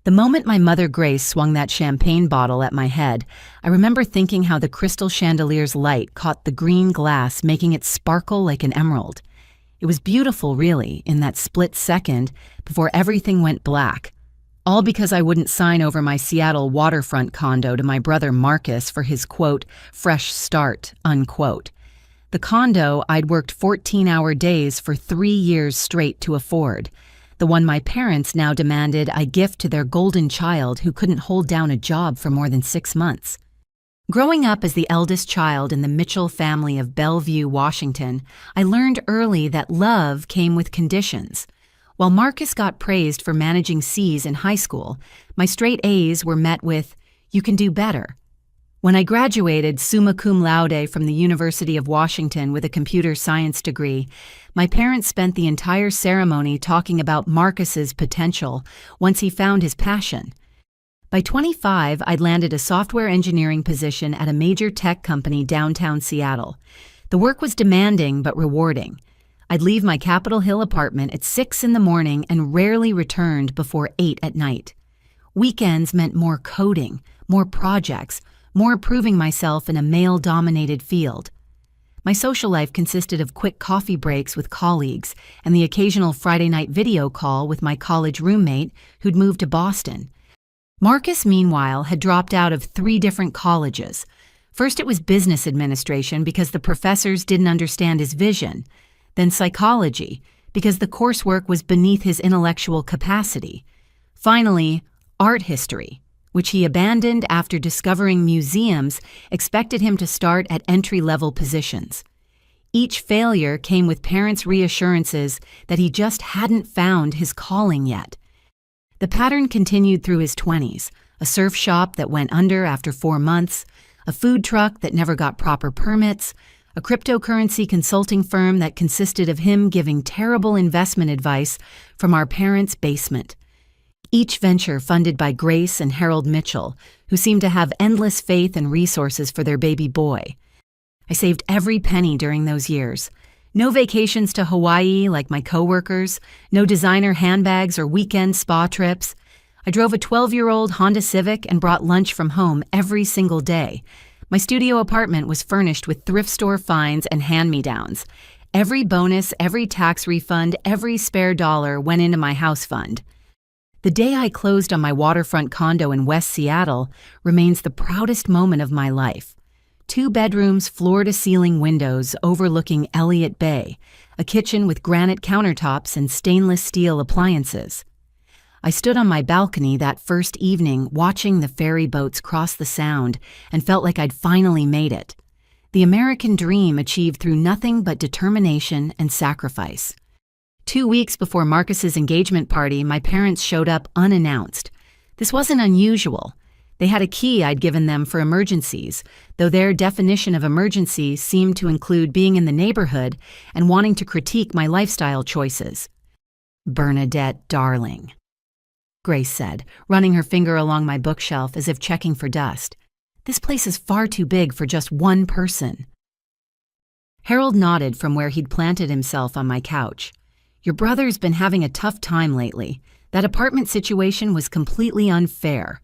The moment my mother Grace swung that champagne bottle at my head, I remember thinking how the crystal chandelier's light caught the green glass, making it sparkle like an emerald. It was beautiful, really, in that split second before everything went black. All because I wouldn't sign over my Seattle waterfront condo to my brother Marcus for his, quote, fresh start, unquote. The condo I'd worked 14-hour days for 3 years straight to afford. The one my parents now demanded I gift to their golden child who couldn't hold down a job for more than 6 months. Growing up as the eldest child in the Mitchell family of Bellevue, Washington, I learned early that love came with conditions. While Marcus got praised for managing C's in high school, my straight A's were met with, "You can do better." When I graduated summa cum laude from the University of Washington with a computer science degree, my parents spent the entire ceremony talking about Marcus's potential once he found his passion. By 25, I'd landed a software engineering position at a major tech company downtown Seattle. The work was demanding but rewarding. I'd leave my Capitol Hill apartment at 6 in the morning and rarely returned before 8 at night. Weekends meant more coding, more projects, more proving myself in a male-dominated field. My social life consisted of quick coffee breaks with colleagues and the occasional Friday night video call with my college roommate who'd moved to Boston. Marcus, meanwhile, had dropped out of 3 different colleges. First, it was business administration because the professors didn't understand his vision. Then psychology, because the coursework was beneath his intellectual capacity. Finally, art history, which he abandoned after discovering museums expected him to start at entry-level positions. Each failure came with parents' reassurances that he just hadn't found his calling yet. The pattern continued through his 20s, a surf shop that went under after 4 months, a food truck that never got proper permits, a cryptocurrency consulting firm that consisted of him giving terrible investment advice from our parents' basement. Each venture funded by Grace and Harold Mitchell, who seemed to have endless faith and resources for their baby boy. I saved every penny during those years. No vacations to Hawaii like my coworkers, no designer handbags or weekend spa trips. I drove a 12-year-old Honda Civic and brought lunch from home every single day. My studio apartment was furnished with thrift store finds and hand-me-downs. Every bonus, every tax refund, every spare dollar went into my house fund. The day I closed on my waterfront condo in West Seattle remains the proudest moment of my life. 2 bedrooms, floor-to-ceiling windows overlooking Elliott Bay, a kitchen with granite countertops and stainless steel appliances. I stood on my balcony that first evening watching the ferry boats cross the Sound and felt like I'd finally made it. The American dream achieved through nothing but determination and sacrifice. 2 weeks before Marcus's engagement party, my parents showed up unannounced. This wasn't unusual. They had a key I'd given them for emergencies, though their definition of emergency seemed to include being in the neighborhood and wanting to critique my lifestyle choices. "Bernadette, darling," Grace said, running her finger along my bookshelf as if checking for dust. "This place is far too big for just one person." Harold nodded from where he'd planted himself on my couch. "Your brother's been having a tough time lately. That apartment situation was completely unfair."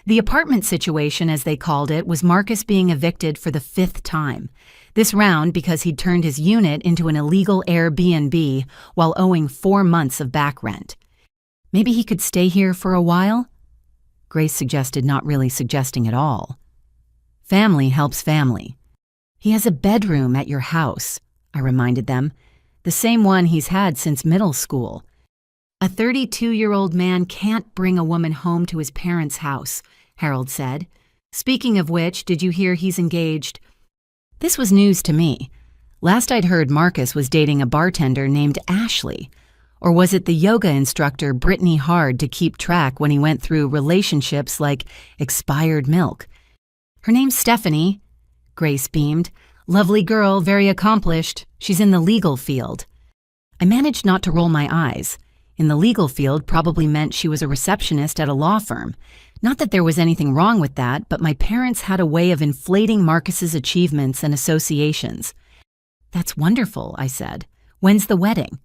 The apartment situation, as they called it, was Marcus being evicted for the 5th time. This round because he'd turned his unit into an illegal Airbnb while owing 4 months of back rent. Maybe he could stay here for a while? Grace suggested, not really suggesting at all. "Family helps family." "He has a bedroom at your house," I reminded them. "The same one he's had since middle school." "A 32-year-old man can't bring a woman home to his parents' house," Harold said. "Speaking of which, did you hear he's engaged?" This was news to me. Last I'd heard, Marcus was dating a bartender named Ashley. Or was it the yoga instructor Brittany Hard to keep track when he went through relationships like expired milk? "Her name's Stephanie," Grace beamed. "Lovely girl, very accomplished. She's in the legal field." I managed not to roll my eyes. In the legal field probably meant she was a receptionist at a law firm. Not that there was anything wrong with that, but my parents had a way of inflating Marcus's achievements and associations. "That's wonderful," I said. "When's the wedding?"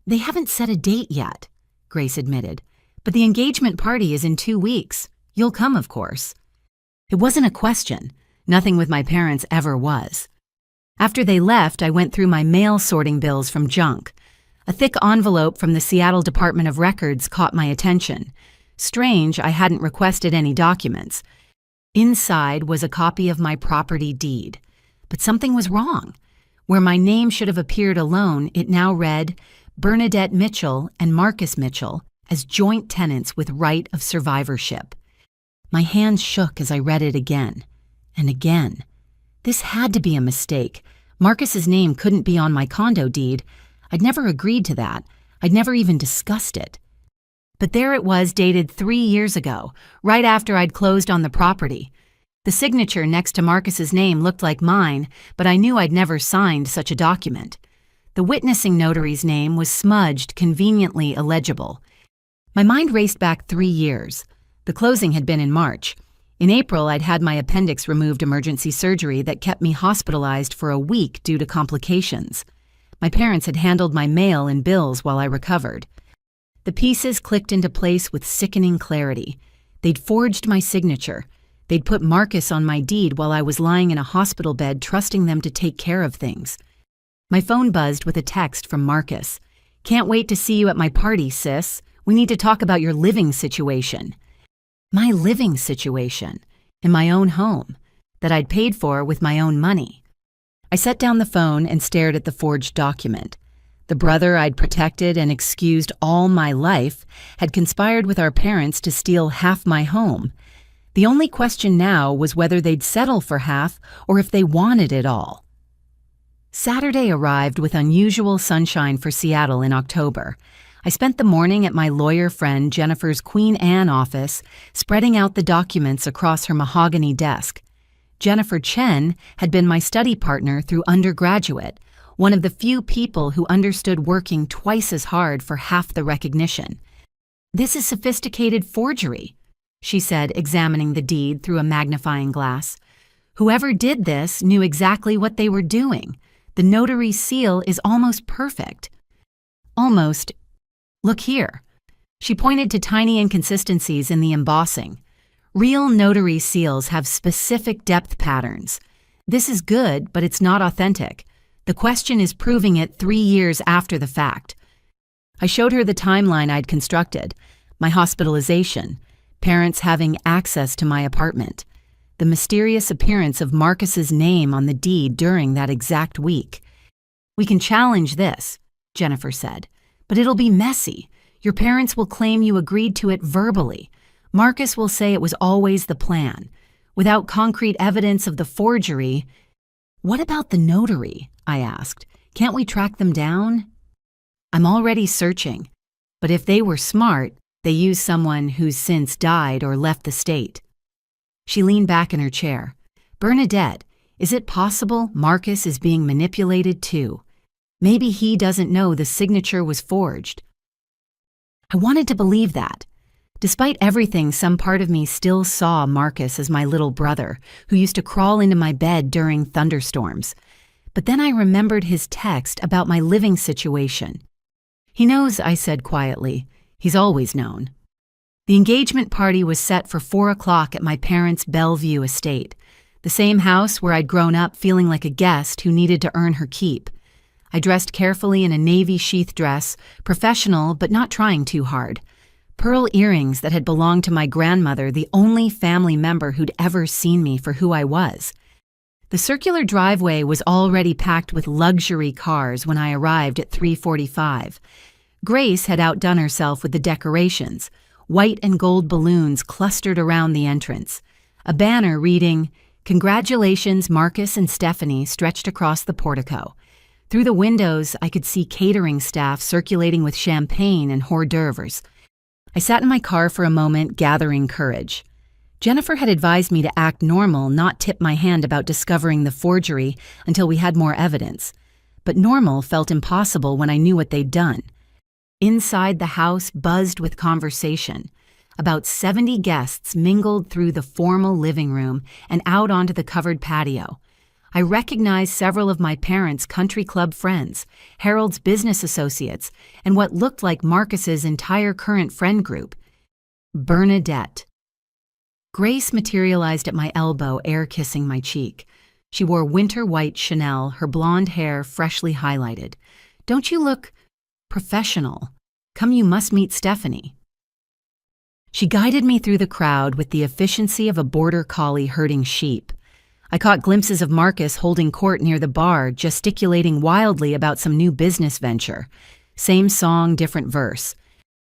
"They haven't set a date yet," Grace admitted. But the engagement party is in 2 weeks. You'll come, of course. It wasn't a question. Nothing with my parents ever was. After they left, I went through my mail sorting bills from junk. A thick envelope from the Seattle Department of Records caught my attention. Strange, I hadn't requested any documents. Inside was a copy of my property deed. But something was wrong. Where my name should have appeared alone, it now read Bernadette Mitchell and Marcus Mitchell as joint tenants with right of survivorship. My hands shook as I read it again and again. This had to be a mistake. Marcus's name couldn't be on my condo deed. I'd never agreed to that. I'd never even discussed it. But there it was, dated 3 years ago, right after I'd closed on the property. The signature next to Marcus's name looked like mine, but I knew I'd never signed such a document. The witnessing notary's name was smudged, conveniently illegible. My mind raced back 3 years. The closing had been in March. In April, I'd had my appendix removed, emergency surgery that kept me hospitalized for a week due to complications. My parents had handled my mail and bills while I recovered. The pieces clicked into place with sickening clarity. They'd forged my signature. They'd put Marcus on my deed while I was lying in a hospital bed, trusting them to take care of things. My phone buzzed with a text from Marcus. "Can't wait to see you at my party, sis. We need to talk about your living situation." My living situation, in my own home, that I'd paid for with my own money. I set down the phone and stared at the forged document. The brother I'd protected and excused all my life had conspired with our parents to steal half my home. The only question now was whether they'd settle for half or if they wanted it all. Saturday arrived with unusual sunshine for Seattle in October. I spent the morning at my lawyer friend Jennifer's Queen Anne office, spreading out the documents across her mahogany desk. Jennifer Chen had been my study partner through undergraduate, one of the few people who understood working twice as hard for half the recognition. "This is sophisticated forgery," she said, examining the deed through a magnifying glass. "Whoever did this knew exactly what they were doing. The notary's seal is almost perfect." Almost. "Look here." She pointed to tiny inconsistencies in the embossing. "Real notary seals have specific depth patterns. This is good, but it's not authentic. The question is proving it 3 years after the fact." I showed her the timeline I'd constructed, my hospitalization, parents having access to my apartment, the mysterious appearance of Marcus's name on the deed during that exact week. "We can challenge this," Jennifer said, "but it'll be messy. Your parents will claim you agreed to it verbally. Marcus will say it was always the plan. Without concrete evidence of the forgery—" "What about the notary?" I asked. "Can't we track them down?" "I'm already searching. But if they were smart, they used someone who's since died or left the state." She leaned back in her chair. "Bernadette, is it possible Marcus is being manipulated too? Maybe he doesn't know the signature was forged." I wanted to believe that. Despite everything, some part of me still saw Marcus as my little brother, who used to crawl into my bed during thunderstorms. But then I remembered his text about my living situation. "He knows," I said quietly. "He's always known." The engagement party was set for 4 o'clock at my parents' Bellevue estate, the same house where I'd grown up feeling like a guest who needed to earn her keep. I dressed carefully in a navy sheath dress, professional but not trying too hard. Pearl earrings that had belonged to my grandmother, the only family member who'd ever seen me for who I was. The circular driveway was already packed with luxury cars when I arrived at 3:45. Grace had outdone herself with the decorations, white and gold balloons clustered around the entrance. A banner reading, "Congratulations, Marcus and Stephanie," stretched across the portico. Through the windows, I could see catering staff circulating with champagne and hors d'oeuvres. I sat in my car for a moment, gathering courage. Jennifer had advised me to act normal, not tip my hand about discovering the forgery until we had more evidence. But normal felt impossible when I knew what they'd done. Inside the house buzzed with conversation. About 70 guests mingled through the formal living room and out onto the covered patio. I recognized several of my parents' country club friends, Harold's business associates, and what looked like Marcus's entire current friend group. Bernadette. Grace materialized at my elbow, air-kissing my cheek. She wore winter-white Chanel, her blonde hair freshly highlighted. "Don't you look professional? Come, you must meet Stephanie." She guided me through the crowd with the efficiency of a border collie herding sheep. I caught glimpses of Marcus holding court near the bar, gesticulating wildly about some new business venture. Same song, different verse.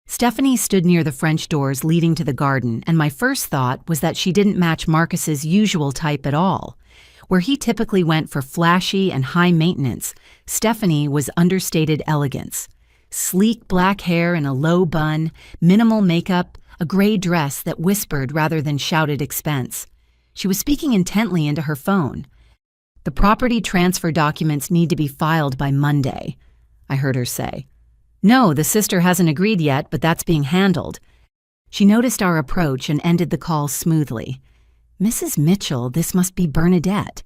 Stephanie stood near the French doors leading to the garden, and my first thought was that she didn't match Marcus's usual type at all. Where he typically went for flashy and high maintenance, Stephanie was understated elegance. Sleek black hair in a low bun, minimal makeup, a gray dress that whispered rather than shouted expense. She was speaking intently into her phone. "The property transfer documents need to be filed by Monday," I heard her say. "No, the sister hasn't agreed yet, but that's being handled." She noticed our approach and ended the call smoothly. "Mrs. Mitchell, this must be Bernadette."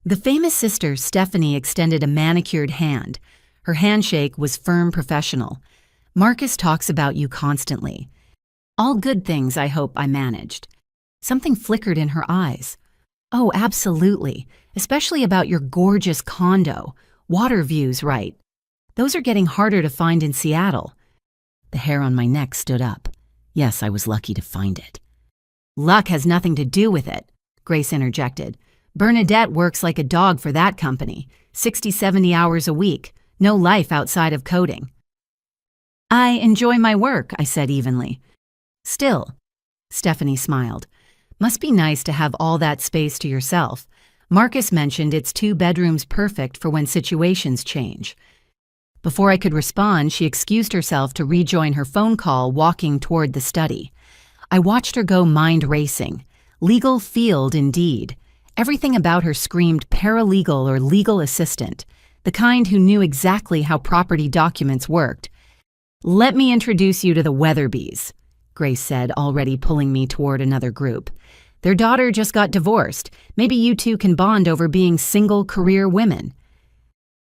The famous sister, Stephanie, extended a manicured hand. Her handshake was firm, professional. "Marcus talks about you constantly." "All good things, I hope," I managed. Something flickered in her eyes. "Oh, absolutely, especially about your gorgeous condo. Water views, right? Those are getting harder to find in Seattle." The hair on my neck stood up. Yes, I was lucky to find it. "Luck has nothing to do with it," Grace interjected. "Bernadette works like a dog for that company, 60, 70 hours a week, no life outside of coding." "I enjoy my work," I said evenly. "Still," Stephanie smiled, "must be nice to have all that space to yourself. Marcus mentioned it's 2 bedrooms perfect for when situations change." Before I could respond, she excused herself to rejoin her phone call, walking toward the study. I watched her go mind racing. Legal field, indeed. Everything about her screamed paralegal or legal assistant, the kind who knew exactly how property documents worked. "Let me introduce you to the Weatherbys," Grace said, already pulling me toward another group. "Their daughter just got divorced. Maybe you two can bond over being single career women."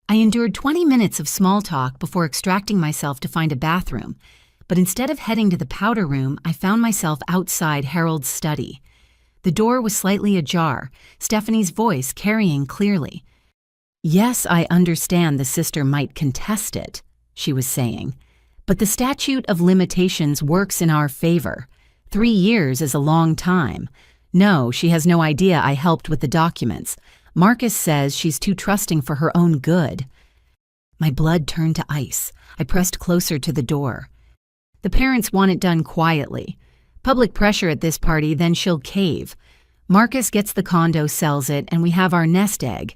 I endured 20 minutes of small talk before extracting myself to find a bathroom. But instead of heading to the powder room, I found myself outside Harold's study. The door was slightly ajar, Stephanie's voice carrying clearly. "Yes, I understand the sister might contest it," she was saying, "but the statute of limitations works in our favor. 3 years is a long time. No, she has no idea I helped with the documents. Marcus says she's too trusting for her own good." My blood turned to ice. I pressed closer to the door. "The parents want it done quietly. Public pressure at this party, then she'll cave. Marcus gets the condo, sells it, and we have our nest egg.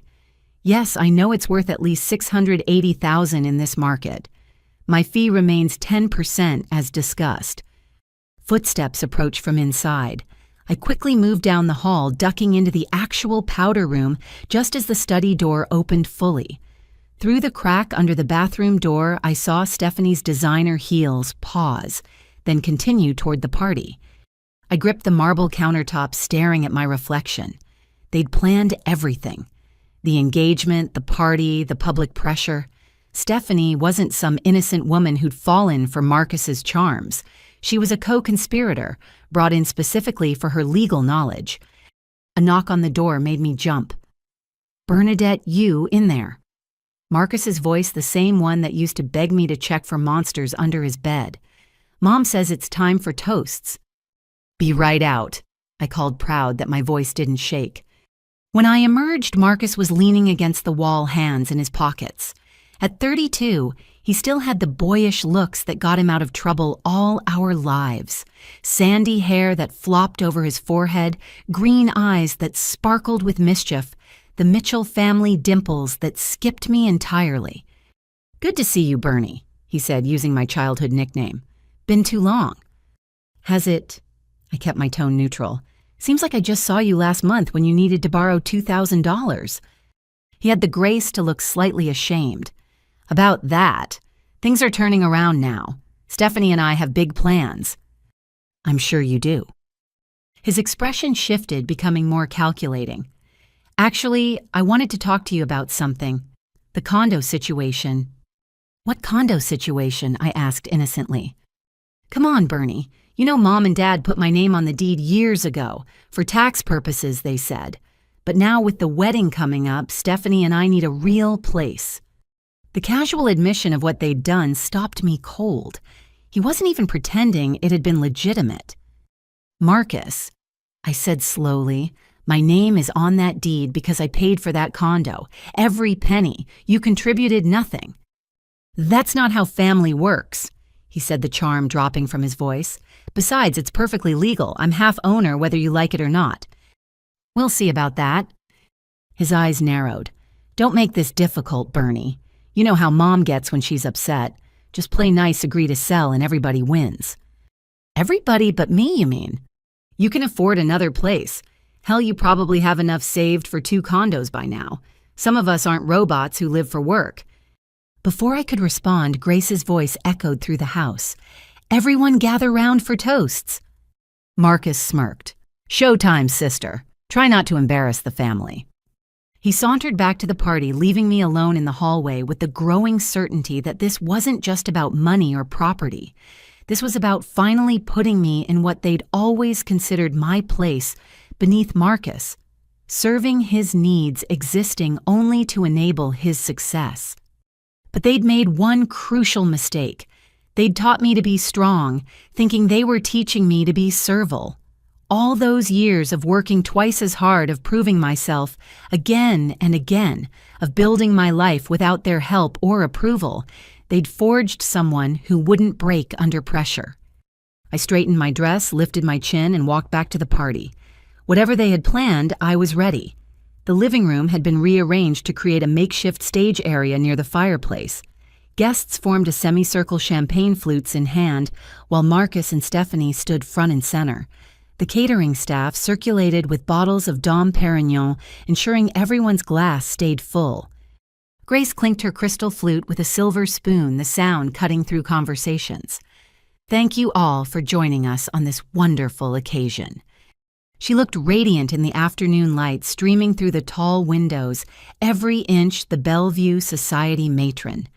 Yes, I know it's worth at least $680,000 in this market. My fee remains 10% as discussed." Footsteps approached from inside. I quickly moved down the hall, ducking into the actual powder room just as the study door opened fully. Through the crack under the bathroom door, I saw Stephanie's designer heels pause, then continue toward the party. I gripped the marble countertop, staring at my reflection. They'd planned everything. The engagement, the party, the public pressure. Stephanie wasn't some innocent woman who'd fallen for Marcus's charms. She was a co-conspirator, brought in specifically for her legal knowledge. A knock on the door made me jump. "Bernadette, you in there." Marcus's voice, the same one that used to beg me to check for monsters under his bed. "Mom says it's time for toasts." "Be right out," I called, proud that my voice didn't shake. When I emerged, Marcus was leaning against the wall, hands in his pockets. At 32, he still had the boyish looks that got him out of trouble all our lives. Sandy hair that flopped over his forehead, green eyes that sparkled with mischief, the Mitchell family dimples that skipped me entirely. "Good to see you, Bernie," he said, using my childhood nickname. "Been too long." "Has it?" I kept my tone neutral. "Seems like I just saw you last month when you needed to borrow $2,000. He had the grace to look slightly ashamed. "About that, things are turning around now. Stephanie and I have big plans." "I'm sure you do." His expression shifted, becoming more calculating. "Actually, I wanted to talk to you about something. The condo situation." "What condo situation?" I asked innocently. Come on, Bernie. You know Mom and Dad put my name on the deed years ago. For tax purposes, they said. But now with the wedding coming up, Stephanie and I need a real place. The casual admission of what they'd done stopped me cold. He wasn't even pretending it had been legitimate. Marcus, I said slowly, my name is on that deed because I paid for that condo. Every penny. You contributed nothing. That's not how family works, he said, the charm dropping from his voice. Besides, it's perfectly legal. I'm half owner whether you like it or not. We'll see about that. His eyes narrowed. Don't make this difficult, Bernie. You know how Mom gets when she's upset. Just play nice, agree to sell, and everybody wins. Everybody but me, you mean? You can afford another place. Hell, you probably have enough saved for 2 condos by now. Some of us aren't robots who live for work. Before I could respond, Grace's voice echoed through the house. Everyone gather round for toasts. Marcus smirked. Showtime, sister. Try not to embarrass the family. He sauntered back to the party, leaving me alone in the hallway with the growing certainty that this wasn't just about money or property. This was about finally putting me in what they'd always considered my place, beneath Marcus, serving his needs, existing only to enable his success. But they'd made one crucial mistake. They'd taught me to be strong, thinking they were teaching me to be servile. All those years of working twice as hard, of proving myself again and again, of building my life without their help or approval, they'd forged someone who wouldn't break under pressure. I straightened my dress, lifted my chin, and walked back to the party. Whatever they had planned, I was ready. The living room had been rearranged to create a makeshift stage area near the fireplace. Guests formed a semicircle, champagne flutes in hand, while Marcus and Stephanie stood front and center. The catering staff circulated with bottles of Dom Perignon, ensuring everyone's glass stayed full. Grace clinked her crystal flute with a silver spoon, the sound cutting through conversations. Thank you all for joining us on this wonderful occasion. She looked radiant in the afternoon light streaming through the tall windows, every inch the Bellevue society matron.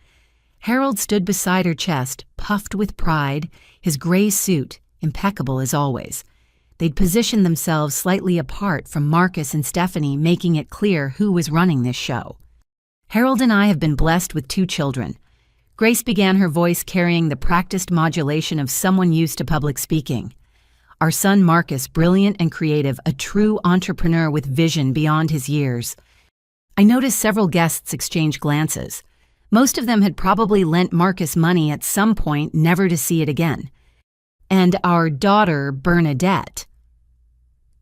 Harold stood beside her chest, puffed with pride, his gray suit impeccable as always. They'd positioned themselves slightly apart from Marcus and Stephanie, making it clear who was running this show. Harold and I have been blessed with 2 children. Grace began, her voice carrying the practiced modulation of someone used to public speaking. Our son Marcus, brilliant and creative, a true entrepreneur with vision beyond his years. I noticed several guests exchange glances. Most of them had probably lent Marcus money at some point, never to see it again. And our daughter, Bernadette.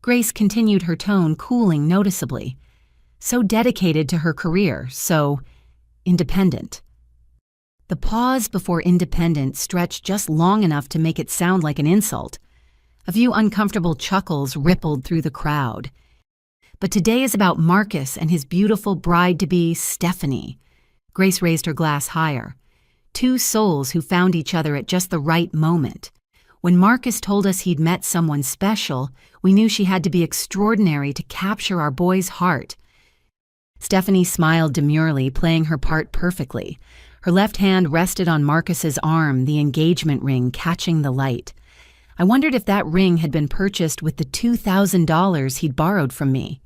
Grace continued, her tone cooling noticeably. So dedicated to her career, so independent. The pause before independent stretched just long enough to make it sound like an insult. A few uncomfortable chuckles rippled through the crowd. But today is about Marcus and his beautiful bride-to-be, Stephanie. Grace raised her glass higher. 2 souls who found each other at just the right moment. When Marcus told us he'd met someone special, we knew she had to be extraordinary to capture our boy's heart. Stephanie smiled demurely, playing her part perfectly. Her left hand rested on Marcus's arm, the engagement ring catching the light. I wondered if that ring had been purchased with the $2,000 he'd borrowed from me.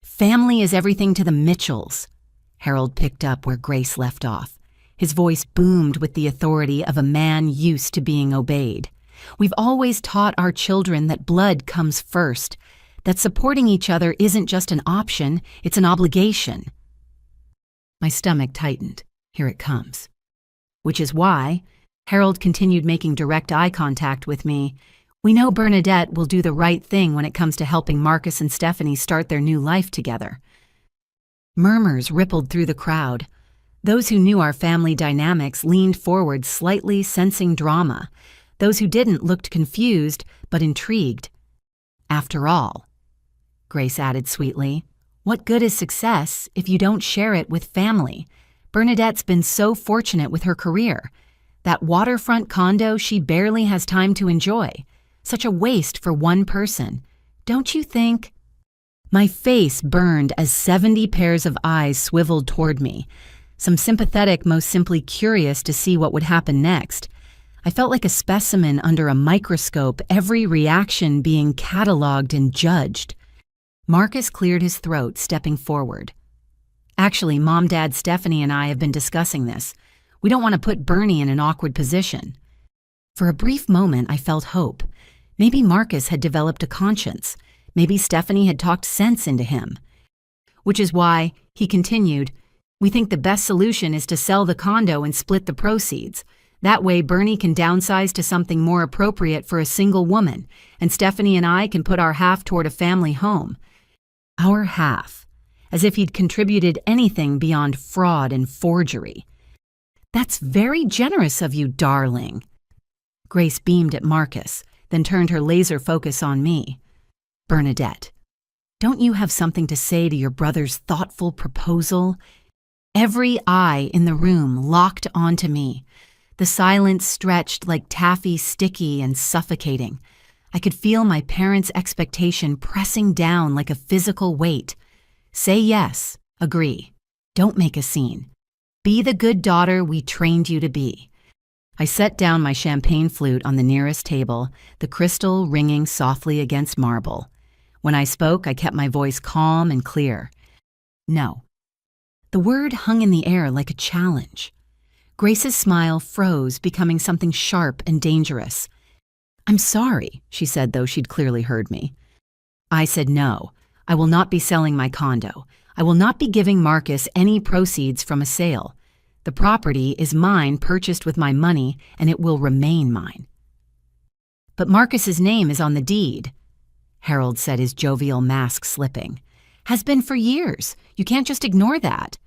Family is everything to the Mitchells. Harold picked up where Grace left off. His voice boomed with the authority of a man used to being obeyed. We've always taught our children that blood comes first, that supporting each other isn't just an option, it's an obligation. My stomach tightened. Here it comes. Which is why, Harold continued, making direct eye contact with me, we know Bernadette will do the right thing when it comes to helping Marcus and Stephanie start their new life together. Murmurs rippled through the crowd. Those who knew our family dynamics leaned forward, slightly sensing drama. Those who didn't looked confused, but intrigued. After all, Grace added sweetly, what good is success if you don't share it with family? Bernadette's been so fortunate with her career. That waterfront condo she barely has time to enjoy. Such a waste for one person. Don't you think? My face burned as 70 pairs of eyes swiveled toward me. Some sympathetic, most simply curious to see what would happen next. I felt like a specimen under a microscope, every reaction being cataloged and judged. Marcus cleared his throat, stepping forward. Actually, Mom, Dad, Stephanie, and I have been discussing this. We don't want to put Bernie in an awkward position. For a brief moment, I felt hope. Maybe Marcus had developed a conscience. Maybe Stephanie had talked sense into him. Which is why, he continued, we think the best solution is to sell the condo and split the proceeds. That way, Bernie can downsize to something more appropriate for a single woman, and Stephanie and I can put our half toward a family home. Our half. As if he'd contributed anything beyond fraud and forgery. That's very generous of you, darling. Grace beamed at Marcus, then turned her laser focus on me. Bernadette, don't you have something to say to your brother's thoughtful proposal? Every eye in the room locked onto me. The silence stretched like taffy, sticky and suffocating. I could feel my parents' expectation pressing down like a physical weight. Say yes, agree. Don't make a scene. Be the good daughter we trained you to be. I set down my champagne flute on the nearest table, the crystal ringing softly against marble. When I spoke, I kept my voice calm and clear. No. The word hung in the air like a challenge. Grace's smile froze, becoming something sharp and dangerous. I'm sorry, she said, though she'd clearly heard me. I said no. I will not be selling my condo. I will not be giving Marcus any proceeds from a sale. The property is mine, purchased with my money, and it will remain mine. But Marcus's name is on the deed, Harold said, his jovial mask slipping. Has been for years. You can't just ignore that.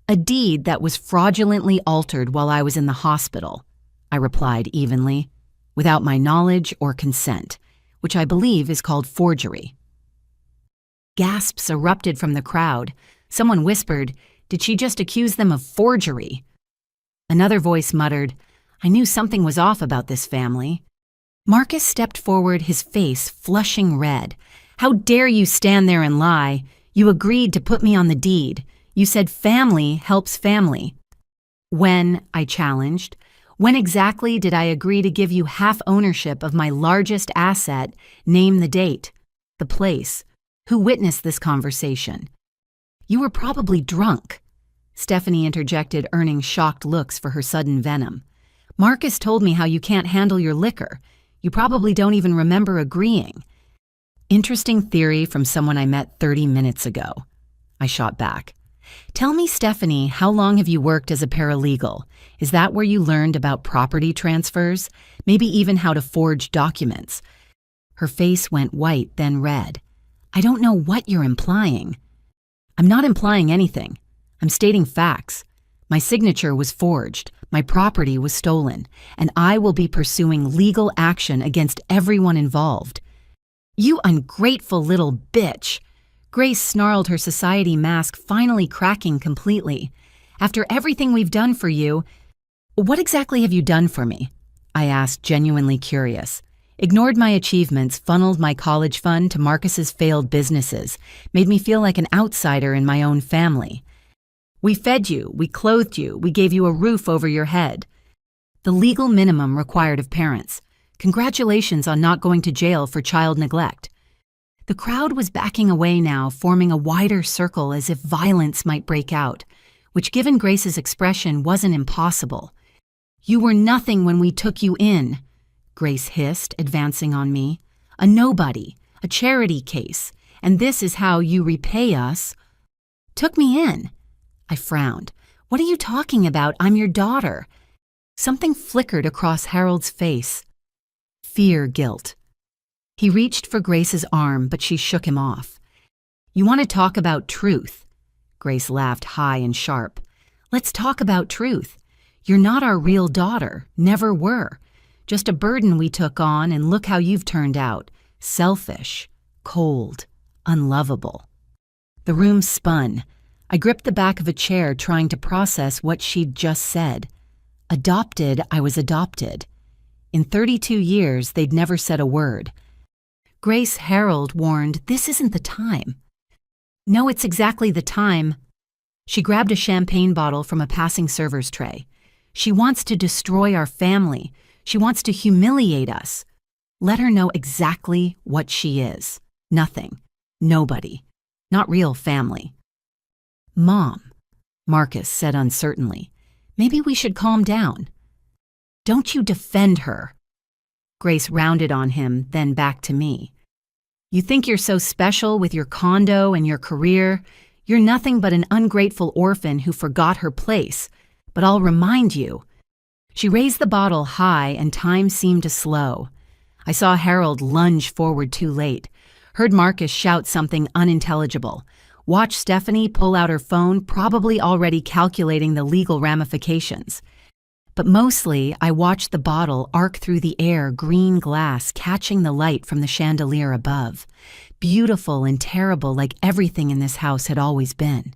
A deed that was fraudulently altered while I was in the hospital, I replied evenly, without my knowledge or consent, which I believe is called forgery. Gasps erupted from the crowd. Someone whispered, did she just accuse them of forgery? Another voice muttered, I knew something was off about this family. Marcus stepped forward, his face flushing red. How dare you stand there and lie? You agreed to put me on the deed. You said family helps family. When, I challenged, when exactly did I agree to give you half ownership of my largest asset? Name the date, the place. Who witnessed this conversation? You were probably drunk. Stephanie interjected, earning shocked looks for her sudden venom. Marcus told me how you can't handle your liquor. You probably don't even remember agreeing. Interesting theory from someone I met 30 minutes ago. I shot back. Tell me, Stephanie, how long have you worked as a paralegal? Is that where you learned about property transfers? Maybe even how to forge documents? Her face went white, then red. I don't know what you're implying. I'm not implying anything. I'm stating facts. My signature was forged, my property was stolen, and I will be pursuing legal action against everyone involved. You ungrateful little bitch! Grace snarled, her society mask finally cracking completely. After everything we've done for you, what exactly have you done for me? I asked, genuinely curious. Ignored my achievements, funneled my college fund to Marcus's failed businesses, made me feel like an outsider in my own family. We fed you, we clothed you, we gave you a roof over your head. The legal minimum required of parents. Congratulations on not going to jail for child neglect. The crowd was backing away now, forming a wider circle as if violence might break out, which, given Grace's expression, wasn't impossible. You were nothing when we took you in, Grace hissed, advancing on me. A nobody, a charity case, and this is how you repay us. Took me in. I frowned. What are you talking about? I'm your daughter. Something flickered across Harold's face. Fear, guilt. He reached for Grace's arm, but she shook him off. You want to talk about truth? Grace laughed high and sharp. Let's talk about truth. You're not our real daughter, never were. Just a burden we took on, and look how you've turned out. Selfish, cold, unlovable. The room spun. I gripped the back of a chair, trying to process what she'd just said. Adopted, I was adopted. In 32 years, they'd never said a word. Grace, Harold warned, this isn't the time. No, it's exactly the time. She grabbed a champagne bottle from a passing server's tray. She wants to destroy our family. She wants to humiliate us. Let her know exactly what she is. Nothing. Nobody. Not real family. Mom, Marcus said uncertainly, maybe we should calm down. Don't you defend her. Grace rounded on him, then back to me. You think you're so special with your condo and your career? You're nothing but an ungrateful orphan who forgot her place. But I'll remind you. She raised the bottle high and time seemed to slow. I saw Harold lunge forward too late, heard Marcus shout something unintelligible, watched Stephanie pull out her phone, probably already calculating the legal ramifications. But mostly, I watched the bottle arc through the air, green glass catching the light from the chandelier above. Beautiful and terrible like everything in this house had always been.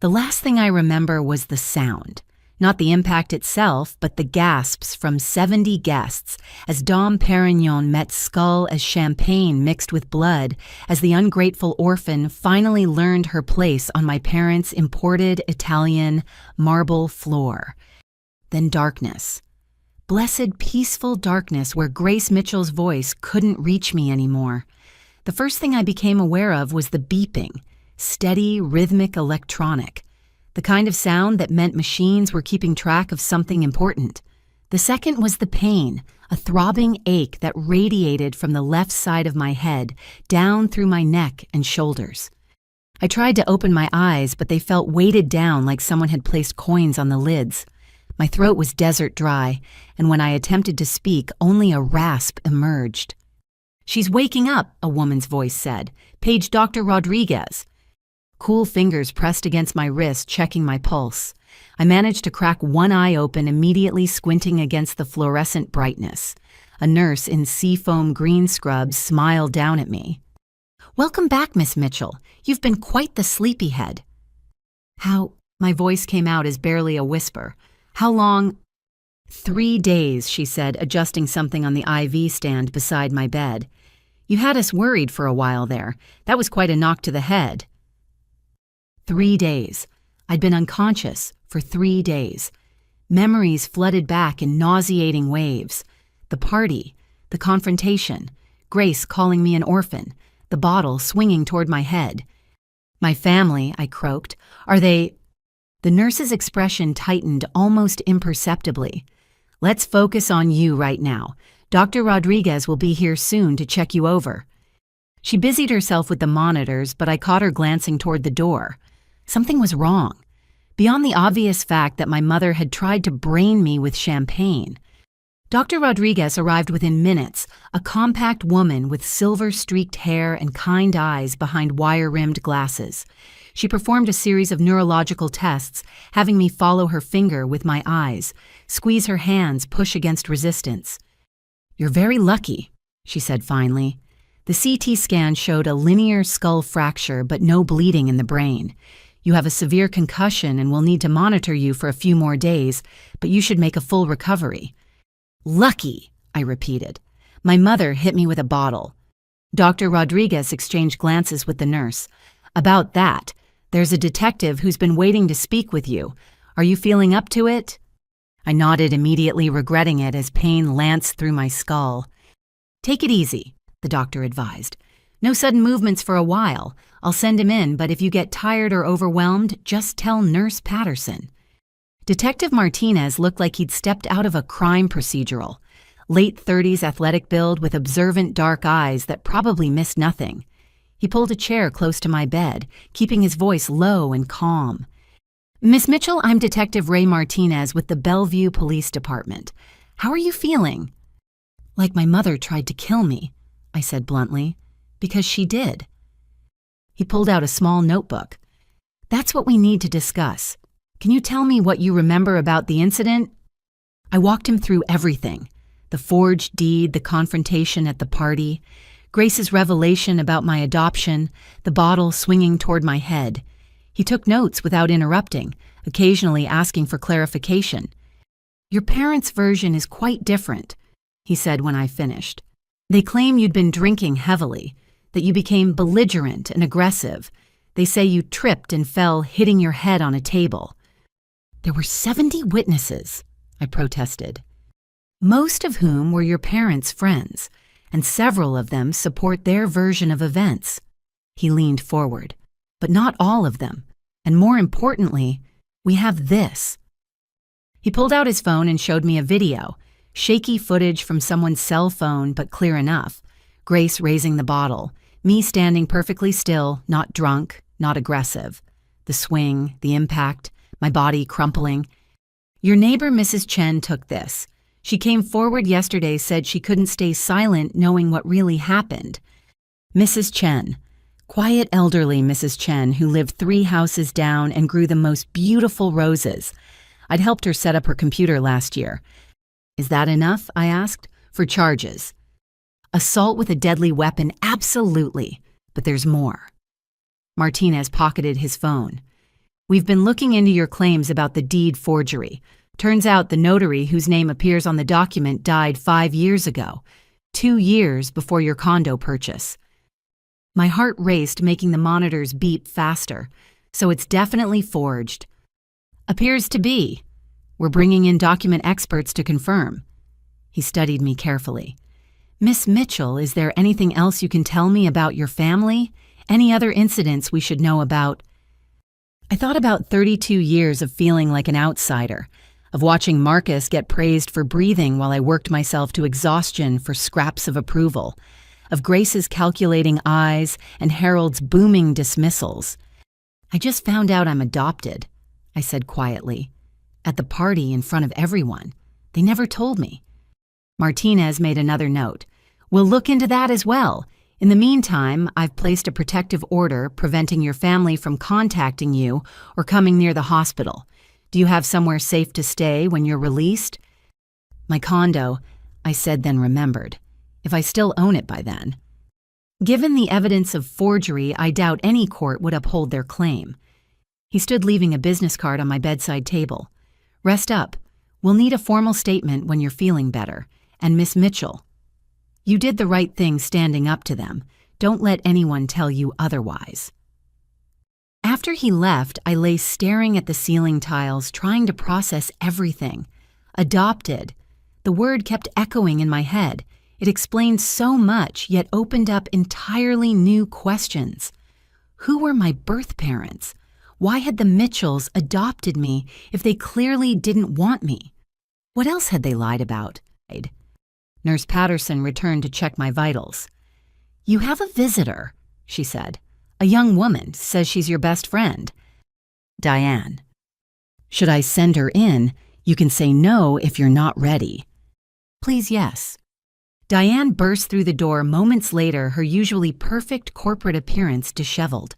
The last thing I remember was the sound. Not the impact itself, but the gasps from 70 guests as Dom Perignon met skull as champagne mixed with blood as the ungrateful orphan finally learned her place on my parents' imported Italian marble floor. Then darkness. Blessed, peaceful darkness where Grace Mitchell's voice couldn't reach me anymore. The first thing I became aware of was the beeping, steady, rhythmic electronic. The kind of sound that meant machines were keeping track of something important. The second was the pain, a throbbing ache that radiated from the left side of my head, down through my neck and shoulders. I tried to open my eyes, but they felt weighted down like someone had placed coins on the lids. My throat was desert dry, and when I attempted to speak, only a rasp emerged. "She's waking up," a woman's voice said. "Page Dr. Rodriguez." Cool fingers pressed against my wrist, checking my pulse. I managed to crack one eye open, immediately squinting against the fluorescent brightness. A nurse in seafoam green scrubs smiled down at me. "Welcome back, Miss Mitchell. You've been quite the sleepyhead." "How?" My voice came out as barely a whisper. "How long?" 3 days, she said, adjusting something on the IV stand beside my bed. "You had us worried for a while there. That was quite a knock to the head." 3 days. I'd been unconscious for 3 days. Memories flooded back in nauseating waves. The party, the confrontation, Grace calling me an orphan, the bottle swinging toward my head. "My family," I croaked. "Are they—" The nurse's expression tightened almost imperceptibly. "Let's focus on you right now. Dr. Rodriguez will be here soon to check you over." She busied herself with the monitors, but I caught her glancing toward the door. Something was wrong. Beyond the obvious fact that my mother had tried to brain me with champagne. Dr. Rodriguez arrived within minutes, a compact woman with silver-streaked hair and kind eyes behind wire-rimmed glasses. She performed a series of neurological tests, having me follow her finger with my eyes, squeeze her hands, push against resistance. "You're very lucky," she said finally. The CT scan showed a linear skull fracture but no bleeding in the brain. "You have a severe concussion and will need to monitor you for a few more days, but you should make a full recovery." "Lucky," I repeated. My mother hit me with a bottle. Dr. Rodriguez exchanged glances with the nurse. "About that, there's a detective who's been waiting to speak with you. Are you feeling up to it?" I nodded, immediately regretting it as pain lanced through my skull. "Take it easy," the doctor advised. "No sudden movements for a while. I'll send him in, but if you get tired or overwhelmed, just tell Nurse Patterson." Detective Martinez looked like he'd stepped out of a crime procedural. Late 30s athletic build with observant dark eyes that probably missed nothing. He pulled a chair close to my bed, keeping his voice low and calm. "Miss Mitchell, I'm Detective Ray Martinez with the Bellevue Police Department. How are you feeling?" "Like my mother tried to kill me," I said bluntly. "Because she did." He pulled out a small notebook. "That's what we need to discuss. Can you tell me what you remember about the incident?" I walked him through everything. The forged deed, the confrontation at the party, Grace's revelation about my adoption, the bottle swinging toward my head. He took notes without interrupting, occasionally asking for clarification. "Your parents' version is quite different," he said when I finished. "They claim you'd been drinking heavily, that you became belligerent and aggressive. They say you tripped and fell, hitting your head on a table." "There were 70 witnesses," I protested. most of whom were your parents' friends, and several of them support their version of events. He leaned forward. But not all of them. And more importantly, we have this. He pulled out his phone and showed me a video, shaky footage from someone's cell phone, but clear enough. Grace raising the bottle, me standing perfectly still, not drunk, not aggressive. The swing, the impact, my body crumpling. Your neighbor, Mrs. Chen, took this. She came forward yesterday, said she couldn't stay silent knowing what really happened. Mrs. Chen. Quiet elderly Mrs. Chen, who lived 3 houses down and grew the most beautiful roses. I'd helped her set up her computer last year. Is that enough, I asked, for charges? Assault with a deadly weapon, absolutely. But there's more. Martinez pocketed his phone. We've been looking into your claims about the deed forgery. Turns out the notary whose name appears on the document died 5 years ago, 2 years before your condo purchase. My heart raced, making the monitors beep faster. So it's definitely forged. Appears to be. We're bringing in document experts to confirm. He studied me carefully. Miss Mitchell, is there anything else you can tell me about your family? Any other incidents we should know about? I thought about 32 years of feeling like an outsider, of watching Marcus get praised for breathing while I worked myself to exhaustion for scraps of approval, of Grace's calculating eyes and Harold's booming dismissals. I just found out I'm adopted, I said quietly. At the party in front of everyone. They never told me. Martinez made another note. We'll look into that as well. In the meantime, I've placed a protective order preventing your family from contacting you or coming near the hospital. Do you have somewhere safe to stay when you're released? My condo, I said, then remembered. If I still own it by then. Given the evidence of forgery, I doubt any court would uphold their claim. He stood leaving a business card on my bedside table. Rest up. We'll need a formal statement when you're feeling better. And Miss Mitchell, you did the right thing standing up to them. Don't let anyone tell you otherwise. After he left, I lay staring at the ceiling tiles, trying to process everything. Adopted. The word kept echoing in my head. It explained so much, yet opened up entirely new questions. Who were my birth parents? Why had the Mitchells adopted me if they clearly didn't want me? What else had they lied about? Nurse Patterson returned to check my vitals. You have a visitor, she said. A young woman says she's your best friend. Diane. Should I send her in? You can say no if you're not ready. Please, yes. Diane burst through the door moments later, her usually perfect corporate appearance disheveled.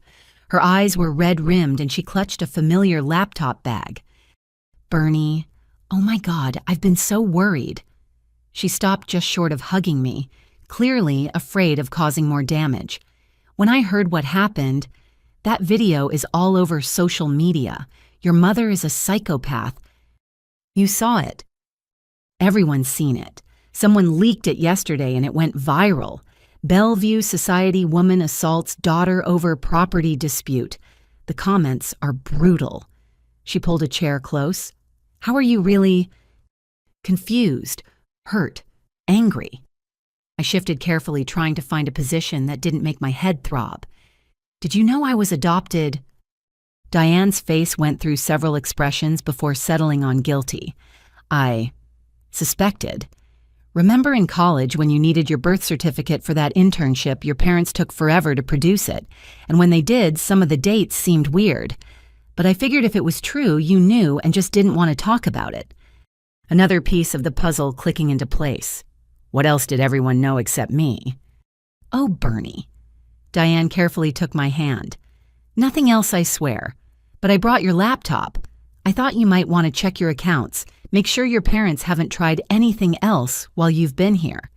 Her eyes were red-rimmed and she clutched a familiar laptop bag. Bernie, oh my God, I've been so worried. She stopped just short of hugging me, clearly afraid of causing more damage. When I heard what happened, that video is all over social media. Your mother is a psychopath. You saw it. Everyone's seen it. Someone leaked it yesterday and it went viral. Bellevue Society woman assaults daughter over property dispute. The comments are brutal. She pulled a chair close. How are you really? Confused, hurt, angry. I shifted carefully, trying to find a position that didn't make my head throb. Did you know I was adopted? Diane's face went through several expressions before settling on guilty. I suspected. Remember in college when you needed your birth certificate for that internship, your parents took forever to produce it, and when they did, some of the dates seemed weird. But I figured if it was true, you knew and just didn't want to talk about it. Another piece of the puzzle clicking into place. What else did everyone know except me? Oh, Bernie. Diane carefully took my hand. Nothing else, I swear. But I brought your laptop. I thought you might want to check your accounts. Make sure your parents haven't tried anything else while you've been here.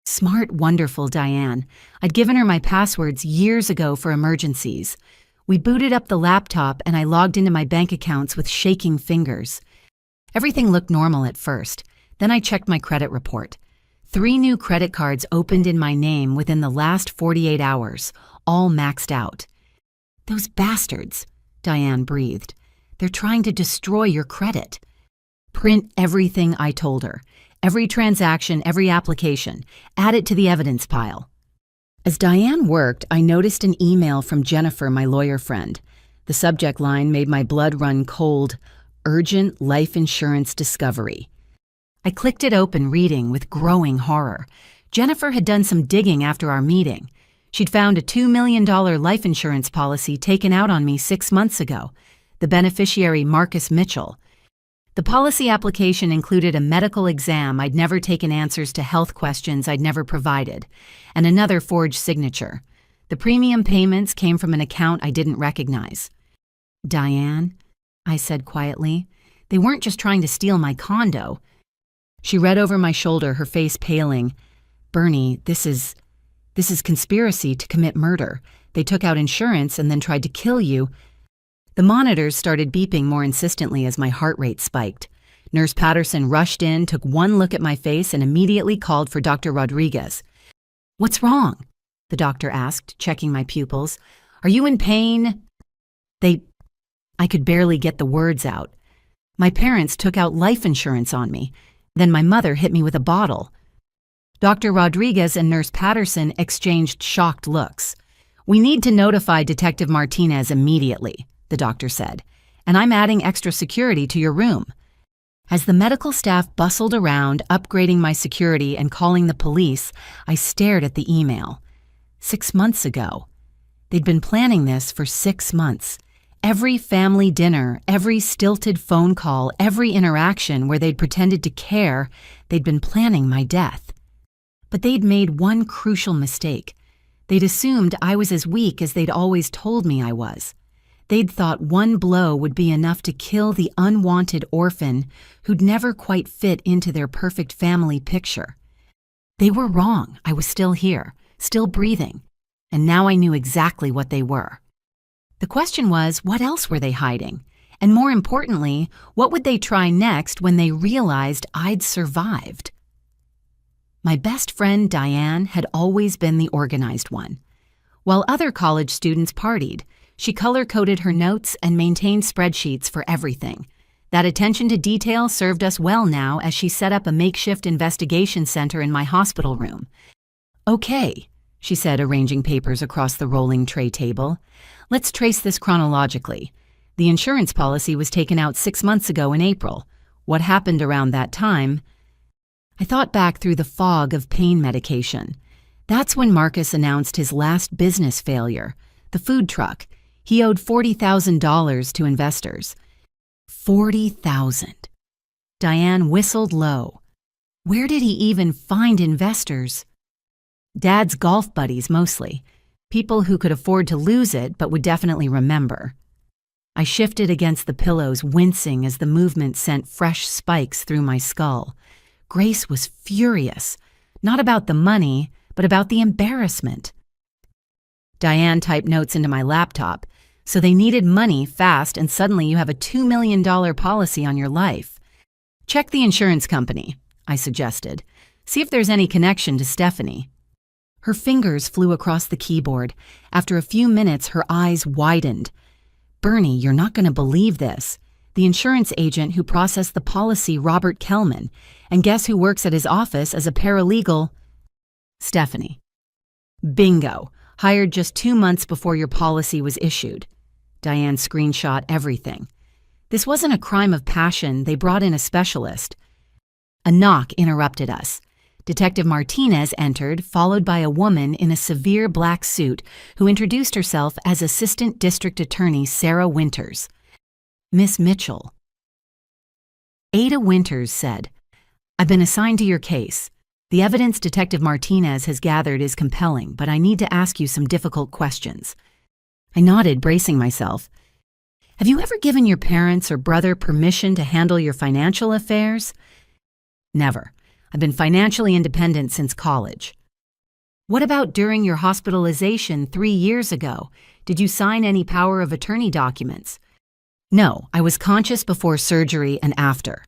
Smart, wonderful Diane. I'd given her my passwords years ago for emergencies. We booted up the laptop and I logged into my bank accounts with shaking fingers. Everything looked normal at first. Then I checked my credit report. 3 new credit cards opened in my name within the last 48 hours, all maxed out. Those bastards, Diane breathed. They're trying to destroy your credit. Print everything I told her. Every transaction, every application. Add it to the evidence pile. As Diane worked, I noticed an email from Jennifer, my lawyer friend. The subject line made my blood run cold. Urgent life insurance discovery. I clicked it open, reading with growing horror. Jennifer had done some digging after our meeting. She'd found a $2 million life insurance policy taken out on me 6 months ago. The beneficiary, Marcus Mitchell. The policy application included a medical exam I'd never taken, answers to health questions I'd never provided, and another forged signature. The premium payments came from an account I didn't recognize. "Diane," I said quietly, "they weren't just trying to steal my condo." She read over my shoulder, her face paling. "Bernie, this is conspiracy to commit murder. They took out insurance and then tried to kill you." The monitors started beeping more insistently as my heart rate spiked. Nurse Patterson rushed in, took one look at my face, and immediately called for Dr. Rodriguez. "What's wrong?" the doctor asked, checking my pupils. "Are you in pain?" I could barely get the words out. "My parents took out life insurance on me. Then my mother hit me with a bottle." Dr. Rodriguez and Nurse Patterson exchanged shocked looks. "We need to notify Detective Martinez immediately," the doctor said, "and I'm adding extra security to your room." As the medical staff bustled around, upgrading my security and calling the police, I stared at the email. 6 months ago. They'd been planning this for 6 months. Every family dinner, every stilted phone call, every interaction where they'd pretended to care, they'd been planning my death. But they'd made one crucial mistake. They'd assumed I was as weak as they'd always told me I was. They'd thought one blow would be enough to kill the unwanted orphan who'd never quite fit into their perfect family picture. They were wrong. I was still here, still breathing, and now I knew exactly what they were. The question was, what else were they hiding? And more importantly, what would they try next when they realized I'd survived? My best friend, Diane, had always been the organized one. While other college students partied, she color-coded her notes and maintained spreadsheets for everything. That attention to detail served us well now as she set up a makeshift investigation center in my hospital room. "Okay," she said, arranging papers across the rolling tray table. "Let's trace this chronologically. The insurance policy was taken out 6 months ago in April. What happened around that time?" I thought back through the fog of pain medication. That's when Marcus announced his last business failure, the food truck. He owed $40,000 to investors. 40,000. Diane whistled low. Where did he even find investors? Dad's golf buddies, mostly. People who could afford to lose it but would definitely remember. I shifted against the pillows, wincing as the movement sent fresh spikes through my skull. Grace was furious, not about the money, but about the embarrassment. Diane typed notes into my laptop. "So they needed money fast, and suddenly you have a $2 million policy on your life. Check the insurance company," I suggested. "See if there's any connection to Stephanie." Her fingers flew across the keyboard. After a few minutes, her eyes widened. "Bernie, you're not going to believe this. The insurance agent who processed the policy, Robert Kellman, and guess who works at his office as a paralegal? Stephanie." "Bingo. Hired just 2 months before your policy was issued." Diane screenshot everything. This wasn't a crime of passion. They brought in a specialist. A knock interrupted us. Detective Martinez entered, followed by a woman in a severe black suit who introduced herself as Assistant District Attorney Sarah Winters. "Miss Mitchell." Ada Winters said, "I've been assigned to your case. The evidence Detective Martinez has gathered is compelling, but I need to ask you some difficult questions." I nodded, bracing myself. "Have you ever given your parents or brother permission to handle your financial affairs?" "Never. I've been financially independent since college." "What about during your hospitalization 3 years ago? Did you sign any power of attorney documents?" "No, I was conscious before surgery and after.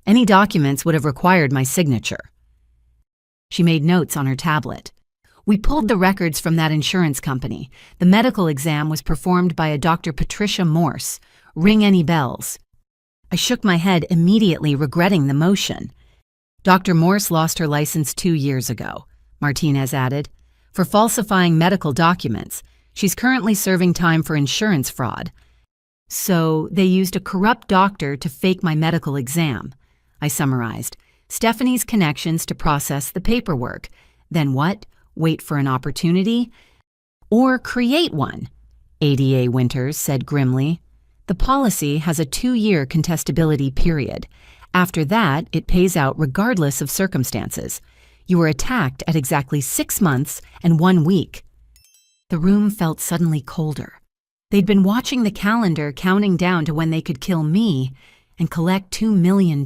Any documents would have required my signature." She made notes on her tablet. "We pulled the records from that insurance company. The medical exam was performed by a Dr. Patricia Morse. Ring any bells?" I shook my head, immediately regretting the motion. Dr. Morse lost her license 2 years ago, Martinez added, for falsifying medical documents. She's currently serving time for insurance fraud. So they used a corrupt doctor to fake my medical exam, I summarized. Stephanie's connections to process the paperwork. Then what? Wait for an opportunity? Or create one, ADA Winters said grimly. The policy has a 2-year contestability period. After that, it pays out regardless of circumstances. You were attacked at exactly 6 months and 1 week. The room felt suddenly colder. They'd been watching the calendar counting down to when they could kill me and collect $2 million.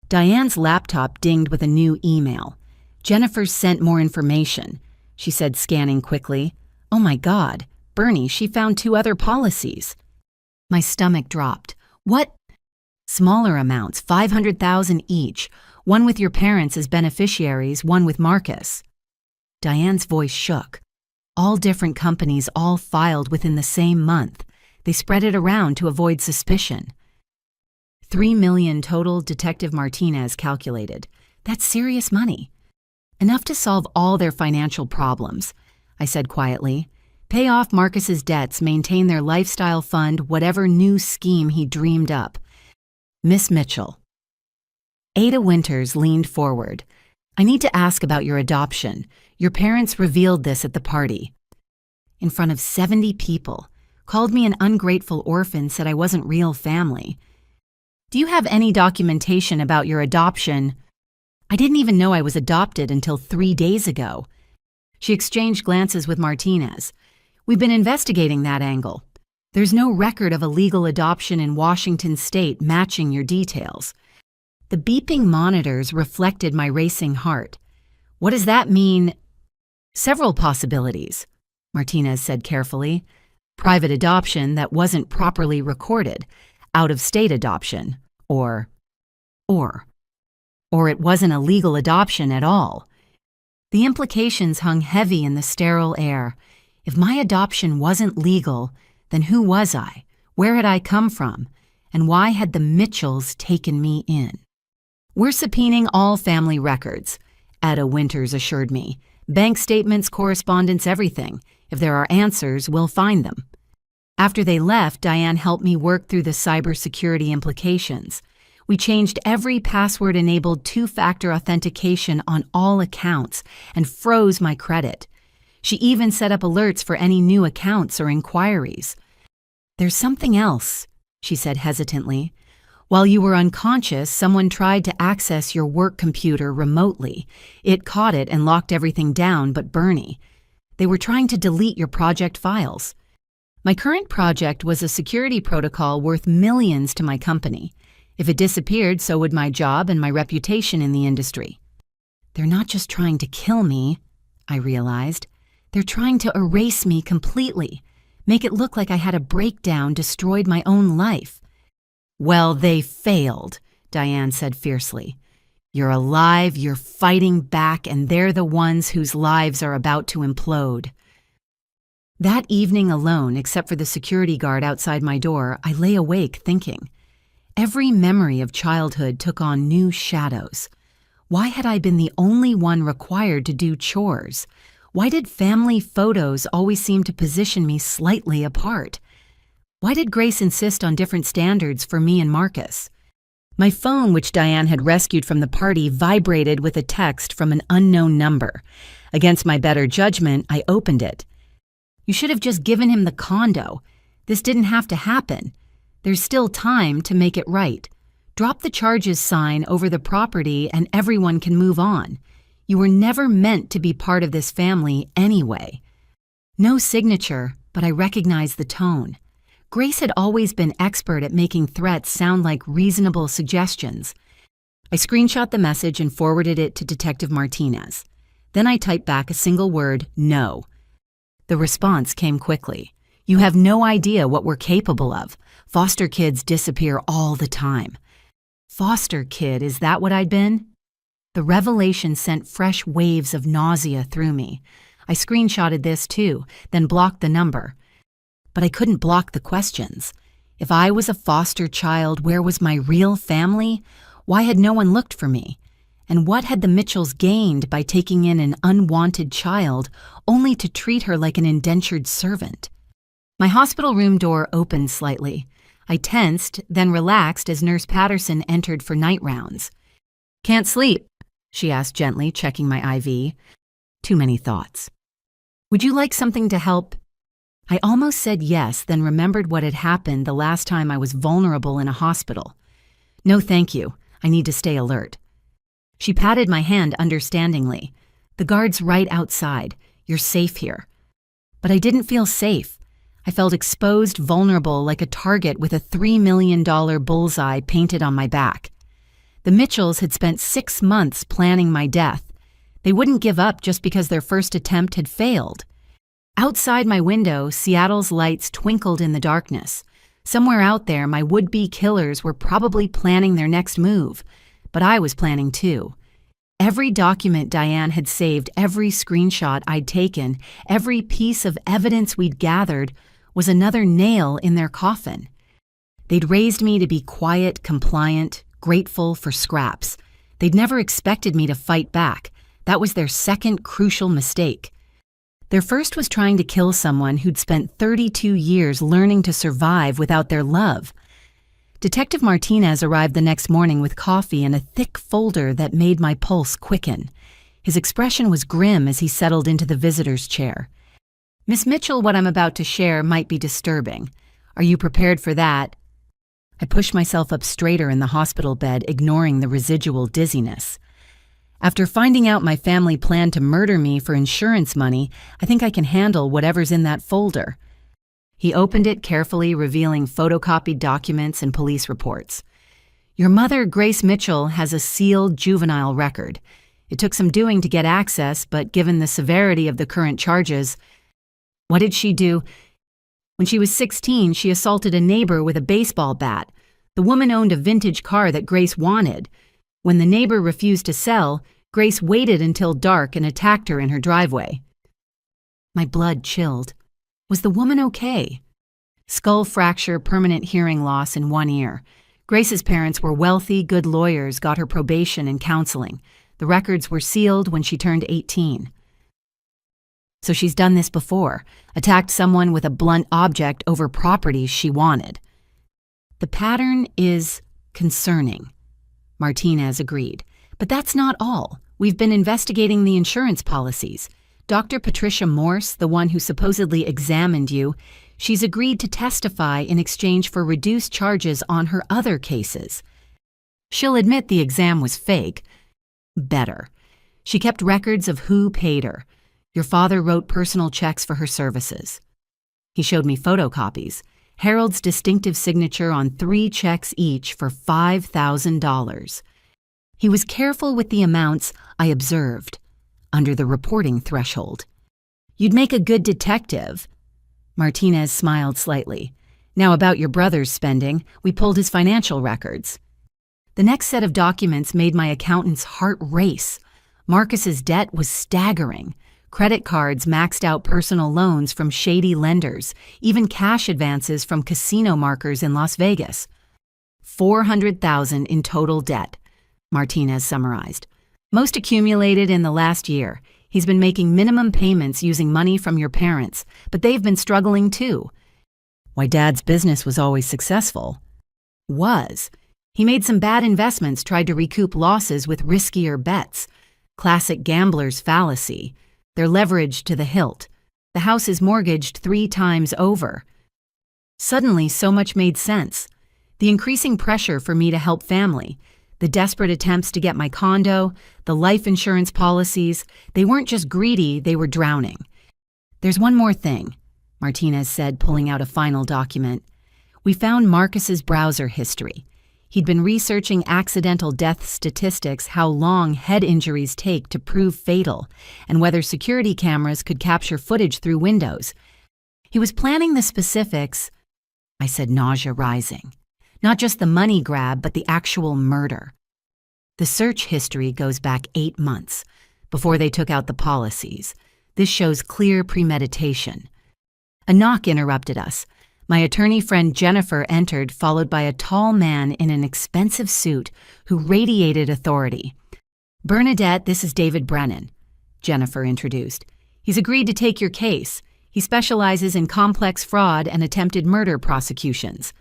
Diane's laptop dinged with a new email. Jennifer's sent more information, she said, scanning quickly. Oh my God, Bernie, she found 2 other policies. My stomach dropped. What? Smaller amounts, $500,000 each. One with your parents as beneficiaries, one with Marcus. Diane's voice shook. All different companies, all filed within the same month. They spread it around to avoid suspicion. $3 million total, Detective Martinez calculated. That's serious money. Enough to solve all their financial problems, I said quietly. Pay off Marcus's debts, maintain their lifestyle fund, whatever new scheme he dreamed up. Miss Mitchell. Ada Winters leaned forward. I need to ask about your adoption. Your parents revealed this at the party. In front of 70 people. Called me an ungrateful orphan, said I wasn't real family. Do you have any documentation about your adoption? I didn't even know I was adopted until 3 days ago. She exchanged glances with Martinez. We've been investigating that angle. There's no record of a legal adoption in Washington state matching your details. The beeping monitors reflected my racing heart. What does that mean? Several possibilities, Martinez said carefully. Private adoption that wasn't properly recorded. Out-of-state adoption, or it wasn't a legal adoption at all. The implications hung heavy in the sterile air. If my adoption wasn't legal, then who was I? Where had I come from? And why had the Mitchells taken me in? We're subpoenaing all family records, Ada Winters assured me. Bank statements, correspondence, everything. If there are answers, we'll find them. After they left, Diane helped me work through the cybersecurity implications. We changed every password-enabled 2-factor authentication on all accounts and froze my credit. She even set up alerts for any new accounts or inquiries. There's something else, she said hesitantly. While you were unconscious, someone tried to access your work computer remotely. It caught it and locked everything down but Bernie. They were trying to delete your project files. My current project was a security protocol worth millions to my company. If it disappeared, so would my job and my reputation in the industry. They're not just trying to kill me, I realized. They're trying to erase me completely, make it look like I had a breakdown, destroyed my own life. Well, they failed, Diane said fiercely. You're alive, you're fighting back, and they're the ones whose lives are about to implode. That evening alone, except for the security guard outside my door, I lay awake thinking. Every memory of childhood took on new shadows. Why had I been the only one required to do chores? Why did family photos always seem to position me slightly apart? Why did Grace insist on different standards for me and Marcus? My phone, which Diane had rescued from the party, vibrated with a text from an unknown number. Against my better judgment, I opened it. You should have just given him the condo. This didn't have to happen. There's still time to make it right. Drop the charges sign over the property and everyone can move on. You were never meant to be part of this family anyway. No signature, but I recognized the tone. Grace had always been expert at making threats sound like reasonable suggestions. I screenshot the message and forwarded it to Detective Martinez. Then I typed back a single word, no. The response came quickly. You have no idea what we're capable of. Foster kids disappear all the time. Foster kid, is that what I'd been? The revelation sent fresh waves of nausea through me. I screenshotted this too, then blocked the number. But I couldn't block the questions. If I was a foster child, where was my real family? Why had no one looked for me? And what had the Mitchells gained by taking in an unwanted child only to treat her like an indentured servant? My hospital room door opened slightly. I tensed, then relaxed as Nurse Patterson entered for night rounds. "Can't sleep?" she asked gently, checking my IV. Too many thoughts. "Would you like something to help?" I almost said yes, then remembered what had happened the last time I was vulnerable in a hospital. "No, thank you. I need to stay alert." She patted my hand understandingly. "The guard's right outside. You're safe here." But I didn't feel safe. I felt exposed, vulnerable, like a target with a $3 million bullseye painted on my back. The Mitchells had spent 6 months planning my death. They wouldn't give up just because their first attempt had failed. Outside my window, Seattle's lights twinkled in the darkness. Somewhere out there, my would-be killers were probably planning their next move. But I was planning too. Every document Diane had saved, every screenshot I'd taken, every piece of evidence we'd gathered was another nail in their coffin. They'd raised me to be quiet, compliant, grateful for scraps. They'd never expected me to fight back. That was their second crucial mistake. Their first was trying to kill someone who'd spent 32 years learning to survive without their love. Detective Martinez arrived the next morning with coffee and a thick folder that made my pulse quicken. His expression was grim as he settled into the visitor's chair. "Miss Mitchell, what I'm about to share might be disturbing. Are you prepared for that?" I pushed myself up straighter in the hospital bed, ignoring the residual dizziness. "After finding out my family planned to murder me for insurance money, I think I can handle whatever's in that folder." He opened it carefully, revealing photocopied documents and police reports. "Your mother, Grace Mitchell, has a sealed juvenile record. It took some doing to get access, but given the severity of the current charges..." "What did she do?" "When she was 16, she assaulted a neighbor with a baseball bat. The woman owned a vintage car that Grace wanted. When the neighbor refused to sell, Grace waited until dark and attacked her in her driveway." My blood chilled. Was the woman okay? Skull fracture, permanent hearing loss in one ear. Grace's parents were wealthy, good lawyers, got her probation and counseling. The records were sealed when she turned 18. "So she's done this before, attacked someone with a blunt object over properties she wanted." "The pattern is concerning," Martinez agreed. "But that's not all. We've been investigating the insurance policies. Dr. Patricia Morse, the one who supposedly examined you, she's agreed to testify in exchange for reduced charges on her other cases. She'll admit the exam was fake. Better. She kept records of who paid her. Your father wrote personal checks for her services." He showed me photocopies. Harold's distinctive signature on 3 checks each for $5,000. He was careful with the amounts, I observed, under the reporting threshold. "You'd make a good detective." Martinez smiled slightly. "Now about your brother's spending, we pulled his financial records." The next set of documents made my accountant's heart race. Marcus's debt was staggering. Credit cards maxed out personal loans from shady lenders, even cash advances from casino markers in Las Vegas. $400,000 in total debt, Martinez summarized. "Most accumulated in the last year. He's been making minimum payments using money from your parents, but they've been struggling too." "Why, Dad's business was always successful." "Was. He made some bad investments, tried to recoup losses with riskier bets. Classic gambler's fallacy. They're leveraged to the hilt. The house is mortgaged 3 times over." Suddenly, so much made sense. The increasing pressure for me to help family, the desperate attempts to get my condo, the life insurance policies, they weren't just greedy, they were drowning. "There's one more thing," Martinez said, pulling out a final document. "We found Marcus's browser history. He'd been researching accidental death statistics, how long head injuries take to prove fatal, and whether security cameras could capture footage through windows. He was planning the specifics," I said, nausea rising. "Not just the money grab, but the actual murder. The search history goes back 8 months, before they took out the policies. This shows clear premeditation." A knock interrupted us. My attorney friend Jennifer entered, followed by a tall man in an expensive suit who radiated authority. "Bernadette, this is David Brennan," Jennifer introduced. "He's agreed to take your case. He specializes in complex fraud and attempted murder prosecutions."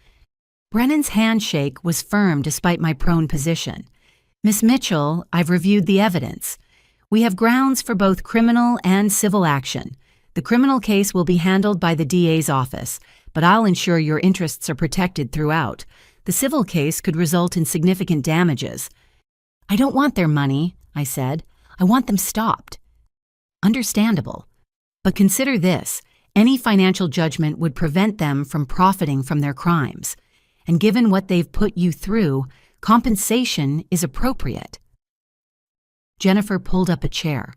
Brennan's handshake was firm despite my prone position. "Miss Mitchell, I've reviewed the evidence. We have grounds for both criminal and civil action. The criminal case will be handled by the DA's office, but I'll ensure your interests are protected throughout. The civil case could result in significant damages." "I don't want their money," I said. "I want them stopped." Understandable. But consider this. Any financial judgment would prevent them from profiting from their crimes. And given what they've put you through, compensation is appropriate. Jennifer pulled up a chair.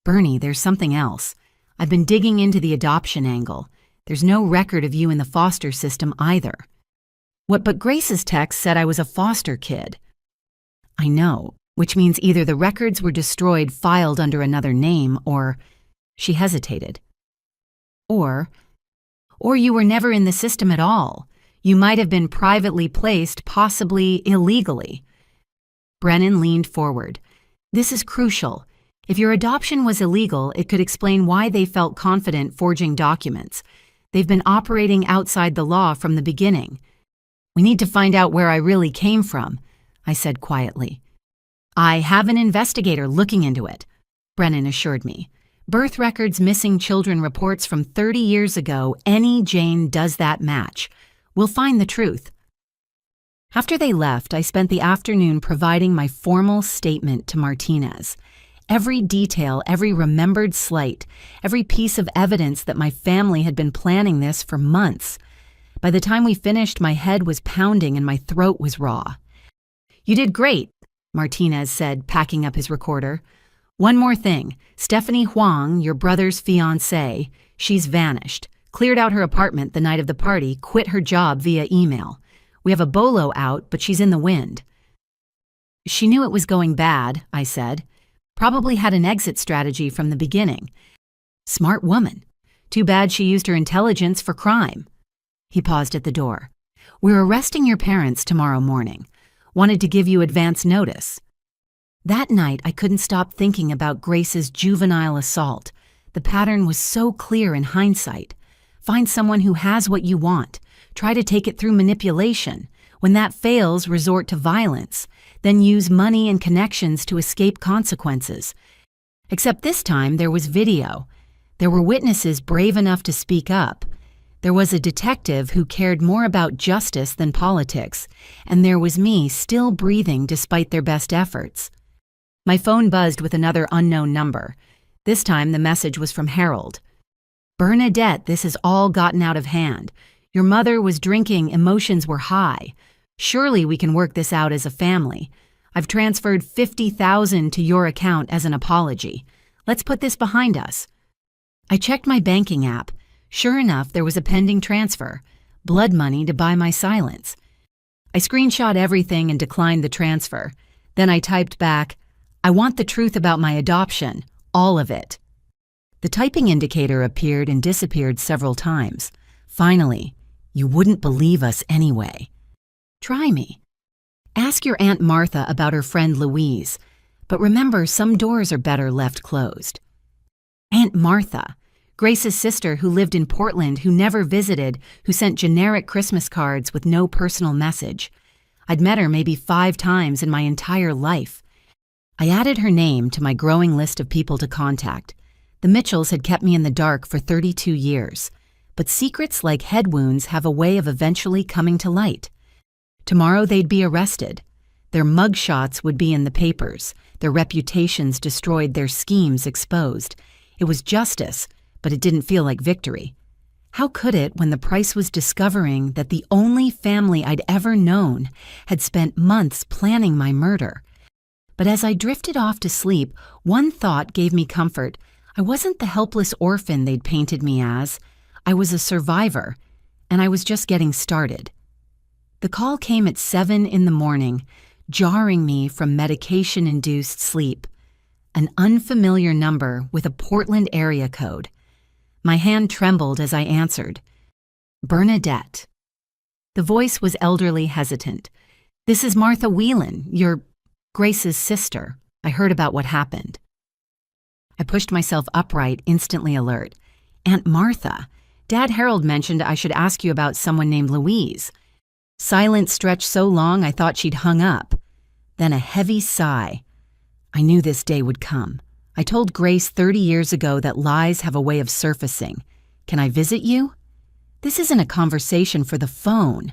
"Bernie, there's something else. I've been digging into the adoption angle. There's no record of you in the foster system either." "What, but Grace's text said I was a foster kid." "I know, which means either the records were destroyed, filed under another name, or..." She hesitated. Or you were never in the system at all. You might have been privately placed, possibly illegally." Brennan leaned forward. "This is crucial. If your adoption was illegal, it could explain why they felt confident forging documents. They've been operating outside the law from the beginning." "We need to find out where I really came from," I said quietly. "I have an investigator looking into it," Brennan assured me. "Birth records, missing children reports from 30 years ago, any Jane does that match. We'll find the truth." After they left, I spent the afternoon providing my formal statement to Martinez. Every detail, every remembered slight, every piece of evidence that my family had been planning this for months. By the time we finished, my head was pounding and my throat was raw. "You did great," Martinez said, packing up his recorder. "One more thing. Stephanie Huang, your brother's fiancée, she's vanished. Cleared out her apartment the night of the party, quit her job via email. We have a bolo out, but she's in the wind." "She knew it was going bad," I said. "Probably had an exit strategy from the beginning. Smart woman. Too bad she used her intelligence for crime." He paused at the door. "We're arresting your parents tomorrow morning. Wanted to give you advance notice." That night, I couldn't stop thinking about Grace's juvenile assault. The pattern was so clear in hindsight. Find someone who has what you want. Try to take it through manipulation. When that fails, resort to violence. Then use money and connections to escape consequences. Except this time, there was video. There were witnesses brave enough to speak up. There was a detective who cared more about justice than politics. And there was me, still breathing despite their best efforts. My phone buzzed with another unknown number. This time, the message was from Harold. "Bernadette, this has all gotten out of hand. Your mother was drinking, emotions were high. Surely we can work this out as a family. I've transferred $50,000 to your account as an apology. Let's put this behind us." I checked my banking app. Sure enough, there was a pending transfer. Blood money to buy my silence. I screenshot everything and declined the transfer. Then I typed back, "I want the truth about my adoption. All of it." The typing indicator appeared and disappeared several times. Finally, "You wouldn't believe us anyway." "Try me. Ask your Aunt Martha about her friend Louise. But remember, some doors are better left closed." Aunt Martha, Grace's sister who lived in Portland, who never visited, who sent generic Christmas cards with no personal message. I'd met her maybe 5 times in my entire life. I added her name to my growing list of people to contact. The Mitchells had kept me in the dark for 32 years. But secrets like head wounds have a way of eventually coming to light. Tomorrow they'd be arrested. Their mugshots would be in the papers, their reputations destroyed, their schemes exposed. It was justice, but it didn't feel like victory. How could it when the price was discovering that the only family I'd ever known had spent months planning my murder? But as I drifted off to sleep, one thought gave me comfort. I wasn't the helpless orphan they'd painted me as. I was a survivor, and I was just getting started. The call came at 7 in the morning, jarring me from medication-induced sleep. An unfamiliar number with a Portland area code. My hand trembled as I answered. Bernadette. The voice was elderly, hesitant. "This is Martha Whelan, your Grace's sister. I heard about what happened." I pushed myself upright, instantly alert. "Aunt Martha, Dad Harold mentioned I should ask you about someone named Louise." Silence stretched so long I thought she'd hung up. Then a heavy sigh. I knew this day would come. I told Grace 30 years ago that lies have a way of surfacing. "Can I visit you?" This isn't a conversation for the phone.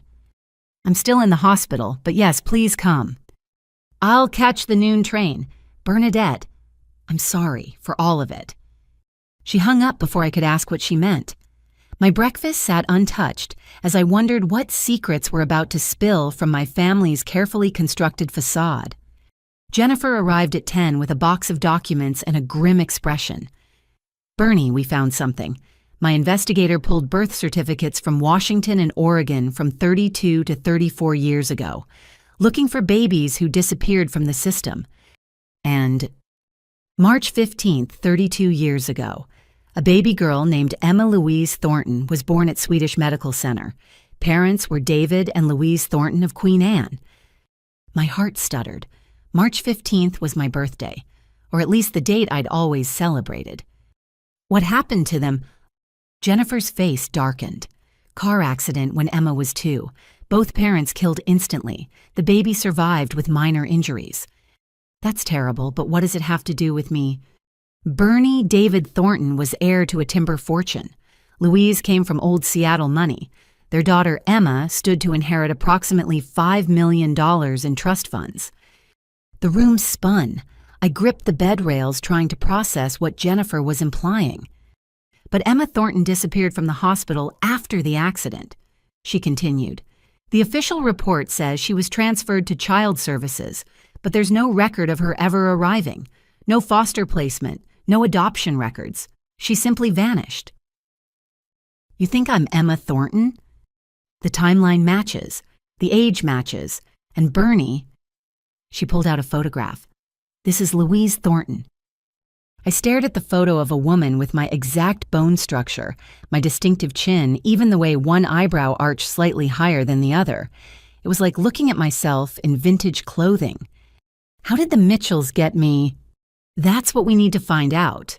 "I'm still in the hospital, but yes, please come." "I'll catch the noon train. Bernadette, I'm sorry for all of it." She hung up before I could ask what she meant. My breakfast sat untouched as I wondered what secrets were about to spill from my family's carefully constructed facade. Jennifer arrived at 10 with a box of documents and a grim expression. "Bernie, we found something." My investigator pulled birth certificates from Washington and Oregon from 32 to 34 years ago, looking for babies who disappeared from the system. And March 15th, 32 years ago, a baby girl named Emma Louise Thornton was born at Swedish Medical Center. Parents were David and Louise Thornton of Queen Anne. My heart stuttered. March 15th was my birthday, or at least the date I'd always celebrated. What happened to them? Jennifer's face darkened. Car accident when Emma was 2. Both parents killed instantly. The baby survived with minor injuries. That's terrible, but what does it have to do with me? Bernie David Thornton was heir to a timber fortune. Louise came from old Seattle money. Their daughter Emma stood to inherit approximately $5 million in trust funds. The room spun. I gripped the bed rails trying to process what Jennifer was implying. But Emma Thornton disappeared from the hospital after the accident. She continued. The official report says she was transferred to child services, but there's no record of her ever arriving. No foster placement, no adoption records. She simply vanished. You think I'm Emma Thornton? The timeline matches, the age matches, and Bernie... She pulled out a photograph. This is Louise Thornton. I stared at the photo of a woman with my exact bone structure, my distinctive chin, even the way one eyebrow arched slightly higher than the other. It was like looking at myself in vintage clothing. How did the Mitchells get me? That's what we need to find out.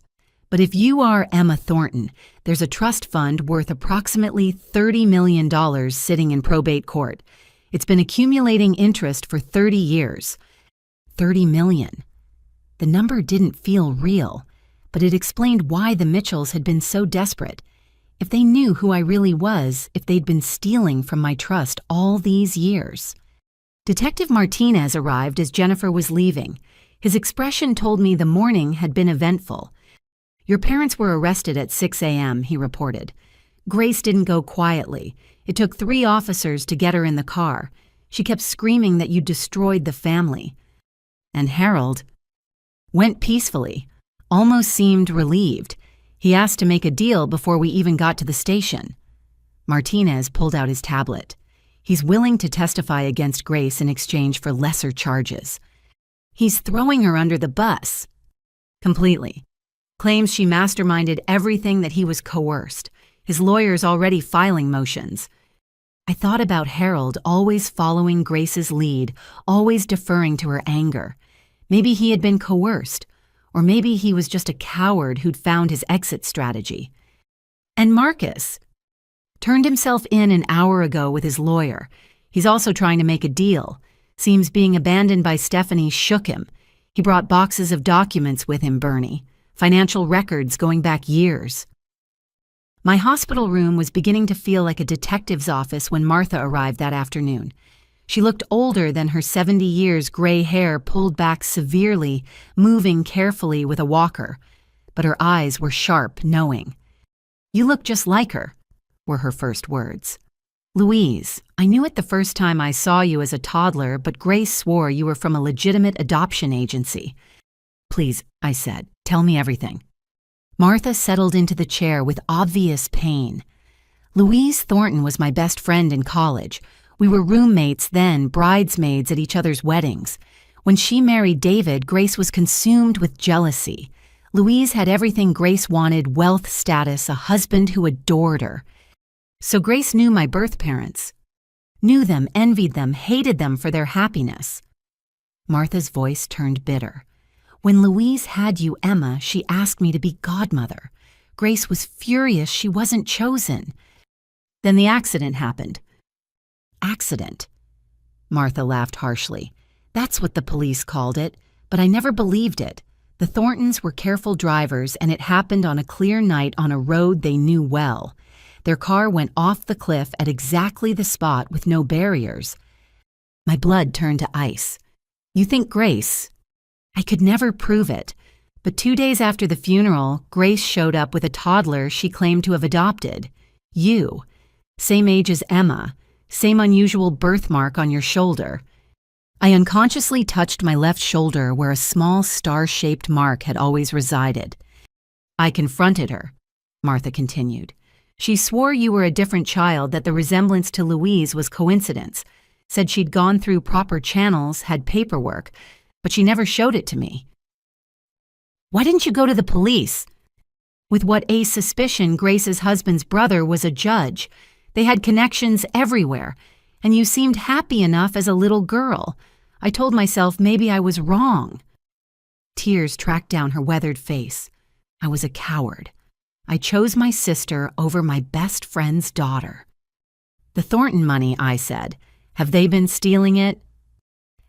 But if you are Emma Thornton, there's a trust fund worth approximately $30 million sitting in probate court. It's been accumulating interest for 30 years. 30 million. The number didn't feel real, but it explained why the Mitchells had been so desperate. If they knew who I really was, if they'd been stealing from my trust all these years. Detective Martinez arrived as Jennifer was leaving. His expression told me the morning had been eventful. Your parents were arrested at 6 a.m., he reported. Grace didn't go quietly. It took 3 officers to get her in the car. She kept screaming that you destroyed the family. And Harold went peacefully, almost seemed relieved. He asked to make a deal before we even got to the station. Martinez pulled out his tablet. He's willing to testify against Grace in exchange for lesser charges. He's throwing her under the bus. Completely. Claims she masterminded everything, that he was coerced. His lawyer's already filing motions. I thought about Harold always following Grace's lead, always deferring to her anger. Maybe he had been coerced, or maybe he was just a coward who'd found his exit strategy. And Marcus turned himself in an hour ago with his lawyer. He's also trying to make a deal. Seems being abandoned by Stephanie shook him. He brought boxes of documents with him, Bernie. Financial records going back years. My hospital room was beginning to feel like a detective's office when Martha arrived that afternoon. She looked older than her 70 years, gray hair pulled back severely, moving carefully with a walker. But her eyes were sharp, knowing. "You look just like her," were her first words. "Louise, I knew it the first time I saw you as a toddler, but Grace swore you were from a legitimate adoption agency." "Please," I said, "tell me everything." Martha settled into the chair with obvious pain. "Louise Thornton was my best friend in college. We were roommates then, bridesmaids at each other's weddings. When she married David, Grace was consumed with jealousy. Louise had everything Grace wanted: wealth, status, a husband who adored her. So Grace knew my birth parents. Knew them, envied them, hated them for their happiness. Martha's voice turned bitter. When Louise had you, Emma, she asked me to be godmother. Grace was furious she wasn't chosen. Then the accident happened. Accident? Martha laughed harshly. That's what the police called it, but I never believed it. The Thorntons were careful drivers, and it happened on a clear night on a road they knew well. Their car went off the cliff at exactly the spot with no barriers. My blood turned to ice. You think Grace? I could never prove it, but 2 days after the funeral, Grace showed up with a toddler she claimed to have adopted. You. Same age as Emma. Same unusual birthmark on your shoulder. I unconsciously touched my left shoulder where a small star-shaped mark had always resided. I confronted her, Martha continued. She swore you were a different child, that the resemblance to Louise was coincidence, said she'd gone through proper channels, had paperwork, but she never showed it to me. Why didn't you go to the police? With what a suspicion Grace's husband's brother was a judge. They had connections everywhere, and you seemed happy enough as a little girl. I told myself maybe I was wrong. Tears tracked down her weathered face. I was a coward. I chose my sister over my best friend's daughter. The Thornton money, I said. Have they been stealing it?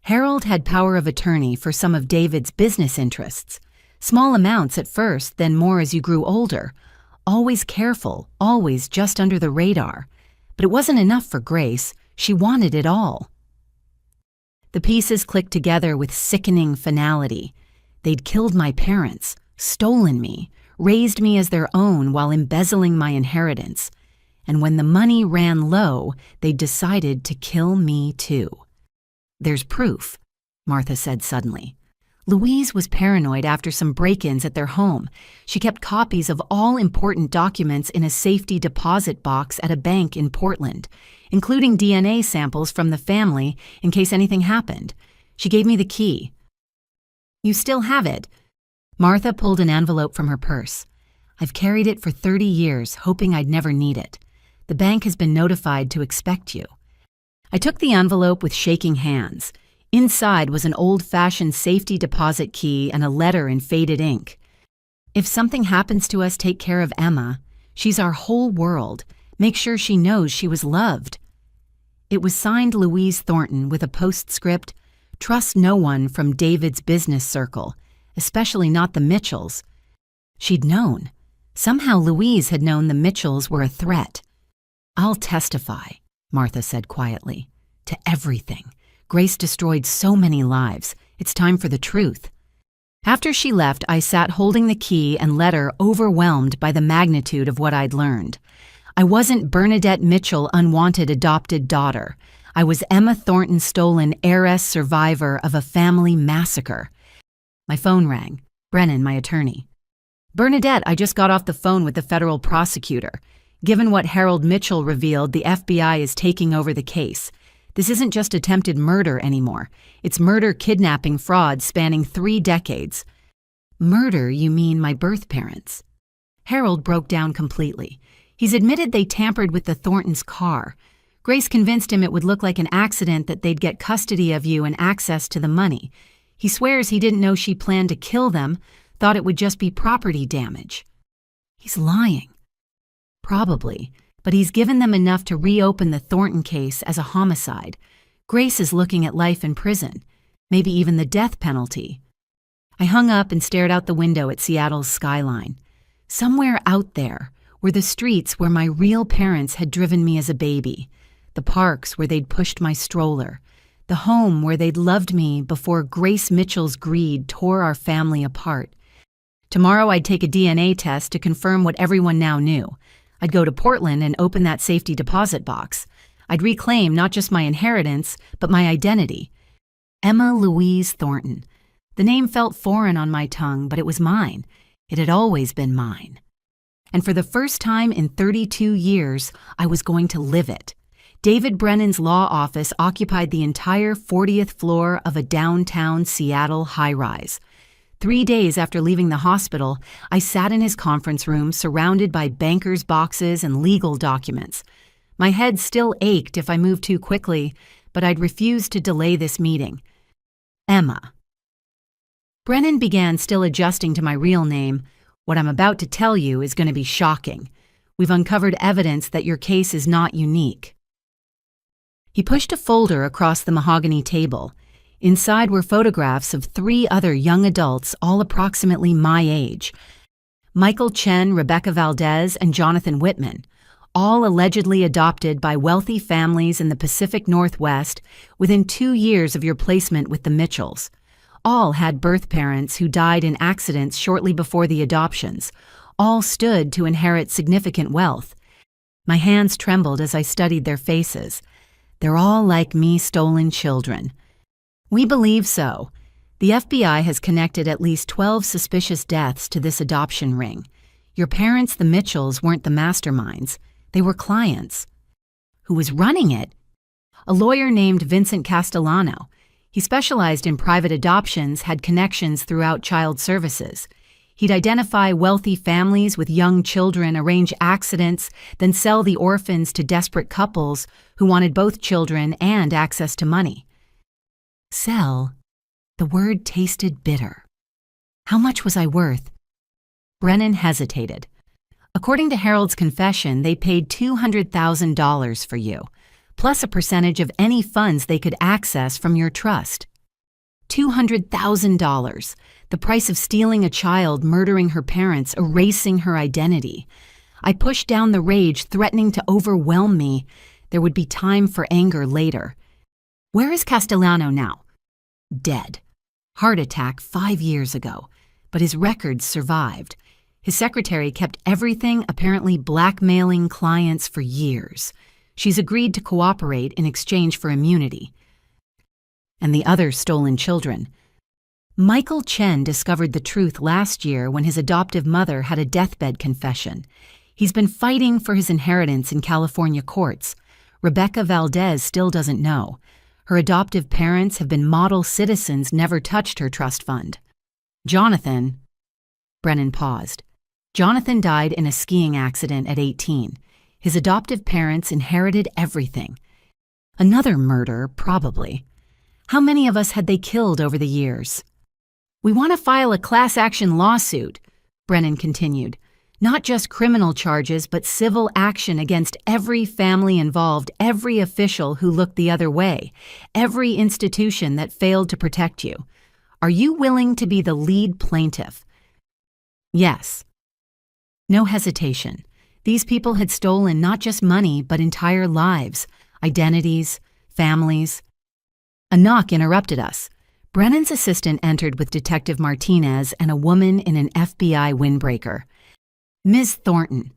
Harold had power of attorney for some of David's business interests. Small amounts at first, then more as you grew older. Always careful, always just under the radar. But it wasn't enough for Grace. She wanted it all. The pieces clicked together with sickening finality. They'd killed my parents, stolen me, raised me as their own while embezzling my inheritance. And when the money ran low, they decided to kill me too. There's proof, Martha said suddenly. Louise was paranoid after some break-ins at their home. She kept copies of all important documents in a safety deposit box at a bank in Portland, including DNA samples from the family in case anything happened. She gave me the key. You still have it. Martha pulled an envelope from her purse. I've carried it for 30 years, hoping I'd never need it. The bank has been notified to expect you. I took the envelope with shaking hands. Inside was an old-fashioned safety deposit key and a letter in faded ink. If something happens to us, take care of Emma. She's our whole world. Make sure she knows she was loved. It was signed Louise Thornton with a postscript, trust no one from David's business circle, especially not the Mitchells. She'd known. Somehow Louise had known the Mitchells were a threat. I'll testify, Martha said quietly, to everything. Grace destroyed so many lives. It's time for the truth. After she left, I sat holding the key and letter, overwhelmed by the magnitude of what I'd learned. I wasn't Bernadette Mitchell, unwanted adopted daughter. I was Emma Thornton, stolen heiress, survivor of a family massacre. My phone rang. Brennan, my attorney. Bernadette, I just got off the phone with the federal prosecutor. Given what Harold Mitchell revealed, the FBI is taking over the case. This isn't just attempted murder anymore. It's murder, kidnapping, fraud spanning 3 decades. Murder, you mean my birth parents? Harold broke down completely. He's admitted they tampered with the Thorntons' car. Grace convinced him it would look like an accident, that they'd get custody of you and access to the money. He swears he didn't know she planned to kill them, thought it would just be property damage. He's lying. Probably. But he's given them enough to reopen the Thornton case as a homicide. Grace is looking at life in prison, maybe even the death penalty. I hung up and stared out the window at Seattle's skyline. Somewhere out there were the streets where my real parents had driven me as a baby, the parks where they'd pushed my stroller, the home where they'd loved me before Grace Mitchell's greed tore our family apart. Tomorrow I'd take a DNA test to confirm what everyone now knew. I'd go to Portland and open that safety deposit box. I'd reclaim not just my inheritance, but my identity. Emma Louise Thornton. The name felt foreign on my tongue, but it was mine. It had always been mine. And for the first time in 32 years, I was going to live it. David Brennan's law office occupied the entire 40th floor of a downtown Seattle high-rise. 3 days after leaving the hospital, I sat in his conference room surrounded by bankers' boxes and legal documents. My head still ached if I moved too quickly, but I'd refused to delay this meeting. Emma. Brennan began, still adjusting to my real name. What I'm about to tell you is going to be shocking. We've uncovered evidence that your case is not unique. He pushed a folder across the mahogany table. Inside were photographs of 3 other young adults, all approximately my age. Michael Chen, Rebecca Valdez, and Jonathan Whitman, all allegedly adopted by wealthy families in the Pacific Northwest within 2 years of your placement with the Mitchells. All had birth parents who died in accidents shortly before the adoptions. All stood to inherit significant wealth. My hands trembled as I studied their faces. They're all like me, stolen children. We believe so. The FBI has connected at least 12 suspicious deaths to this adoption ring. Your parents, the Mitchells, weren't the masterminds. They were clients. Who was running it? A lawyer named Vincent Castellano. He specialized in private adoptions, had connections throughout child services. He'd identify wealthy families with young children, arrange accidents, then sell the orphans to desperate couples who wanted both children and access to money. Sell? The word tasted bitter. How much was I worth? Brennan hesitated. According to Harold's confession, they paid $200,000 for you, plus a percentage of any funds they could access from your trust. $200,000, the price of stealing a child, murdering her parents, erasing her identity. I pushed down the rage, threatening to overwhelm me. There would be time for anger later. Where is Castellano now? Dead. Heart attack 5 years ago, but his records survived. His secretary kept everything, apparently blackmailing clients for years. She's agreed to cooperate in exchange for immunity. And the other stolen children. Michael Chen discovered the truth last year when his adoptive mother had a deathbed confession. He's been fighting for his inheritance in California courts. Rebecca Valdez still doesn't know. Her adoptive parents have been model citizens, never touched her trust fund. Jonathan. Brennan paused. Jonathan died in a skiing accident at 18. His adoptive parents inherited everything. Another murder, probably. How many of us had they killed over the years? We want to file a class action lawsuit, Brennan continued. Not just criminal charges, but civil action against every family involved, every official who looked the other way, every institution that failed to protect you. Are you willing to be the lead plaintiff? Yes. No hesitation. These people had stolen not just money, but entire lives, identities, families. A knock interrupted us. Brennan's assistant entered with Detective Martinez and a woman in an FBI windbreaker. Ms. Thornton.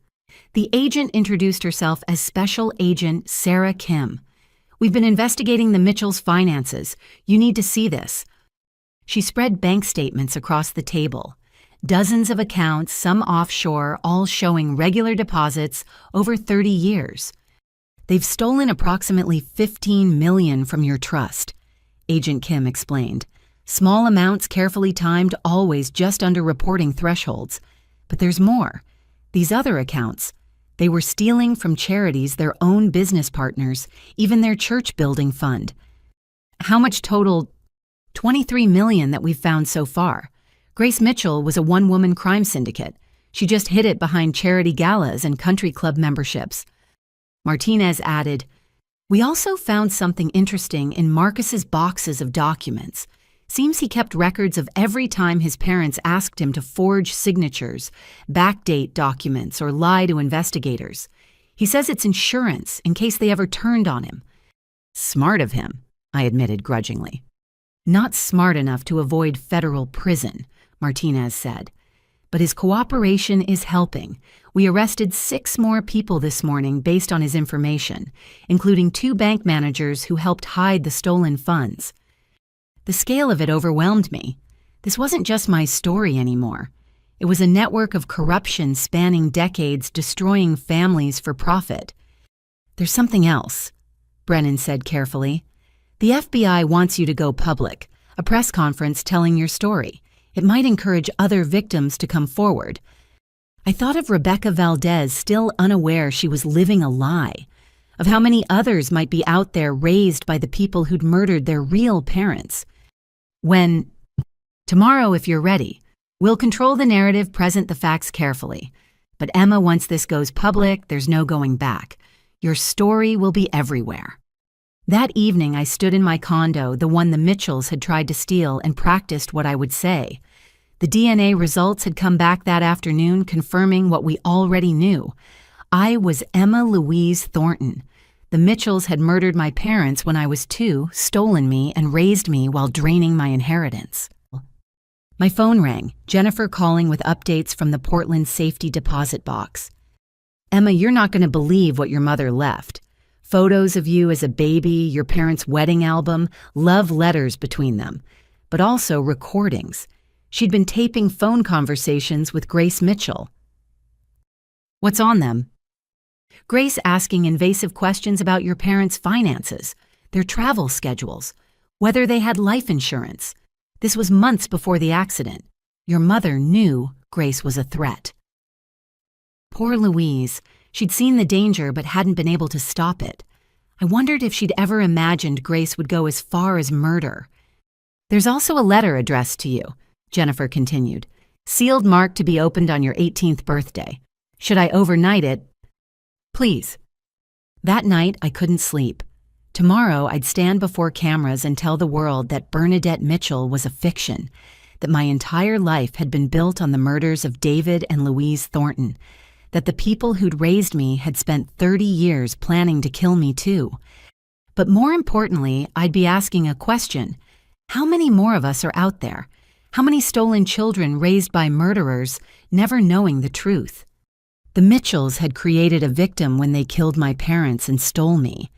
The agent introduced herself as Special Agent Sarah Kim. We've been investigating the Mitchells' finances. You need to see this. She spread bank statements across the table. Dozens of accounts, some offshore, all showing regular deposits over 30 years. They've stolen approximately $15 million from your trust, Agent Kim explained. Small amounts carefully timed, always just under reporting thresholds. But there's more. These other accounts, they were stealing from charities, their own business partners, even their church building fund. How much total? $23 million that we've found so far. Grace Mitchell was a one-woman crime syndicate. She just hid it behind charity galas and country club memberships. Martinez added, we also found something interesting in Marcus's boxes of documents. Seems he kept records of every time his parents asked him to forge signatures, backdate documents, or lie to investigators. He says it's insurance in case they ever turned on him. Smart of him, I admitted grudgingly. Not smart enough to avoid federal prison, Martinez said. But his cooperation is helping. We arrested 6 more people this morning based on his information, including 2 bank managers who helped hide the stolen funds. The scale of it overwhelmed me. This wasn't just my story anymore. It was a network of corruption spanning decades, destroying families for profit. There's something else, Brennan said carefully. The FBI wants you to go public, a press conference telling your story. It might encourage other victims to come forward. I thought of Rebecca Valdez, still unaware she was living a lie, of how many others might be out there raised by the people who'd murdered their real parents. Tomorrow, if you're ready, we'll control the narrative, present the facts carefully. But Emma, once this goes public, there's no going back. Your story will be everywhere. That evening, I stood in my condo, the one the Mitchells had tried to steal, and practiced what I would say. The DNA results had come back that afternoon, confirming what we already knew. I was Emma Louise Thornton. The Mitchells had murdered my parents when I was 2, stolen me, and raised me while draining my inheritance. My phone rang, Jennifer calling with updates from the Portland safety deposit box. Emma, you're not going to believe what your mother left. Photos of you as a baby, your parents' wedding album, love letters between them, but also recordings. She'd been taping phone conversations with Grace Mitchell. What's on them? Grace asking invasive questions about your parents' finances, their travel schedules, whether they had life insurance. This was months before the accident. Your mother knew Grace was a threat. Poor Louise. She'd seen the danger but hadn't been able to stop it. I wondered if she'd ever imagined Grace would go as far as murder. There's also a letter addressed to you, Jennifer continued, sealed marked to be opened on your 18th birthday. Should I overnight it? Please. That night, I couldn't sleep. Tomorrow, I'd stand before cameras and tell the world that Bernadette Mitchell was a fiction, that my entire life had been built on the murders of David and Louise Thornton, that the people who'd raised me had spent 30 years planning to kill me too. But more importantly, I'd be asking a question. How many more of us are out there? How many stolen children raised by murderers, never knowing the truth? The Mitchells had created a victim when they killed my parents and stole me.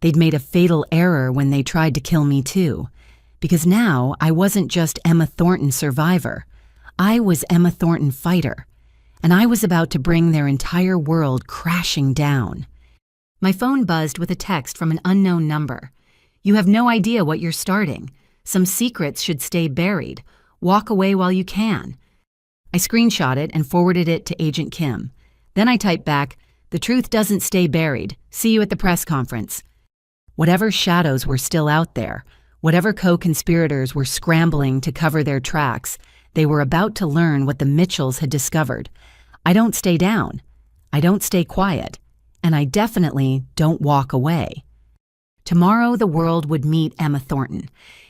They'd made a fatal error when they tried to kill me too. Because now I wasn't just Emma Thornton survivor. I was Emma Thornton fighter. And I was about to bring their entire world crashing down. My phone buzzed with a text from an unknown number. You have no idea what you're starting. Some secrets should stay buried. Walk away while you can. I screenshot it and forwarded it to Agent Kim. Then I typed back, the truth doesn't stay buried. See you at the press conference. Whatever shadows were still out there, whatever co-conspirators were scrambling to cover their tracks, they were about to learn what the Mitchells had discovered. I don't stay down. I don't stay quiet. And I definitely don't walk away. Tomorrow the world would meet Emma Thornton,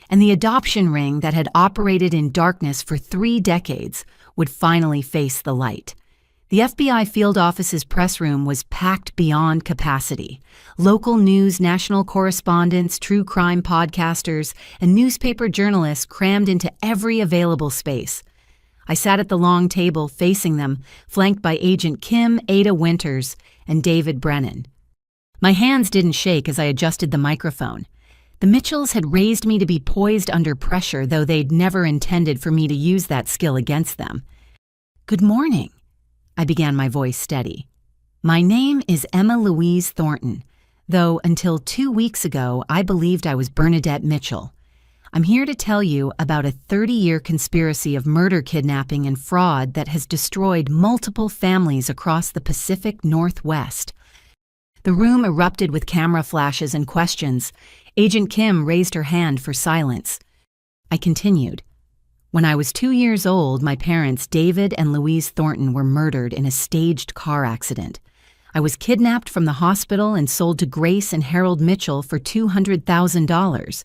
and the adoption ring that had operated in darkness for 3 decades would finally face the light. The FBI field office's press room was packed beyond capacity. Local news, national correspondents, true crime podcasters, and newspaper journalists crammed into every available space. I sat at the long table facing them, flanked by Agent Kim, Ada Winters, and David Brennan. My hands didn't shake as I adjusted the microphone. The Mitchells had raised me to be poised under pressure, though they'd never intended for me to use that skill against them. Good morning. I began, my voice steady. My name is Emma Louise Thornton, though until 2 weeks ago I believed I was Bernadette Mitchell. I'm here to tell you about a 30-year conspiracy of murder, kidnapping, and fraud that has destroyed multiple families across the Pacific Northwest. The room erupted with camera flashes and questions. Agent Kim raised her hand for silence. I continued. When I was 2 years old, my parents, David and Louise Thornton, were murdered in a staged car accident. I was kidnapped from the hospital and sold to Grace and Harold Mitchell for $200,000.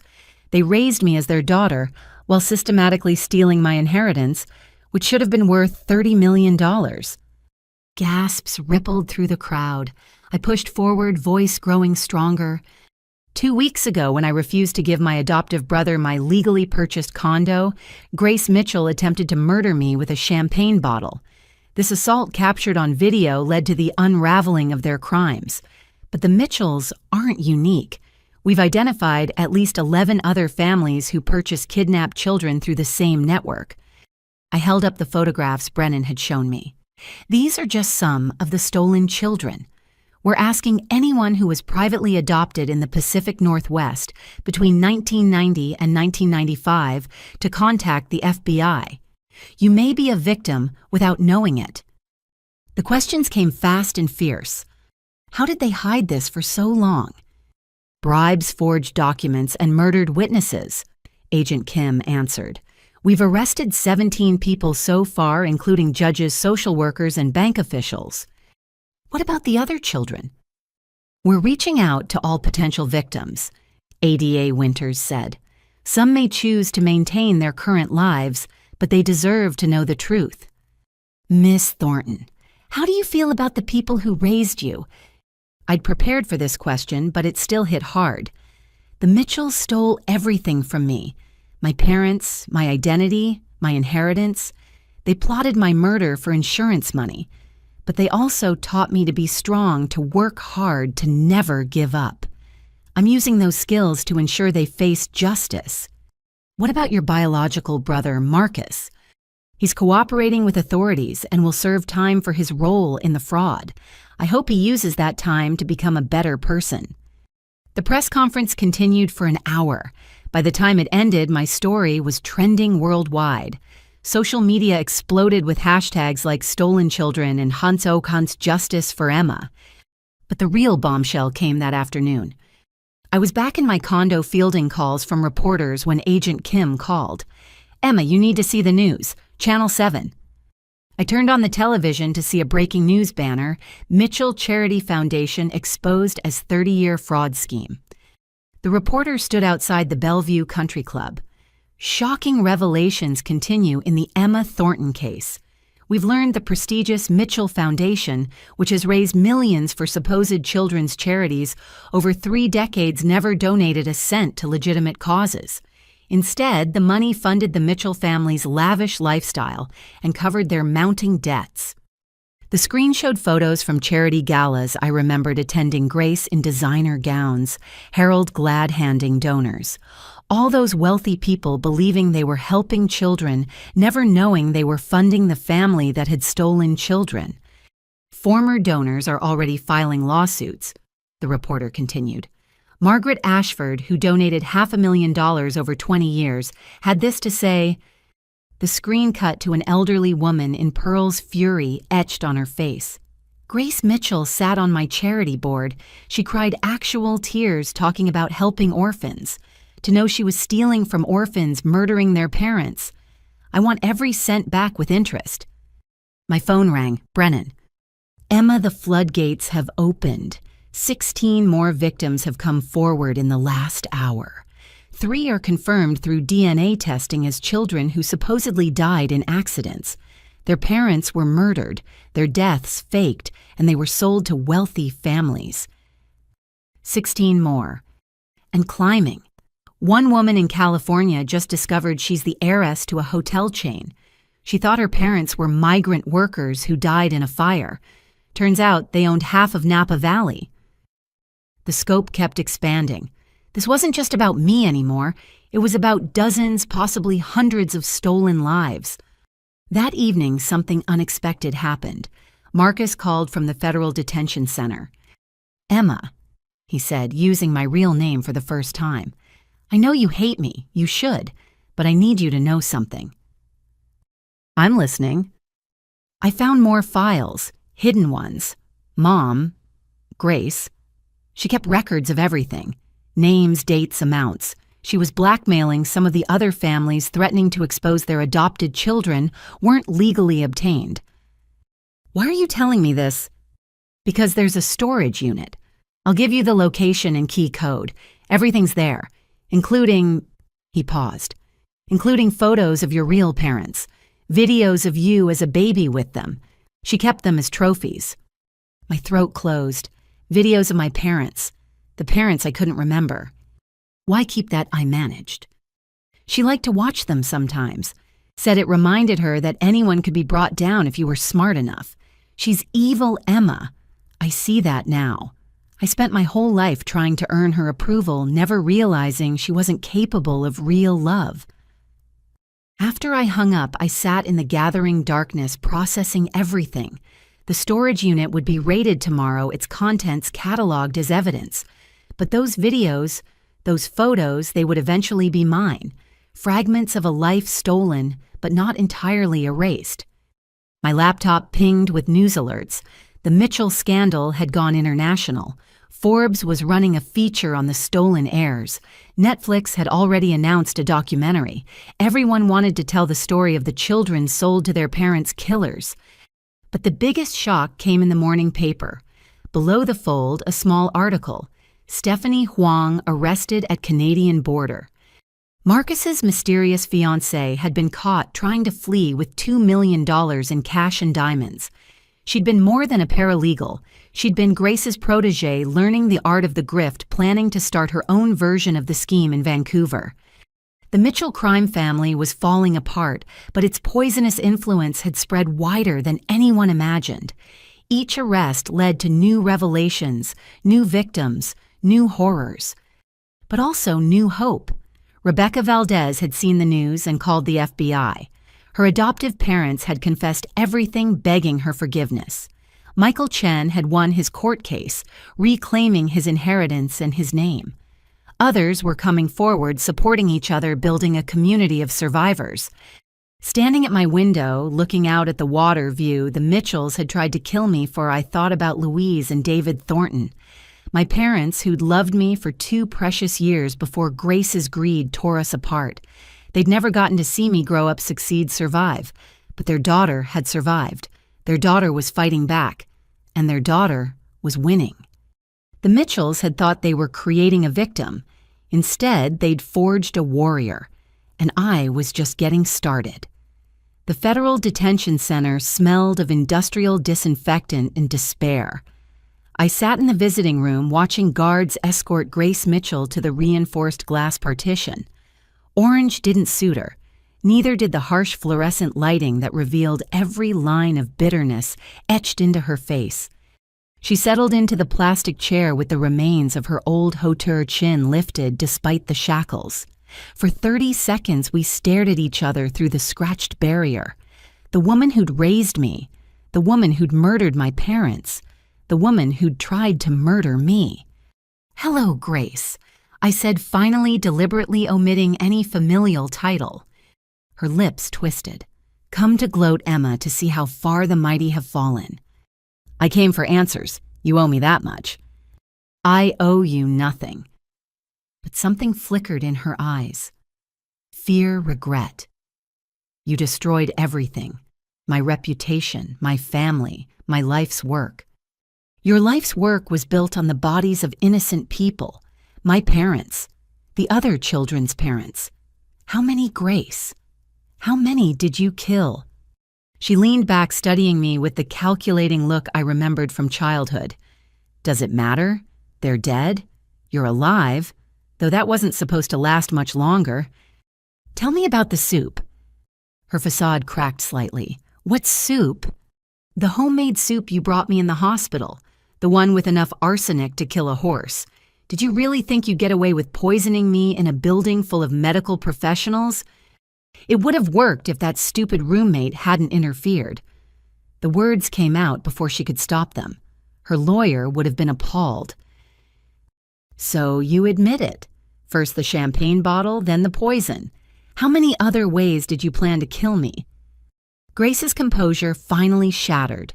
They raised me as their daughter while systematically stealing my inheritance, which should have been worth $30 million. Gasps rippled through the crowd. I pushed forward, voice growing stronger. 2 weeks ago, when I refused to give my adoptive brother my legally purchased condo, Grace Mitchell attempted to murder me with a champagne bottle. This assault captured on video led to the unraveling of their crimes. But the Mitchells aren't unique. We've identified at least 11 other families who purchased kidnapped children through the same network. I held up the photographs Brennan had shown me. These are just some of the stolen children. We're asking anyone who was privately adopted in the Pacific Northwest between 1990 and 1995 to contact the FBI. You may be a victim without knowing it. The questions came fast and fierce. How did they hide this for so long? Bribes, forged documents, and murdered witnesses, Agent Kim answered. We've arrested 17 people so far, including judges, social workers, and bank officials. What about the other children? We're reaching out to all potential victims, ADA Winters said. Some may choose to maintain their current lives, but they deserve to know the truth. Miss Thornton, how do you feel about the people who raised you? I'd prepared for this question, but it still hit hard. The Mitchells stole everything from me. My parents, my identity, my inheritance. They plotted my murder for insurance money. But they also taught me to be strong, to work hard, to never give up. I'm using those skills to ensure they face justice. What about your biological brother, Marcus? He's cooperating with authorities and will serve time for his role in the fraud. I hope he uses that time to become a better person. The press conference continued for an hour. By the time it ended, my story was trending worldwide. Social media exploded with hashtags like stolen children and Hans Okans justice for Emma. But the real bombshell came that afternoon. I was back in my condo fielding calls from reporters when Agent Kim called. Emma, you need to see the news. Channel 7. I turned on the television to see a breaking news banner, Mitchell Charity Foundation exposed as 30-year fraud scheme. The reporter stood outside the Bellevue Country Club. Shocking revelations continue in the Emma Thornton case. We've learned the prestigious Mitchell Foundation, which has raised millions for supposed children's charities, over 3 decades never donated a cent to legitimate causes. Instead, the money funded the Mitchell family's lavish lifestyle and covered their mounting debts. The screen showed photos from charity galas I remembered attending, Grace in designer gowns, Harold glad-handing donors. All those wealthy people believing they were helping children, never knowing they were funding the family that had stolen children. Former donors are already filing lawsuits, the reporter continued. Margaret Ashford, who donated $500,000 over 20 years, had this to say. The screen cut to an elderly woman in Pearl's fury etched on her face. Grace Mitchell sat on my charity board. She cried actual tears talking about helping orphans. To know she was stealing from orphans, murdering their parents. I want every cent back with interest. My phone rang. Brennan. Emma, the floodgates have opened. 16 more victims have come forward in the last hour. 3 are confirmed through DNA testing as children who supposedly died in accidents. Their parents were murdered, their deaths faked, and they were sold to wealthy families. 16 more. And climbing. One woman in California just discovered she's the heiress to a hotel chain. She thought her parents were migrant workers who died in a fire. Turns out they owned half of Napa Valley. The scope kept expanding. This wasn't just about me anymore. It was about dozens, possibly hundreds of stolen lives. That evening, something unexpected happened. Marcus called from the Federal Detention Center. Emma, he said, using my real name for the first time. I know you hate me. You should. But I need you to know something. I'm listening. I found more files, hidden ones. Mom, Grace, she kept records of everything. Names, dates, amounts. She was blackmailing some of the other families, threatening to expose their adopted children weren't legally obtained. Why are you telling me this? Because there's a storage unit. I'll give you the location and key code. Everything's there, including, he paused, including photos of your real parents, videos of you as a baby with them. She kept them as trophies. My throat closed. Videos of my parents. The parents I couldn't remember. Why keep that I managed? She liked to watch them sometimes. Said it reminded her that anyone could be brought down if you were smart enough. She's evil Emma. I see that now. I spent my whole life trying to earn her approval, never realizing she wasn't capable of real love. After I hung up, I sat in the gathering darkness, processing everything. The storage unit would be raided tomorrow, its contents cataloged as evidence. But those videos, those photos, they would eventually be mine. Fragments of a life stolen, but not entirely erased. My laptop pinged with news alerts. The Mitchell scandal had gone international. Forbes was running a feature on the stolen heirs. Netflix had already announced a documentary. Everyone wanted to tell the story of the children sold to their parents' killers. But the biggest shock came in the morning paper. Below the fold, a small article. Stephanie Huang arrested at Canadian border. Marcus's mysterious fiancée had been caught trying to flee with $2 million in cash and diamonds. She'd been more than a paralegal. She'd been Grace's protégé, learning the art of the grift, planning to start her own version of the scheme in Vancouver. The Mitchell crime family was falling apart, but its poisonous influence had spread wider than anyone imagined. Each arrest led to new revelations, new victims, new horrors, but also new hope. Rebecca Valdez had seen the news and called the FBI. Her adoptive parents had confessed everything, begging her forgiveness. Michael Chen had won his court case, reclaiming his inheritance and his name. Others were coming forward, supporting each other, building a community of survivors. Standing at my window, looking out at the water view, the Mitchells had tried to kill me for I thought about Louise and David Thornton. My parents, who'd loved me for 2 precious years before Grace's greed tore us apart. They'd never gotten to see me grow up, succeed, survive. But their daughter had survived. Their daughter was fighting back. And their daughter was winning. The Mitchells had thought they were creating a victim. Instead, they'd forged a warrior. And I was just getting started. The federal detention center smelled of industrial disinfectant and despair. I sat in the visiting room watching guards escort Grace Mitchell to the reinforced glass partition. Orange didn't suit her. Neither did the harsh fluorescent lighting that revealed every line of bitterness etched into her face. She settled into the plastic chair with the remains of her old hauteur chin lifted despite the shackles. For 30 seconds we stared at each other through the scratched barrier. The woman who'd raised me, the woman who'd murdered my parents, the woman who'd tried to murder me. "Hello, Grace," I said, finally deliberately omitting any familial title. Her lips twisted. "Come to gloat, Emma, to see how far the mighty have fallen." "I came for answers. You owe me that much." "I owe you nothing." But something flickered in her eyes. Fear, regret. "You destroyed everything. My reputation, my family, my life's work. Your life's work was built on the bodies of innocent people, my parents, the other children's parents. How many, Grace? How many did you kill?" She leaned back, studying me with the calculating look I remembered from childhood. "Does it matter? They're dead. You're alive, though that wasn't supposed to last much longer. Tell me about the soup." Her facade cracked slightly. "What soup?" "The homemade soup you brought me in the hospital. The one with enough arsenic to kill a horse. Did you really think you'd get away with poisoning me in a building full of medical professionals? It would have worked if that stupid roommate hadn't interfered." The words came out before she could stop them. Her lawyer would have been appalled. "So you admit it. First the champagne bottle, then the poison. How many other ways did you plan to kill me?" Grace's composure finally shattered.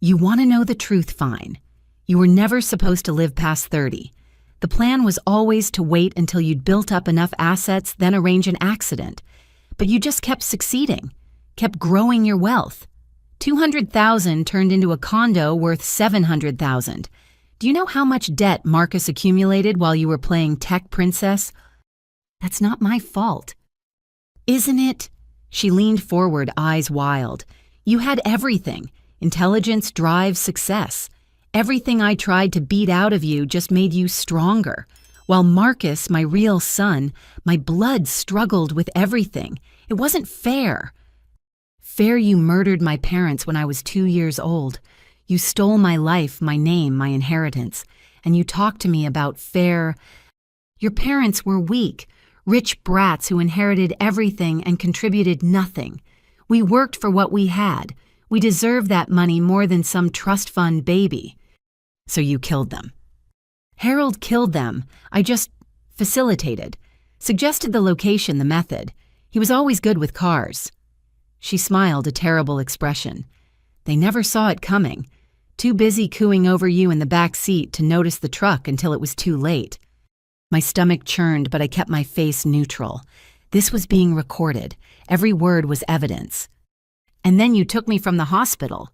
"You want to know the truth, fine. You were never supposed to live past 30. The plan was always to wait until you'd built up enough assets, then arrange an accident. But you just kept succeeding, kept growing your wealth. 200,000 turned into a condo worth 700,000. Do you know how much debt Marcus accumulated while you were playing tech princess? That's not my fault." "Isn't it?" She leaned forward, eyes wild. "You had everything. Intelligence, drive, success. Everything I tried to beat out of you just made you stronger. While Marcus, my real son, my blood struggled with everything. It wasn't fair. Fair you murdered my parents when I was 2 years old. You stole my life, my name, my inheritance. And you talked to me about fair. Your parents were weak, rich brats who inherited everything and contributed nothing. We worked for what we had. We deserved that money more than some trust fund baby. So you killed them." "Harold killed them. I just facilitated. Suggested the location, the method. He was always good with cars." She smiled, a terrible expression. They never saw it coming. Too busy cooing over you in the back seat to notice the truck until it was too late. My stomach churned, but I kept my face neutral. This was being recorded. Every word was evidence. And then you took me from the hospital.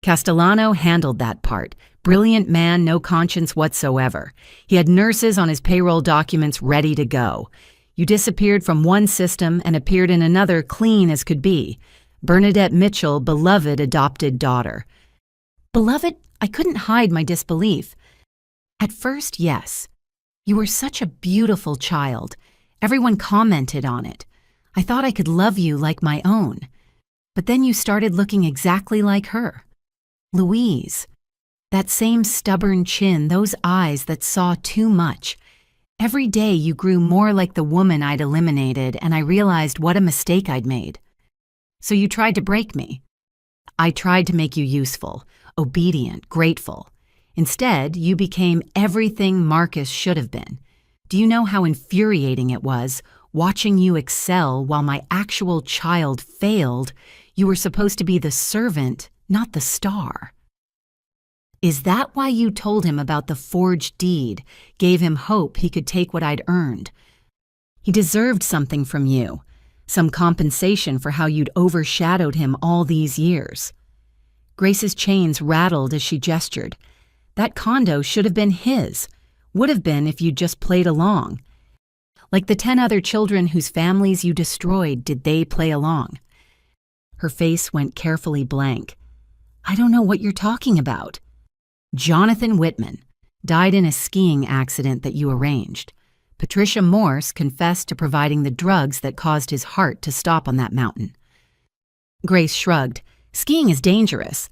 Castellano handled that part. Brilliant man, no conscience whatsoever. He had nurses on his payroll documents ready to go. You disappeared from one system and appeared in another clean as could be. Bernadette Mitchell, beloved adopted daughter. Beloved? I couldn't hide my disbelief. At first, yes. You were such a beautiful child. Everyone commented on it. I thought I could love you like my own. But then you started looking exactly like her. Louise. That same stubborn chin, those eyes that saw too much. Every day you grew more like the woman I'd eliminated, and I realized what a mistake I'd made. So you tried to break me. I tried to make you useful, obedient, grateful. Instead, you became everything Marcus should have been. Do you know how infuriating it was, watching you excel while my actual child failed? You were supposed to be the servant, not the star. Is that why you told him about the forged deed, gave him hope he could take what I'd earned? He deserved something from you, some compensation for how you'd overshadowed him all these years. Grace's chains rattled as she gestured. That condo should have been his, would have been if you'd just played along. Like the 10 other children whose families you destroyed, did they play along? Her face went carefully blank. I don't know what you're talking about. Jonathan Whitman died in a skiing accident that you arranged. Patricia Morse confessed to providing the drugs that caused his heart to stop on that mountain. Grace shrugged. Skiing is dangerous.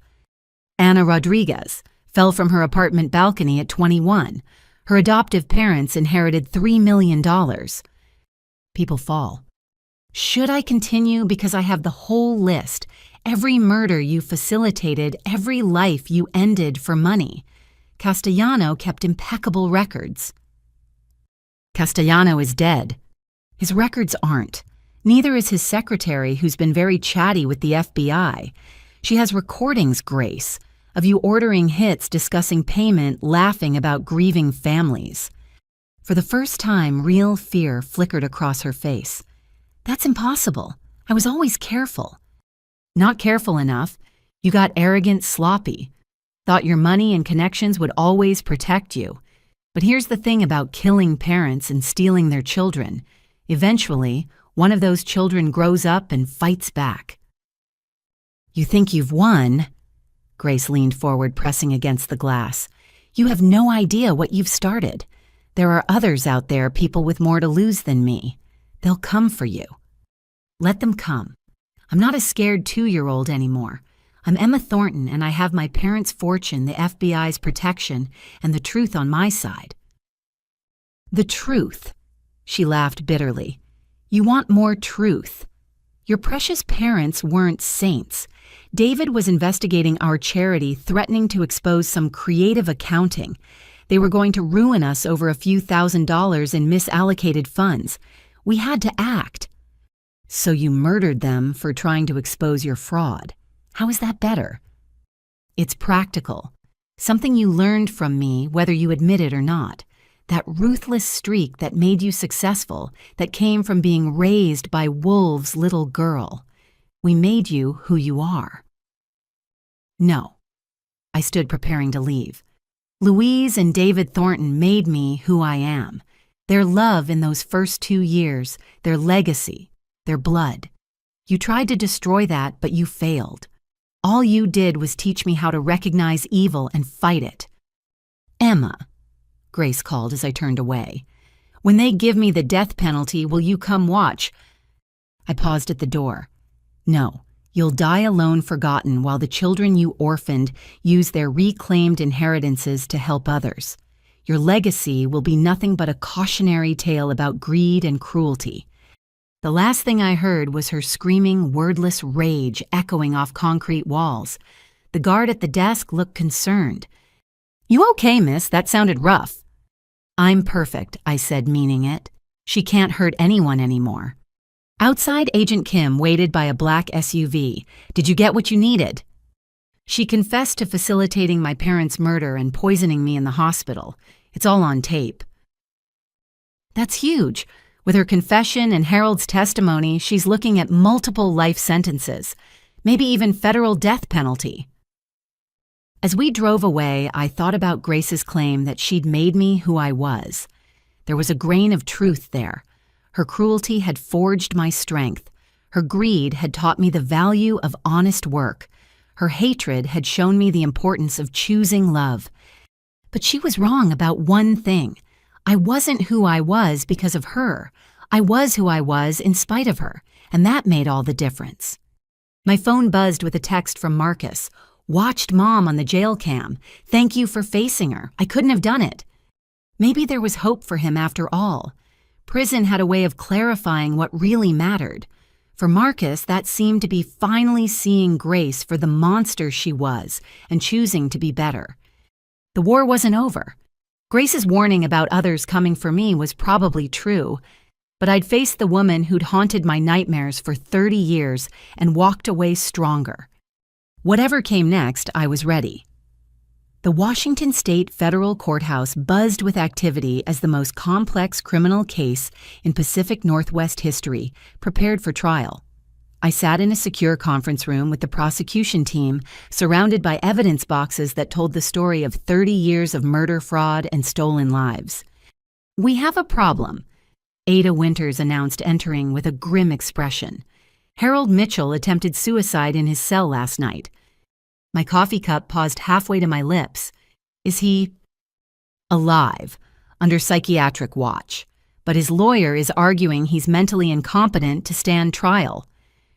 Anna Rodriguez fell from her apartment balcony at 21. Her adoptive parents inherited $3 million. People fall. Should I continue because I have the whole list? Every murder you facilitated, every life you ended for money. Castellano kept impeccable records. Castellano is dead. His records aren't. Neither is his secretary, who's been very chatty with the FBI. She has recordings, Grace, of you ordering hits, discussing payment, laughing about grieving families. For the first time, real fear flickered across her face. That's impossible. I was always careful. Not careful enough. You got arrogant, sloppy. Thought your money and connections would always protect you. But here's the thing about killing parents and stealing their children. Eventually, one of those children grows up and fights back. You think you've won? Grace leaned forward, pressing against the glass. You have no idea what you've started. There are others out there, people with more to lose than me. They'll come for you. Let them come. I'm not a scared 2-year-old anymore. I'm Emma Thornton, and I have my parents' fortune, the FBI's protection, and the truth on my side. The truth, she laughed bitterly. You want more truth. Your precious parents weren't saints. David was investigating our charity, threatening to expose some creative accounting. They were going to ruin us over a few $1,000s in misallocated funds. We had to act. So you murdered them for trying to expose your fraud. How is that better? It's practical. Something you learned from me, whether you admit it or not. That ruthless streak that made you successful, that came from being raised by Wolf's little girl. We made you who you are. No. I stood preparing to leave. Louise and David Thornton made me who I am. Their love in those first 2 years, their legacy, their blood. You tried to destroy that, but you failed. All you did was teach me how to recognize evil and fight it. Emma, Grace called as I turned away. When they give me the death penalty, will you come watch? I paused at the door. No, you'll die alone, forgotten, while the children you orphaned use their reclaimed inheritances to help others. Your legacy will be nothing but a cautionary tale about greed and cruelty. The last thing I heard was her screaming, wordless rage echoing off concrete walls. The guard at the desk looked concerned. You okay, miss? That sounded rough. I'm perfect, I said, meaning it. She can't hurt anyone anymore. Outside, Agent Kim waited by a black SUV. Did you get what you needed? She confessed to facilitating my parents' murder and poisoning me in the hospital. It's all on tape. That's huge. With her confession and Harold's testimony, she's looking at multiple life sentences, maybe even federal death penalty. As we drove away, I thought about Grace's claim that she'd made me who I was. There was a grain of truth there. Her cruelty had forged my strength. Her greed had taught me the value of honest work. Her hatred had shown me the importance of choosing love. But she was wrong about one thing. I wasn't who I was because of her. I was who I was in spite of her, and that made all the difference. My phone buzzed with a text from Marcus. Watched Mom on the jail cam. Thank you for facing her. I couldn't have done it. Maybe there was hope for him after all. Prison had a way of clarifying what really mattered. For Marcus, that seemed to be finally seeing Grace for the monster she was and choosing to be better. The war wasn't over. Grace's warning about others coming for me was probably true, but I'd faced the woman who'd haunted my nightmares for 30 years and walked away stronger. Whatever came next, I was ready. The Washington State Federal Courthouse buzzed with activity as the most complex criminal case in Pacific Northwest history prepared for trial. I sat in a secure conference room with the prosecution team, surrounded by evidence boxes that told the story of 30 years of murder, fraud, and stolen lives. "We have a problem," Ada Winters announced, entering with a grim expression. "Harold Mitchell attempted suicide in his cell last night." My coffee cup paused halfway to my lips. "Is he alive, under psychiatric watch? But his lawyer is arguing he's mentally incompetent to stand trial."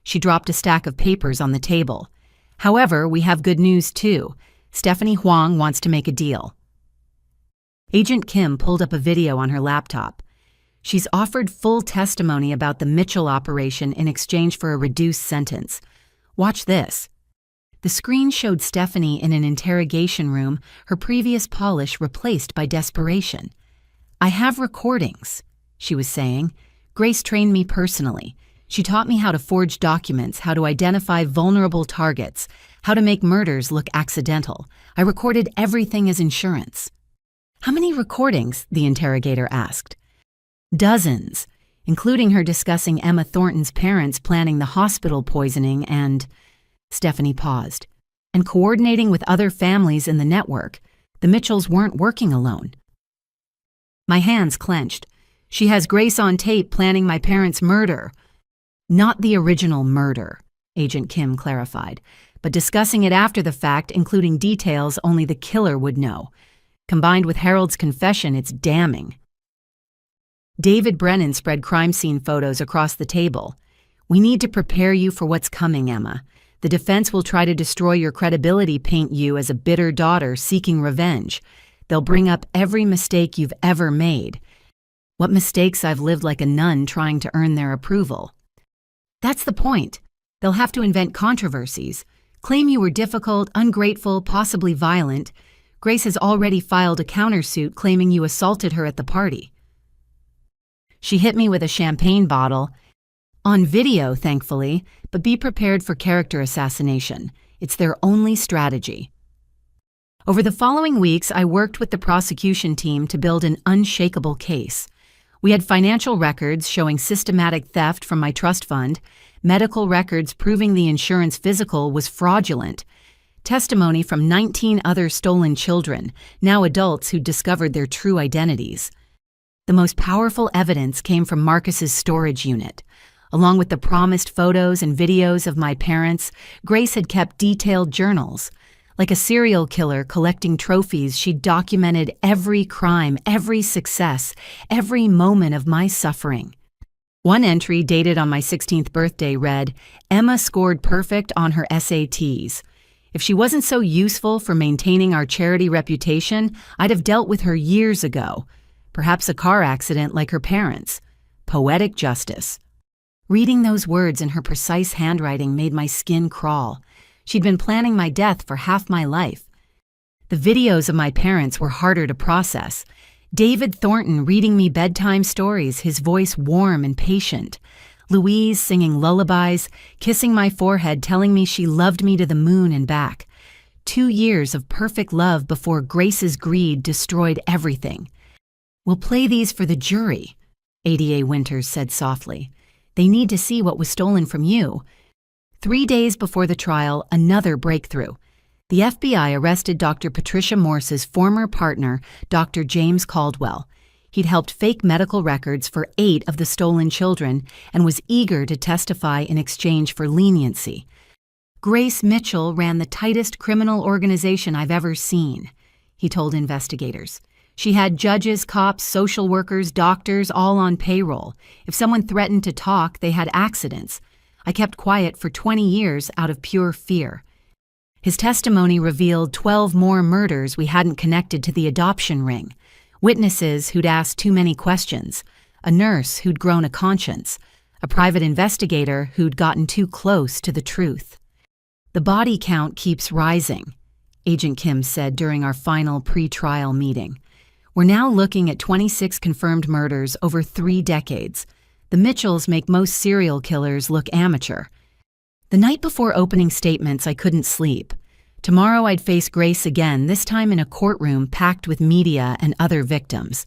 She dropped a stack of papers on the table. "However, we have good news too. Stephanie Huang wants to make a deal." Agent Kim pulled up a video on her laptop. She's offered full testimony about the Mitchell operation in exchange for a reduced sentence. Watch this. The screen showed Stephanie in an interrogation room, her previous polish replaced by desperation. "I have recordings," she was saying. "Grace trained me personally. She taught me how to forge documents, how to identify vulnerable targets, how to make murders look accidental. I recorded everything as insurance." "How many recordings?" the interrogator asked. "Dozens, including her discussing Emma Thornton's parents planning the hospital poisoning and..." Stephanie paused. "And coordinating with other families in the network. The Mitchells weren't working alone." My hands clenched. "She has Grace on tape planning my parents' murder." "Not the original murder," Agent Kim clarified, "but discussing it after the fact, including details only the killer would know. Combined with Harold's confession, it's damning." David Brennan spread crime scene photos across the table. "We need to prepare you for what's coming, Emma. The defense will try to destroy your credibility, paint you as a bitter daughter seeking revenge. They'll bring up every mistake you've ever made. What mistakes I've lived like a nun trying to earn their approval." "That's the point. They'll have to invent controversies. Claim you were difficult, ungrateful, possibly violent. Grace has already filed a countersuit claiming you assaulted her at the party. She hit me with a champagne bottle. On video, thankfully, but be prepared for character assassination. It's their only strategy." Over the following weeks, I worked with the prosecution team to build an unshakable case. We had financial records showing systematic theft from my trust fund, medical records proving the insurance physical was fraudulent, testimony from 19 other stolen children, now adults who discovered their true identities. The most powerful evidence came from Marcus's storage unit. Along with the promised photos and videos of my parents, Grace had kept detailed journals. Like a serial killer collecting trophies, she documented every crime, every success, every moment of my suffering. One entry dated on my 16th birthday read, "Emma scored perfect on her SATs. If she wasn't so useful for maintaining our charity reputation, I'd have dealt with her years ago. Perhaps a car accident like her parents. Poetic justice." Reading those words in her precise handwriting made my skin crawl. She'd been planning my death for half my life. The videos of my parents were harder to process. David Thornton reading me bedtime stories, his voice warm and patient. Louise singing lullabies, kissing my forehead, telling me she loved me to the moon and back. 2 years of perfect love before Grace's greed destroyed everything. "We'll play these for the jury," ADA Winters said softly. "They need to see what was stolen from you." 3 days before the trial, another breakthrough. The FBI arrested Dr. Patricia Morse's former partner, Dr. James Caldwell. He'd helped fake medical records for 8 of the stolen children and was eager to testify in exchange for leniency. "Grace Mitchell ran the tightest criminal organization I've ever seen," he told investigators. "She had judges, cops, social workers, doctors, all on payroll. If someone threatened to talk, they had accidents. I kept quiet for 20 years out of pure fear." His testimony revealed 12 more murders we hadn't connected to the adoption ring. Witnesses who'd asked too many questions, a nurse who'd grown a conscience, a private investigator who'd gotten too close to the truth. "The body count keeps rising," Agent Kim said during our final pre-trial meeting. "We're now looking at 26 confirmed murders over 3 decades. The Mitchells make most serial killers look amateur." The night before opening statements, I couldn't sleep. Tomorrow I'd face Grace again, this time in a courtroom packed with media and other victims.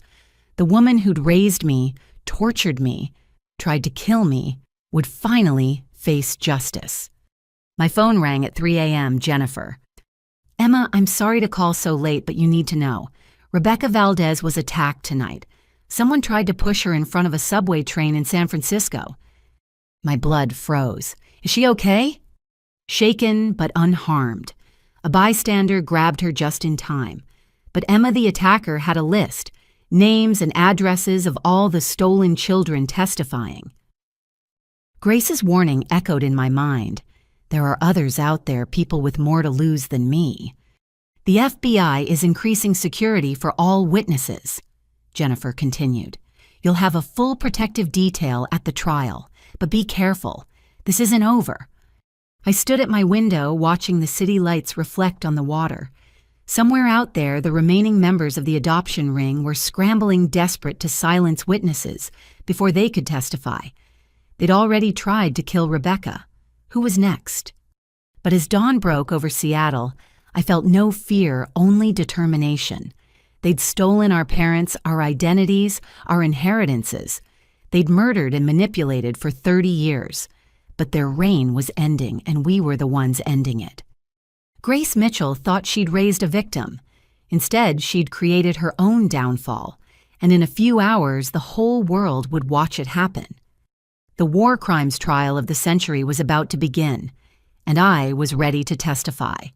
The woman who'd raised me, tortured me, tried to kill me, would finally face justice. My phone rang at 3 a.m. Jennifer. "Emma, I'm sorry to call so late, but you need to know. Rebecca Valdez was attacked tonight. Someone tried to push her in front of a subway train in San Francisco." My blood froze. "Is she okay?" Shaken but unharmed. A bystander grabbed her just in time. But Emma the attacker had a list, names and addresses of all the stolen children testifying. Grace's warning echoed in my mind. There are others out there, people with more to lose than me. "The FBI is increasing security for all witnesses," Jennifer continued. "You'll have a full protective detail at the trial, but be careful. This isn't over." I stood at my window watching the city lights reflect on the water. Somewhere out there, the remaining members of the adoption ring were scrambling, desperate to silence witnesses before they could testify. They'd already tried to kill Rebecca. Who was next? But as dawn broke over Seattle, I felt no fear, only determination. They'd stolen our parents, our identities, our inheritances. They'd murdered and manipulated for 30 years. But their reign was ending, and we were the ones ending it. Grace Mitchell thought she'd raised a victim. Instead, she'd created her own downfall, and in a few hours, the whole world would watch it happen. The war crimes trial of the century was about to begin, and I was ready to testify.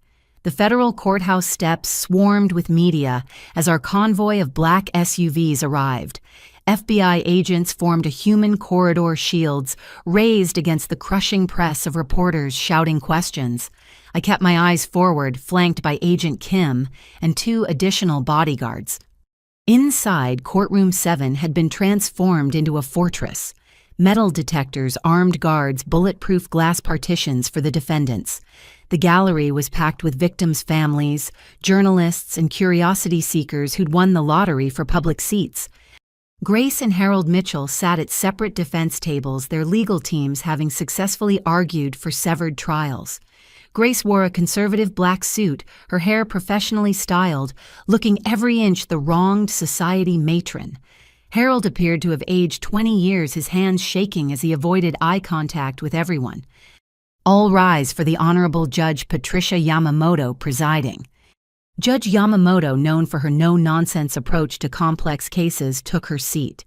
The federal courthouse steps swarmed with media as our convoy of black SUVs arrived. FBI agents formed a human corridor shields raised against the crushing press of reporters shouting questions. I kept my eyes forward, flanked by Agent Kim and 2 additional bodyguards. Inside, Courtroom 7 had been transformed into a fortress. Metal detectors, armed guards, bulletproof glass partitions for the defendants. The gallery was packed with victims' families, journalists, and curiosity seekers who'd won the lottery for public seats. Grace and Harold Mitchell sat at separate defense tables, their legal teams having successfully argued for severed trials. Grace wore a conservative black suit, her hair professionally styled, looking every inch the wronged society matron. Harold appeared to have aged 20 years, his hands shaking as he avoided eye contact with everyone. All rise for the Honorable Judge Patricia Yamamoto presiding. Judge Yamamoto, known for her no-nonsense approach to complex cases, took her seat.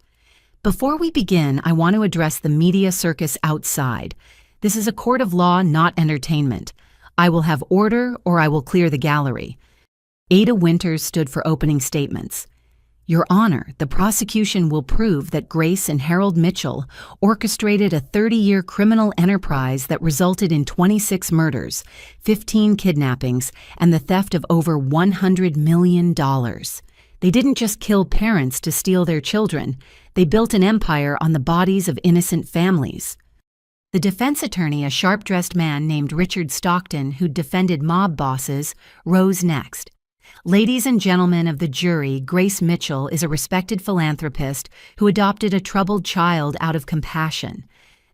"Before we begin, I want to address the media circus outside. This is a court of law, not entertainment. I will have order or I will clear the gallery." Ada Winters stood for opening statements. "Your Honor, the prosecution will prove that Grace and Harold Mitchell orchestrated a 30-year criminal enterprise that resulted in 26 murders, 15 kidnappings, and the theft of over $100 million. They didn't just kill parents to steal their children. They built an empire on the bodies of innocent families." The defense attorney, a sharp-dressed man named Richard Stockton, who'd defended mob bosses, rose next. "Ladies and gentlemen of the jury, Grace Mitchell is a respected philanthropist who adopted a troubled child out of compassion.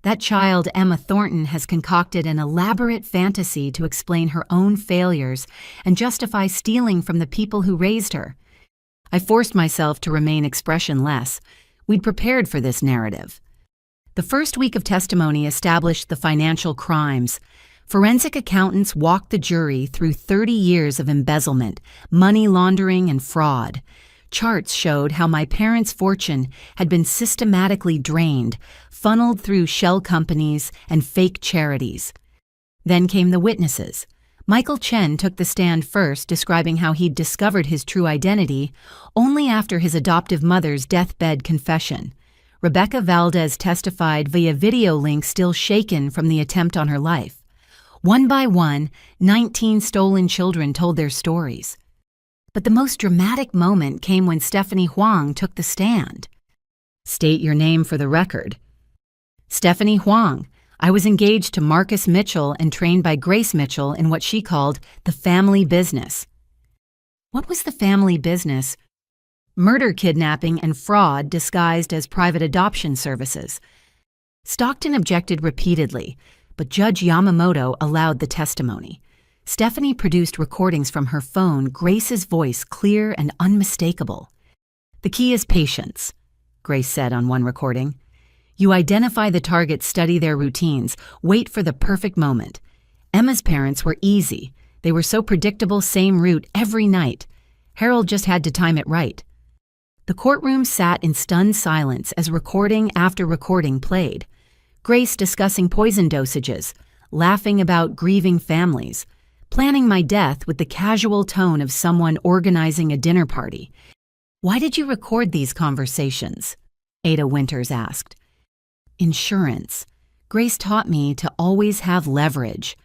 That child, Emma Thornton, has concocted an elaborate fantasy to explain her own failures and justify stealing from the people who raised her. I forced myself to remain expressionless. We'd prepared for this narrative. The first week of testimony established the financial crimes. Forensic accountants walked the jury through 30 years of embezzlement, money laundering, and fraud. Charts showed how my parents' fortune had been systematically drained, funneled through shell companies and fake charities. Then came the witnesses. Michael Chen took the stand first, describing how he'd discovered his true identity only after his adoptive mother's deathbed confession. Rebecca Valdez testified via video link still shaken from the attempt on her life. One by one, 19 stolen children told their stories. But the most dramatic moment came when Stephanie Huang took the stand. State your name for the record. Stephanie Huang. I was engaged to Marcus Mitchell and trained by Grace Mitchell in what she called the family business. What was the family business? Murder, kidnapping, and fraud disguised as private adoption services. Stockton objected repeatedly, but Judge Yamamoto allowed the testimony. Stephanie produced recordings from her phone, Grace's voice clear and unmistakable. The key is patience, Grace said on one recording. You identify the targets, study their routines, wait for the perfect moment. Emma's parents were easy. They were so predictable, same route every night. Harold just had to time it right. The courtroom sat in stunned silence as recording after recording played. Grace discussing poison dosages, laughing about grieving families, planning my death with the casual tone of someone organizing a dinner party. Why did you record these conversations? Ada Winters asked. Insurance. Grace taught me to always have leverage.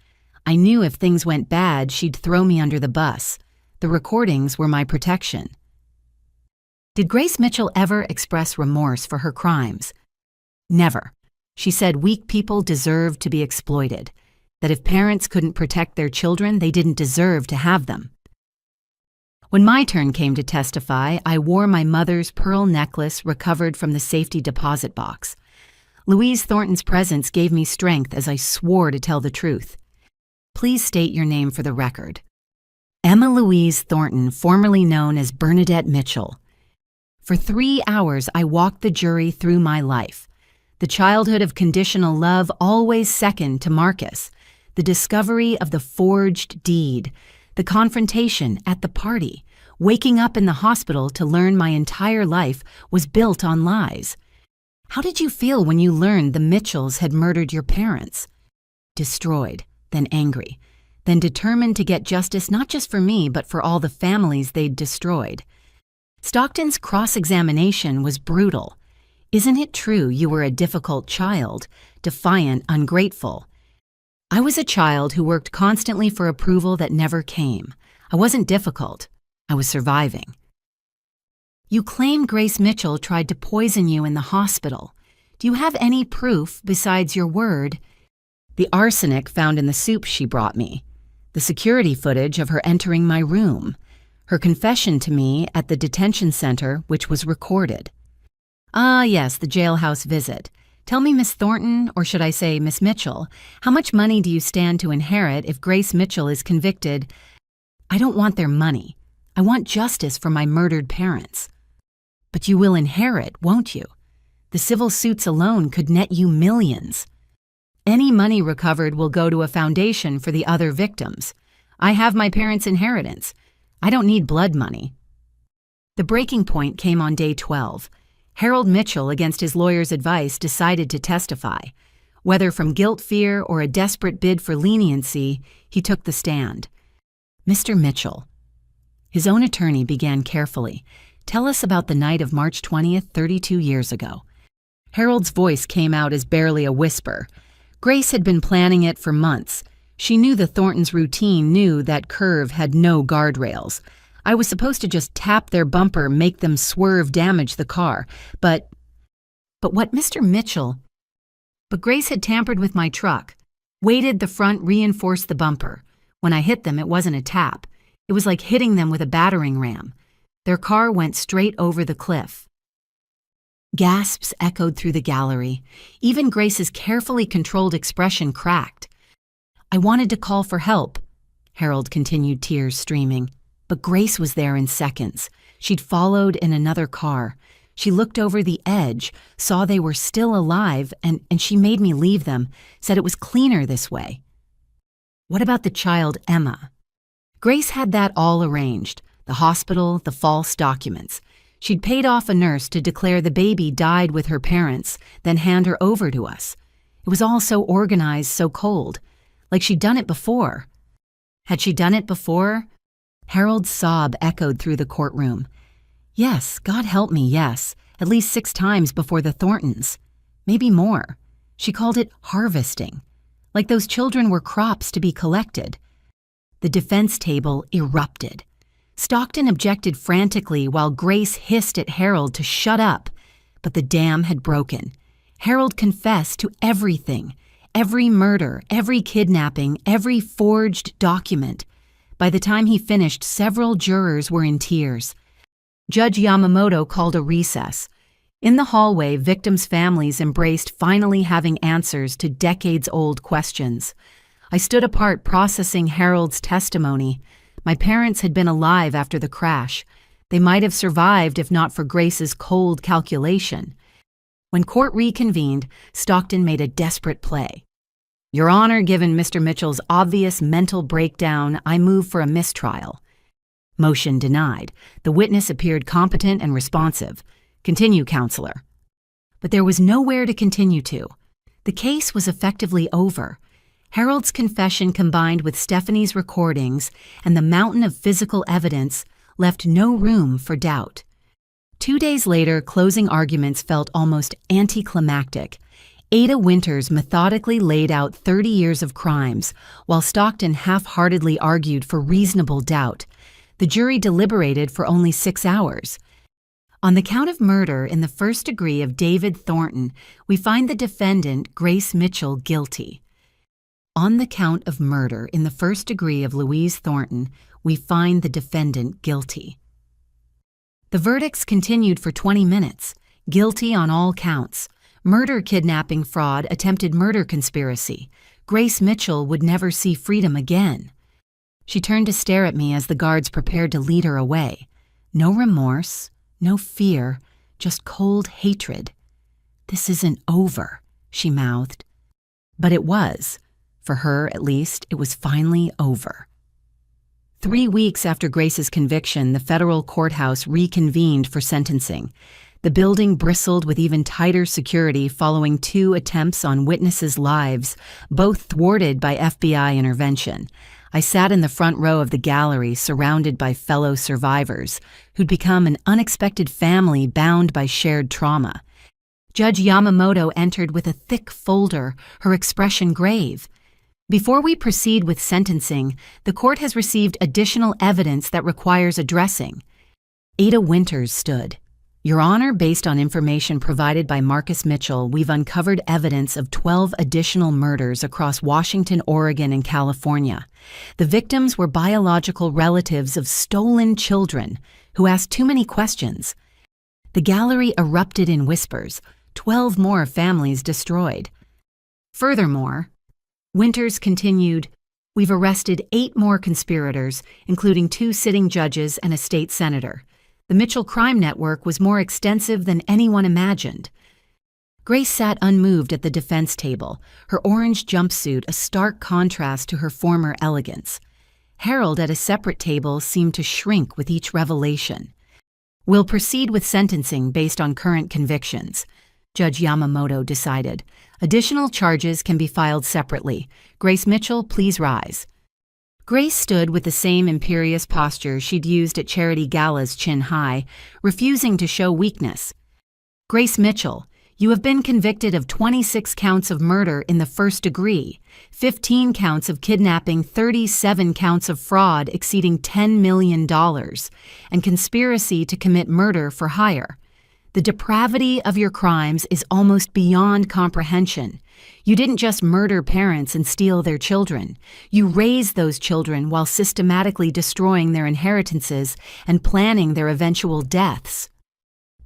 I knew if things went bad, she'd throw me under the bus. The recordings were my protection. Did Grace Mitchell ever express remorse for her crimes? Never. She said weak people deserved to be exploited, that if parents couldn't protect their children, they didn't deserve to have them. When my turn came to testify, I wore my mother's pearl necklace recovered from the safety deposit box. Louise Thornton's presence gave me strength as I swore to tell the truth. Please state your name for the record. Emma Louise Thornton, formerly known as Bernadette Mitchell. For 3 hours, I walked the jury through my life. The childhood of conditional love always second to Marcus, the discovery of the forged deed, the confrontation at the party, waking up in the hospital to learn my entire life was built on lies. How did you feel when you learned the Mitchells had murdered your parents? Destroyed, then angry, then determined to get justice not just for me but for all the families they'd destroyed. Stockton's cross-examination was brutal. Isn't it true you were a difficult child, defiant, ungrateful? I was a child who worked constantly for approval that never came. I wasn't difficult. I was surviving. You claim Grace Mitchell tried to poison you in the hospital. Do you have any proof besides your word? The arsenic found in the soup she brought me. The security footage of her entering my room. Her confession to me at the detention center, which was recorded. Ah, yes, the jailhouse visit. Tell me, Miss Thornton, or should I say Miss Mitchell, how much money do you stand to inherit if Grace Mitchell is convicted? I don't want their money. I want justice for my murdered parents. But you will inherit, won't you? The civil suits alone could net you millions. Any money recovered will go to a foundation for the other victims. I have my parents' inheritance. I don't need blood money. The breaking point came on day 12. Harold Mitchell, against his lawyer's advice, decided to testify. Whether from guilt fear or a desperate bid for leniency, he took the stand. Mr. Mitchell. His own attorney began carefully. Tell us about the night of March 20th, 32 years ago. Harold's voice came out as barely a whisper. Grace had been planning it for months. She knew the Thorntons' routine, knew that curve had no guardrails. I was supposed to just tap their bumper, make them swerve, damage the car. But what Mr. Mitchell... But Grace had tampered with my truck. Weighted the front, reinforced the bumper. When I hit them, it wasn't a tap. It was like hitting them with a battering ram. Their car went straight over the cliff. Gasps echoed through the gallery. Even Grace's carefully controlled expression cracked. "I wanted to call for help," Harold continued, tears streaming. But Grace was there in seconds. She'd followed in another car. She looked over the edge, saw they were still alive, and she made me leave them, said it was cleaner this way. What about the child, Emma? Grace had that all arranged. The hospital, the false documents. She'd paid off a nurse to declare the baby died with her parents, then hand her over to us. It was all so organized, so cold. Like she'd done it before. Had she done it before? Harold's sob echoed through the courtroom. Yes, God help me, yes. At least 6 times before the Thorntons. Maybe more. She called it harvesting. Like those children were crops to be collected. The defense table erupted. Stockton objected frantically while Grace hissed at Harold to shut up. But the dam had broken. Harold confessed to everything. Every murder, every kidnapping, every forged document. By the time he finished, several jurors were in tears. Judge Yamamoto called a recess. In the hallway, victims' families embraced finally having answers to decades-old questions. I stood apart processing Harold's testimony. My parents had been alive after the crash. They might have survived if not for Grace's cold calculation. When court reconvened, Stockton made a desperate play. Your Honor, given Mr. Mitchell's obvious mental breakdown, I move for a mistrial. Motion denied. The witness appeared competent and responsive. Continue, counselor. But there was nowhere to continue to. The case was effectively over. Harold's confession combined with Stephanie's recordings and the mountain of physical evidence left no room for doubt. 2 days later, closing arguments felt almost anticlimactic. Ada Winters methodically laid out 30 years of crimes, while Stockton half-heartedly argued for reasonable doubt. The jury deliberated for only 6 hours. On the count of murder in the first degree of David Thornton, we find the defendant, Grace Mitchell, guilty. On the count of murder in the first degree of Louise Thornton, we find the defendant guilty. The verdicts continued for 20 minutes. Guilty on all counts. Murder, kidnapping, fraud, attempted murder conspiracy. Grace Mitchell would never see freedom again. She turned to stare at me as the guards prepared to lead her away. No remorse, no fear, just cold hatred. This isn't over, she mouthed. But it was. For her, at least, it was finally over. 3 weeks after Grace's conviction, the federal courthouse reconvened for sentencing. The building bristled with even tighter security following 2 attempts on witnesses' lives, both thwarted by FBI intervention. I sat in the front row of the gallery, surrounded by fellow survivors, who'd become an unexpected family bound by shared trauma. Judge Yamamoto entered with a thick folder, her expression grave. Before we proceed with sentencing, the court has received additional evidence that requires addressing. Ada Winters stood. Your Honor, based on information provided by Marcus Mitchell, we've uncovered evidence of 12 additional murders across Washington, Oregon, and California. The victims were biological relatives of stolen children who asked too many questions. The gallery erupted in whispers, 12 more families destroyed. Furthermore, Winters continued, we've arrested 8 more conspirators, including 2 sitting judges and a state senator. The Mitchell crime network was more extensive than anyone imagined. Grace sat unmoved at the defense table, her orange jumpsuit a stark contrast to her former elegance. Harold at a separate table seemed to shrink with each revelation. We'll proceed with sentencing based on current convictions, Judge Yamamoto decided. Additional charges can be filed separately. Grace Mitchell, please rise. Grace stood with the same imperious posture she'd used at charity galas, chin high, refusing to show weakness. Grace Mitchell, you have been convicted of 26 counts of murder in the first degree, 15 counts of kidnapping, 37 counts of fraud exceeding $10 million, and conspiracy to commit murder for hire. The depravity of your crimes is almost beyond comprehension. You didn't just murder parents and steal their children. You raised those children while systematically destroying their inheritances and planning their eventual deaths.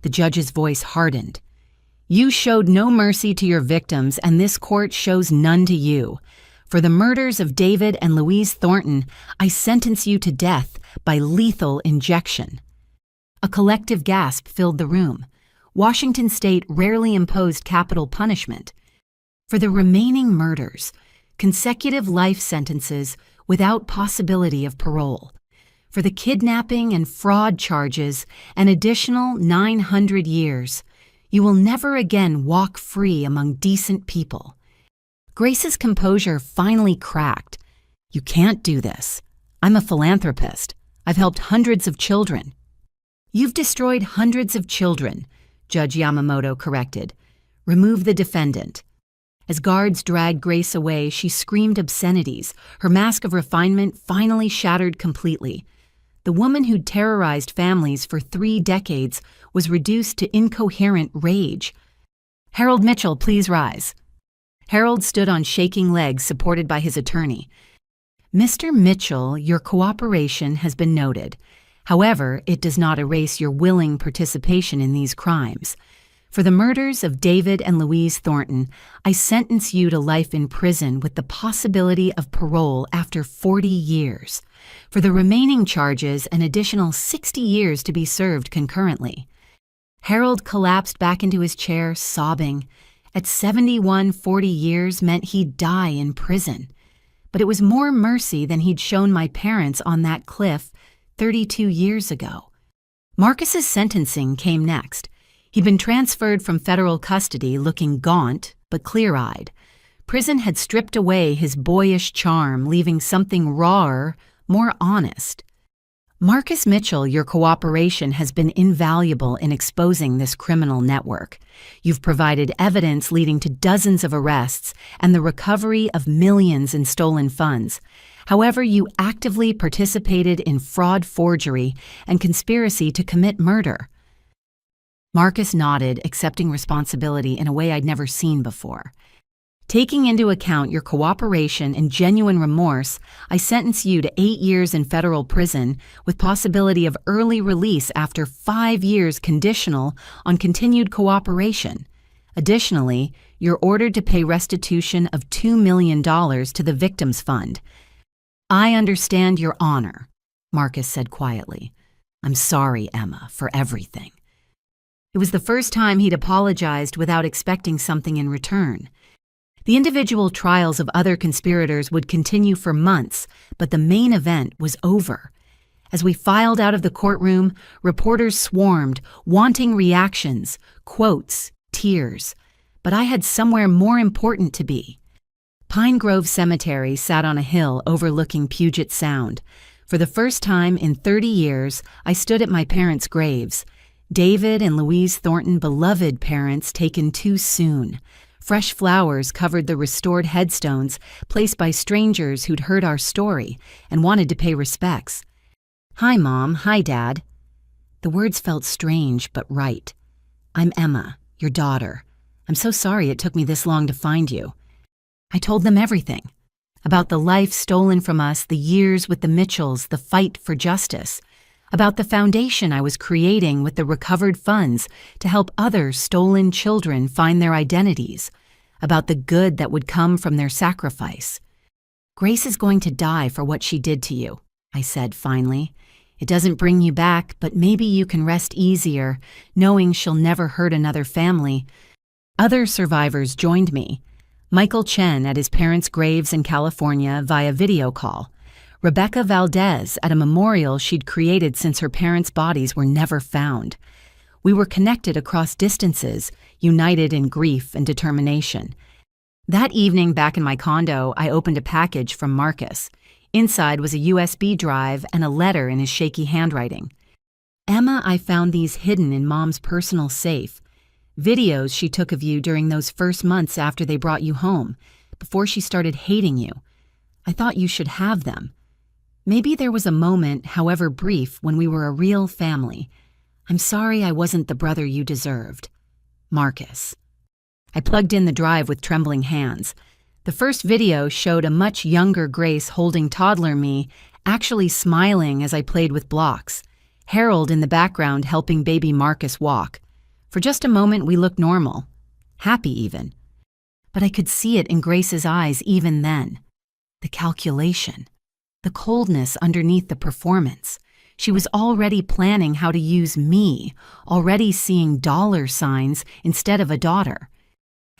The judge's voice hardened. You showed no mercy to your victims, and this court shows none to you. For the murders of David and Louise Thornton, I sentence you to death by lethal injection." A collective gasp filled the room. Washington state rarely imposed capital punishment. For the remaining murders, consecutive life sentences without possibility of parole. For the kidnapping and fraud charges, an additional 900 years. You will never again walk free among decent people. Grace's composure finally cracked. "You can't do this. I'm a philanthropist. I've helped hundreds of children." "You've destroyed hundreds of children," Judge Yamamoto corrected. "Remove the defendant." As guards dragged Grace away, she screamed obscenities. Her mask of refinement finally shattered completely. The woman who'd terrorized families for 3 decades was reduced to incoherent rage. "Harold Mitchell, please rise." Harold stood on shaking legs, supported by his attorney. "Mr. Mitchell, your cooperation has been noted. However, it does not erase your willing participation in these crimes. For the murders of David and Louise Thornton, I sentence you to life in prison with the possibility of parole after 40 years. For the remaining charges, an additional 60 years to be served concurrently." Harold collapsed back into his chair, sobbing. At 71, 40 years meant he'd die in prison. But it was more mercy than he'd shown my parents on that cliff 32 years ago. Marcus's sentencing came next. He'd been transferred from federal custody looking gaunt but clear-eyed. Prison had stripped away his boyish charm, leaving something rawer, more honest. "Marcus Mitchell, your cooperation has been invaluable in exposing this criminal network. You've provided evidence leading to dozens of arrests and the recovery of millions in stolen funds. However, you actively participated in fraud, forgery, and conspiracy to commit murder." Marcus nodded, accepting responsibility in a way I'd never seen before. "Taking into account your cooperation and genuine remorse, I sentence you to 8 years in federal prison with possibility of early release after 5 years conditional on continued cooperation. Additionally, you're ordered to pay restitution of $2 million to the Victims Fund." "I understand, Your Honor," Marcus said quietly. "I'm sorry, Emma, for everything." It was the first time he'd apologized without expecting something in return. The individual trials of other conspirators would continue for months, but the main event was over. As we filed out of the courtroom, reporters swarmed, wanting reactions, quotes, tears. But I had somewhere more important to be. Pine Grove Cemetery sat on a hill overlooking Puget Sound. For the first time in 30 years, I stood at my parents' graves. David and Louise Thornton, beloved parents taken too soon. Fresh flowers covered the restored headstones placed by strangers who'd heard our story and wanted to pay respects. "Hi, Mom. Hi, Dad." The words felt strange but right. "I'm Emma, your daughter. I'm so sorry it took me this long to find you." I told them everything. About the life stolen from us, the years with the Mitchells, the fight for justice. About the foundation I was creating with the recovered funds to help other stolen children find their identities. About the good that would come from their sacrifice. "Grace is going to die for what she did to you," I said finally. "It doesn't bring you back, but maybe you can rest easier, knowing she'll never hurt another family." Other survivors joined me. Michael Chen at his parents' graves in California via video call. Rebecca Valdez at a memorial she'd created since her parents' bodies were never found. We were connected across distances, united in grief and determination. That evening back in my condo, I opened a package from Marcus. Inside was a USB drive and a letter in his shaky handwriting. "Emma, I found these hidden in Mom's personal safe. Videos she took of you during those first months after they brought you home, before she started hating you. I thought you should have them. Maybe there was a moment, however brief, when we were a real family. I'm sorry I wasn't the brother you deserved. Marcus." I plugged in the drive with trembling hands. The first video showed a much younger Grace holding toddler me, actually smiling as I played with blocks. Harold in the background helping baby Marcus walk. For just a moment we looked normal, happy even. But I could see it in Grace's eyes even then. The calculation. The coldness underneath the performance. She was already planning how to use me, already seeing dollar signs instead of a daughter.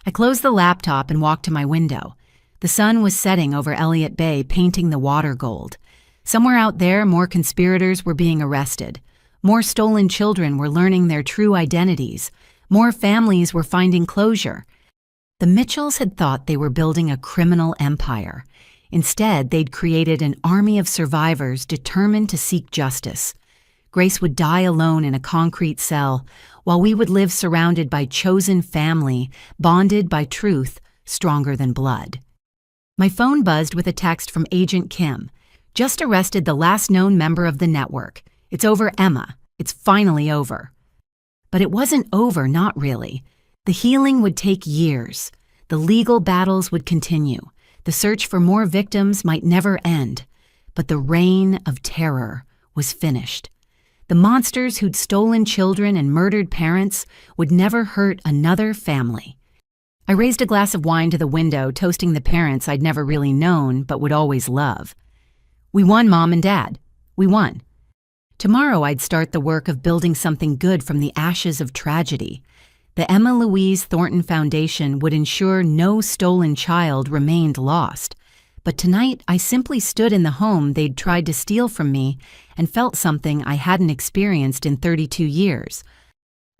I closed the laptop and walked to my window. The sun was setting over Elliott Bay, painting the water gold. Somewhere out there, more conspirators were being arrested. More stolen children were learning their true identities. More families were finding closure. The Mitchells had thought they were building a criminal empire. Instead, they'd created an army of survivors determined to seek justice. Grace would die alone in a concrete cell, while we would live surrounded by chosen family, bonded by truth, stronger than blood. My phone buzzed with a text from Agent Kim. Just arrested the last known member of the network. It's over, Emma. It's finally over. But it wasn't over, not really. The healing would take years. The legal battles would continue. The search for more victims might never end. But the reign of terror was finished. The monsters who'd stolen children and murdered parents would never hurt another family. I raised a glass of wine to the window, toasting the parents I'd never really known but would always love. We won, Mom and Dad. We won. Tomorrow I'd start the work of building something good from the ashes of tragedy. The Emma Louise Thornton Foundation would ensure no stolen child remained lost. But tonight I simply stood in the home they'd tried to steal from me and felt something I hadn't experienced in 32 years.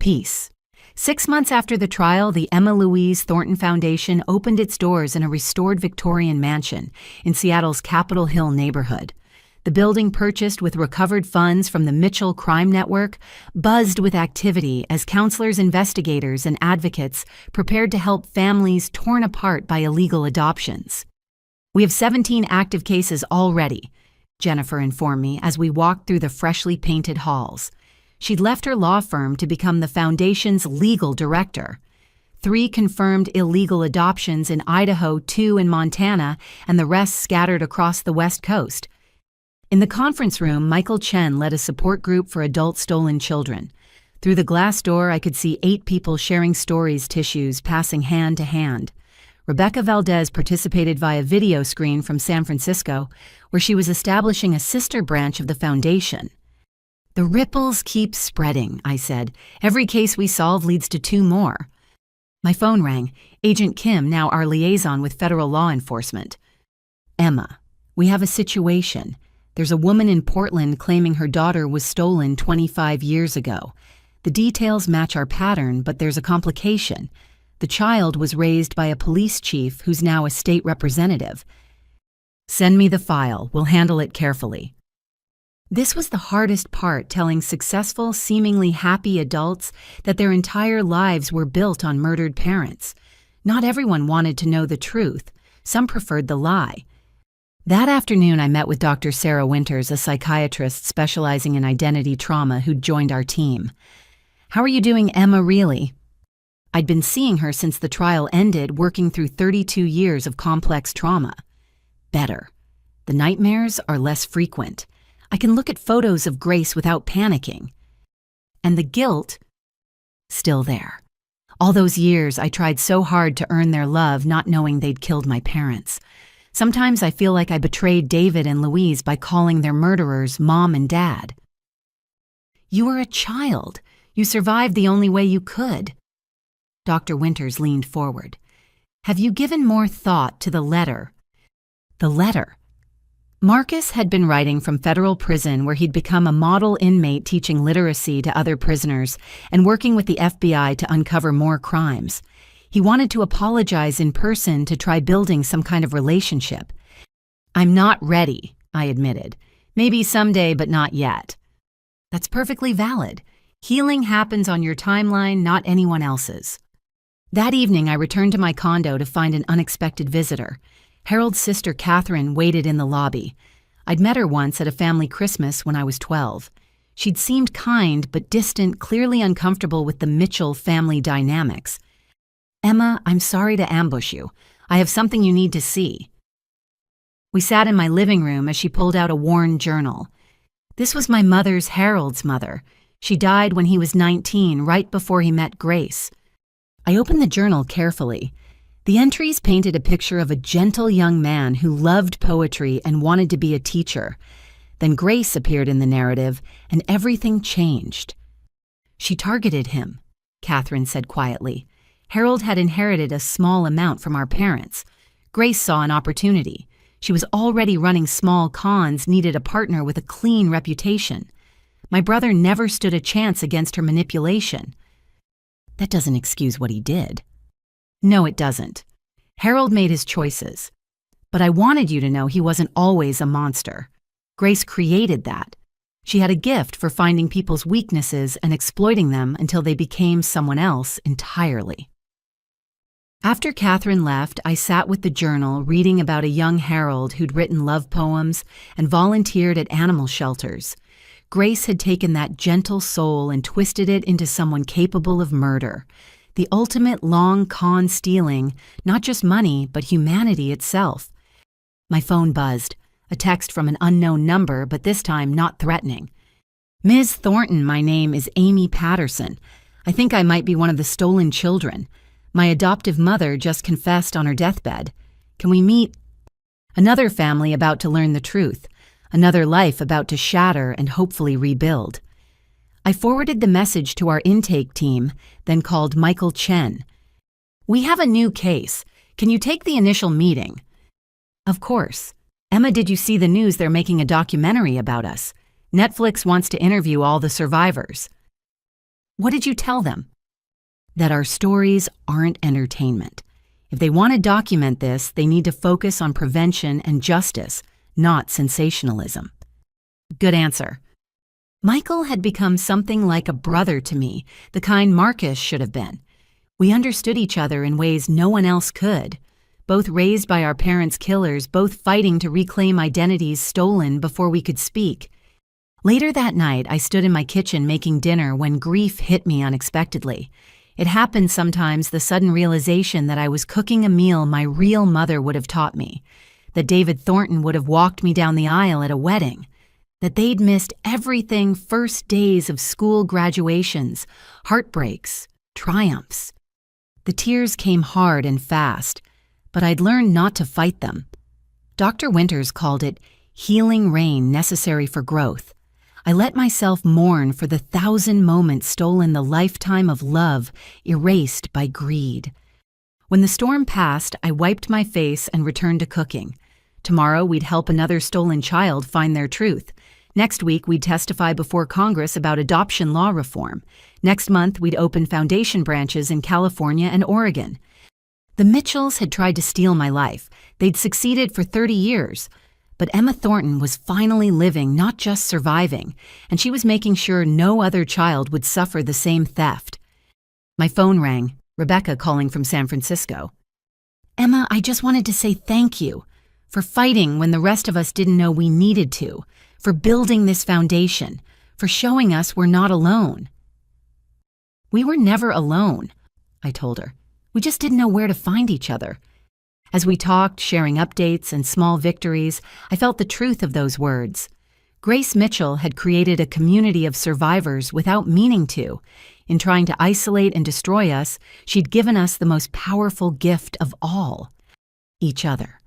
Peace. 6 months after the trial, the Emma Louise Thornton Foundation opened its doors in a restored Victorian mansion in Seattle's Capitol Hill neighborhood. The building, purchased with recovered funds from the Mitchell crime network, buzzed with activity as counselors, investigators, and advocates prepared to help families torn apart by illegal adoptions. We have 17 active cases already, Jennifer informed me as we walked through the freshly painted halls. She'd left her law firm to become the foundation's legal director. 3 confirmed illegal adoptions in Idaho, 2 in Montana, and the rest scattered across the West Coast. In the conference room, Michael Chen led a support group for adult stolen children. Through the glass door, I could see 8 people sharing stories, tissues, passing hand to hand. Rebecca Valdez participated via video screen from San Francisco, where she was establishing a sister branch of the foundation. The ripples keep spreading, I said. Every case we solve leads to 2 more. My phone rang. Agent Kim, now our liaison with federal law enforcement. Emma, we have a situation. There's a woman in Portland claiming her daughter was stolen 25 years ago. The details match our pattern, but there's a complication. The child was raised by a police chief who's now a state representative. Send me the file. We'll handle it carefully. This was the hardest part, telling successful, seemingly happy adults that their entire lives were built on murdered parents. Not everyone wanted to know the truth. Some preferred the lie. That afternoon, I met with Dr. Sarah Winters, a psychiatrist specializing in identity trauma who'd joined our team. How are you doing, Emma, really? I'd been seeing her since the trial ended, working through 32 years of complex trauma. Better. The nightmares are less frequent. I can look at photos of Grace without panicking. And the guilt, still there. All those years I tried so hard to earn their love, not knowing they'd killed my parents. Sometimes I feel like I betrayed David and Louise by calling their murderers Mom and Dad. You were a child. You survived the only way you could. Dr. Winters leaned forward. Have you given more thought to the letter? The letter. Marcus had been writing from federal prison, where he'd become a model inmate teaching literacy to other prisoners and working with the FBI to uncover more crimes. He wanted to apologize in person to try building some kind of relationship. I'm not ready, I admitted. Maybe someday, but not yet. That's perfectly valid. Healing happens on your timeline, not anyone else's. That evening, I returned to my condo to find an unexpected visitor. Harold's sister, Catherine, waited in the lobby. I'd met her once at a family Christmas when I was 12. She'd seemed kind but distant, clearly uncomfortable with the Mitchell family dynamics. Emma, I'm sorry to ambush you. I have something you need to see. We sat in my living room as she pulled out a worn journal. This was my mother's, Harold's mother. She died when he was 19, right before he met Grace. I opened the journal carefully. The entries painted a picture of a gentle young man who loved poetry and wanted to be a teacher. Then Grace appeared in the narrative, and everything changed. She targeted him, Catherine said quietly. Harold had inherited a small amount from our parents. Grace saw an opportunity. She was already running small cons, needed a partner with a clean reputation. My brother never stood a chance against her manipulation. That doesn't excuse what he did. No, it doesn't. Harold made his choices. But I wanted you to know he wasn't always a monster. Grace created that. She had a gift for finding people's weaknesses and exploiting them until they became someone else entirely. After Catherine left, I sat with the journal reading about a young Harold who'd written love poems and volunteered at animal shelters. Grace had taken that gentle soul and twisted it into someone capable of murder. The ultimate long con stealing, not just money, but humanity itself. My phone buzzed. A text from an unknown number, but this time not threatening. Ms. Thornton, my name is Amy Patterson. I think I might be one of the stolen children. My adoptive mother just confessed on her deathbed. Can we meet? Another family about to learn the truth. Another life about to shatter and hopefully rebuild. I forwarded the message to our intake team, then called Michael Chen. We have a new case. Can you take the initial meeting? Of course. Emma, did you see the news they're making a documentary about us? Netflix wants to interview all the survivors. What did you tell them? That our stories aren't entertainment. If they want to document this, they need to focus on prevention and justice, not sensationalism. Good answer. Michael had become something like a brother to me, the kind Marcus should have been. We understood each other in ways no one else could. Both raised by our parents' killers, both fighting to reclaim identities stolen before we could speak. Later that night, I stood in my kitchen making dinner when grief hit me unexpectedly. It happened sometimes, the sudden realization that I was cooking a meal my real mother would have taught me, that David Thornton would have walked me down the aisle at a wedding, that they'd missed everything, first days of school graduations, heartbreaks, triumphs. The tears came hard and fast, but I'd learned not to fight them. Dr. Winters called it healing rain necessary for growth. I let myself mourn for the 1,000 moments stolen, the lifetime of love erased by greed. When the storm passed, I wiped my face and returned to cooking. Tomorrow, we'd help another stolen child find their truth. Next week, we'd testify before Congress about adoption law reform. Next month, we'd open foundation branches in California and Oregon. The Mitchells had tried to steal my life. They'd succeeded for 30 years. But Emma Thornton was finally living, not just surviving, and she was making sure no other child would suffer the same theft. My phone rang, Rebecca calling from San Francisco. Emma, I just wanted to say thank you for fighting when the rest of us didn't know we needed to, for building this foundation, for showing us we're not alone. We were never alone, I told her. We just didn't know where to find each other. As we talked, sharing updates and small victories, I felt the truth of those words. Grace Mitchell had created a community of survivors without meaning to. In trying to isolate and destroy us, she'd given us the most powerful gift of all, each other.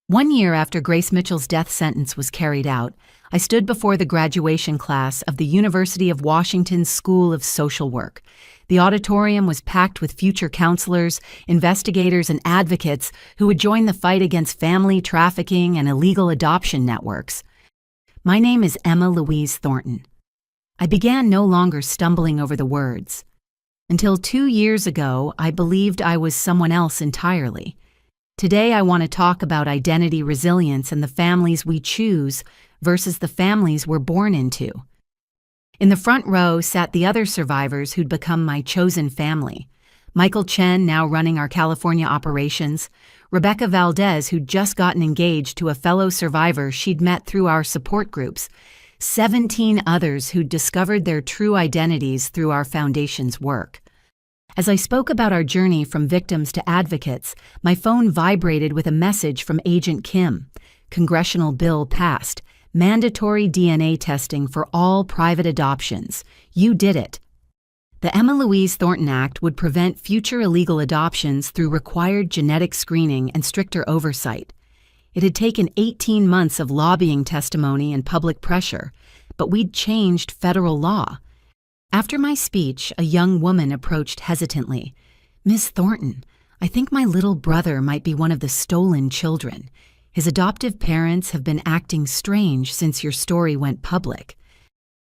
1 year after Grace Mitchell's death sentence was carried out, I stood before the graduation class of the University of Washington's School of Social Work. The auditorium was packed with future counselors, investigators, and advocates who would join the fight against family trafficking and illegal adoption networks. My name is Emma Louise Thornton. I began no longer stumbling over the words. Until 2 years ago, I believed I was someone else entirely. Today, I want to talk about identity resilience and the families we choose versus the families we're born into. In the front row sat the other survivors who'd become my chosen family. Michael Chen, now running our California operations. Rebecca Valdez, who'd just gotten engaged to a fellow survivor she'd met through our support groups. 17 others who'd discovered their true identities through our foundation's work. As I spoke about our journey from victims to advocates, my phone vibrated with a message from Agent Kim. Congressional bill passed. Mandatory DNA testing for all private adoptions. You did it. The Emma Louise Thornton Act would prevent future illegal adoptions through required genetic screening and stricter oversight. It had taken 18 months of lobbying testimony and public pressure, but we'd changed federal law. After my speech, a young woman approached hesitantly. "Miss Thornton, I think my little brother might be one of the stolen children. His adoptive parents have been acting strange since your story went public."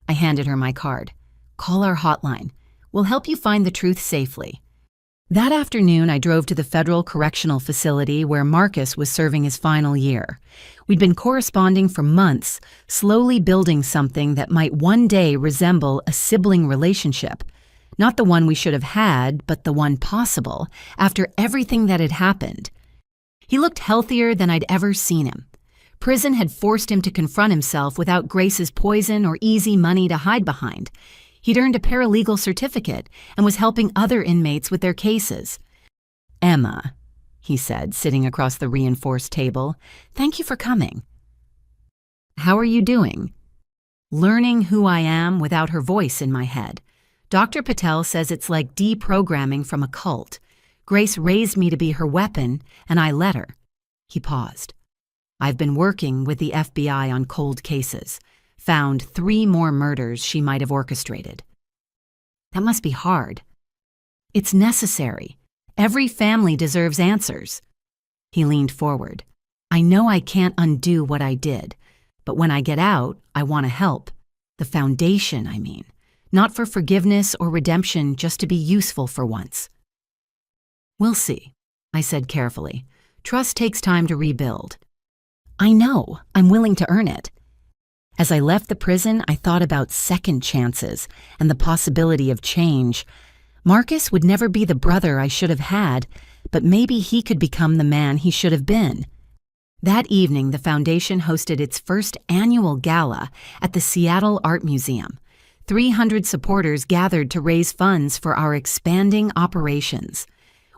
I handed her my card. "Call our hotline. We'll help you find the truth safely." That afternoon, I drove to the federal correctional facility where Marcus was serving his final year. We'd been corresponding for months, slowly building something that might one day resemble a sibling relationship. Not the one we should have had, but the one possible, after everything that had happened. He looked healthier than I'd ever seen him. Prison had forced him to confront himself without Grace's poison or easy money to hide behind. He'd earned a paralegal certificate and was helping other inmates with their cases. "Emma," he said, sitting across the reinforced table, "thank you for coming." "How are you doing?" Learning who I am without her voice in my head. Dr. Patel says it's like deprogramming from a cult. Grace raised me to be her weapon, and I let her. He paused. "I've been working with the FBI on cold cases. Found 3 more murders she might have orchestrated." "That must be hard." "It's necessary. Every family deserves answers." He leaned forward. "I know I can't undo what I did, but when I get out, I want to help. The foundation, I mean. Not for forgiveness or redemption, just to be useful for once." "We'll see," I said carefully. "Trust takes time to rebuild." "I know. I'm willing to earn it." As I left the prison, I thought about second chances and the possibility of change. Marcus would never be the brother I should have had, but maybe he could become the man he should have been. That evening, the foundation hosted its first annual gala at the Seattle Art Museum. 300 supporters gathered to raise funds for our expanding operations.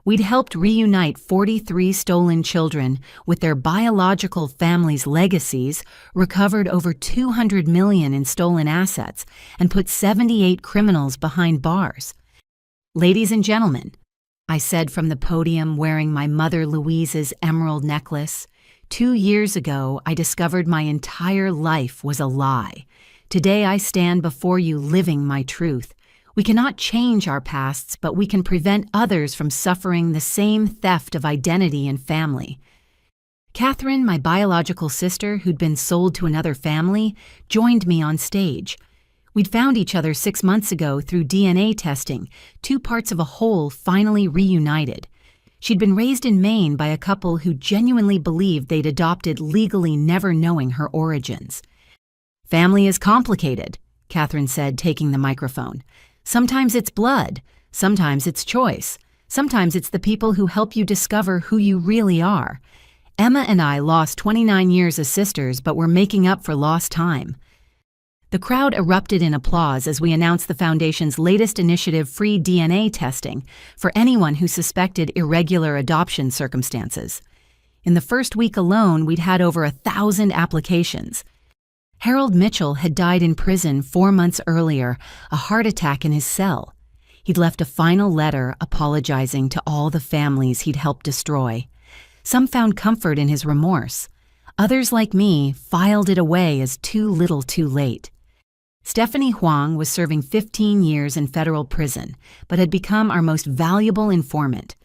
We'd helped reunite 43 stolen children with their biological families' legacies, recovered over $200 million in stolen assets, and put 78 criminals behind bars. "Ladies and gentlemen," I said from the podium wearing my mother Louise's emerald necklace, 2 years ago I discovered my entire life was a lie. Today I stand before you living my truth. We cannot change our pasts, but we can prevent others from suffering the same theft of identity and family. Catherine, my biological sister, who'd been sold to another family, joined me on stage. We'd found each other 6 months ago through DNA testing, 2 parts of a whole finally reunited. She'd been raised in Maine by a couple who genuinely believed they'd adopted legally, never knowing her origins. "Family is complicated," Catherine said, taking the microphone. "Sometimes it's blood, sometimes it's choice, sometimes it's the people who help you discover who you really are. Emma and I lost 29 years as sisters, but we're making up for lost time." The crowd erupted in applause as we announced the Foundation's latest initiative, free DNA testing, for anyone who suspected irregular adoption circumstances. In the first week alone, we'd had over 1,000 applications. Harold Mitchell had died in prison 4 months earlier, a heart attack in his cell. He'd left a final letter apologizing to all the families he'd helped destroy. Some found comfort in his remorse. Others, like me, filed it away as too little too late. Stephanie Huang was serving 15 years in federal prison, but had become our most valuable informant.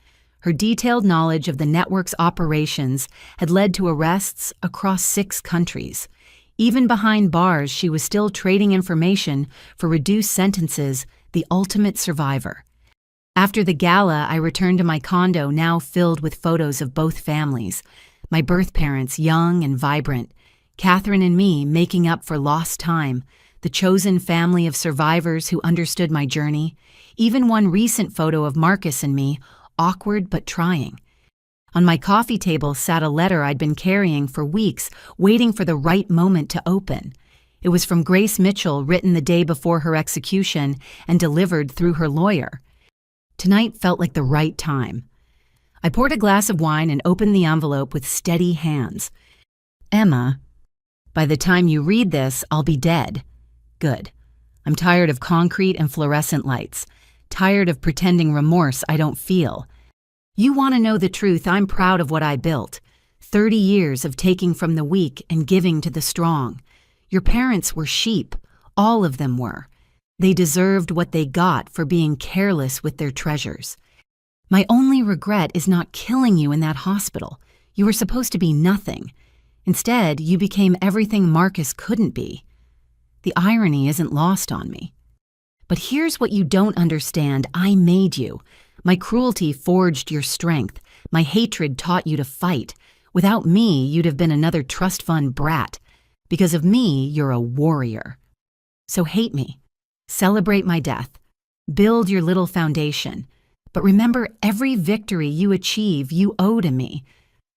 Her detailed knowledge of the network's operations had led to arrests across 6 countries. Even behind bars, she was still trading information for reduced sentences, the ultimate survivor. After the gala, I returned to my condo, now filled with photos of both families. My birth parents, young and vibrant. Catherine and me making up for lost time. The chosen family of survivors who understood my journey. Even one recent photo of Marcus and me, awkward but trying. On my coffee table sat a letter I'd been carrying for weeks, waiting for the right moment to open. It was from Grace Mitchell, written the day before her execution and delivered through her lawyer. Tonight felt like the right time. I poured a glass of wine and opened the envelope with steady hands. "Emma, by the time you read this, I'll be dead. Good. I'm tired of concrete and fluorescent lights. tired of pretending remorse I don't feel. You want to know the truth? I'm proud of what I built. 30 years of taking from the weak and giving to the strong. Your parents were sheep. All of them were. They deserved what they got for being careless with their treasures. My only regret is not killing you in that hospital. You were supposed to be nothing. Instead, you became everything Marcus couldn't be. The irony isn't lost on me. But here's what you don't understand. I made you. My cruelty forged your strength. My hatred taught you to fight. Without me, you'd have been another trust fund brat. Because of me, you're a warrior. So hate me. Celebrate my death. Build your little foundation. But remember, every victory you achieve, you owe to me.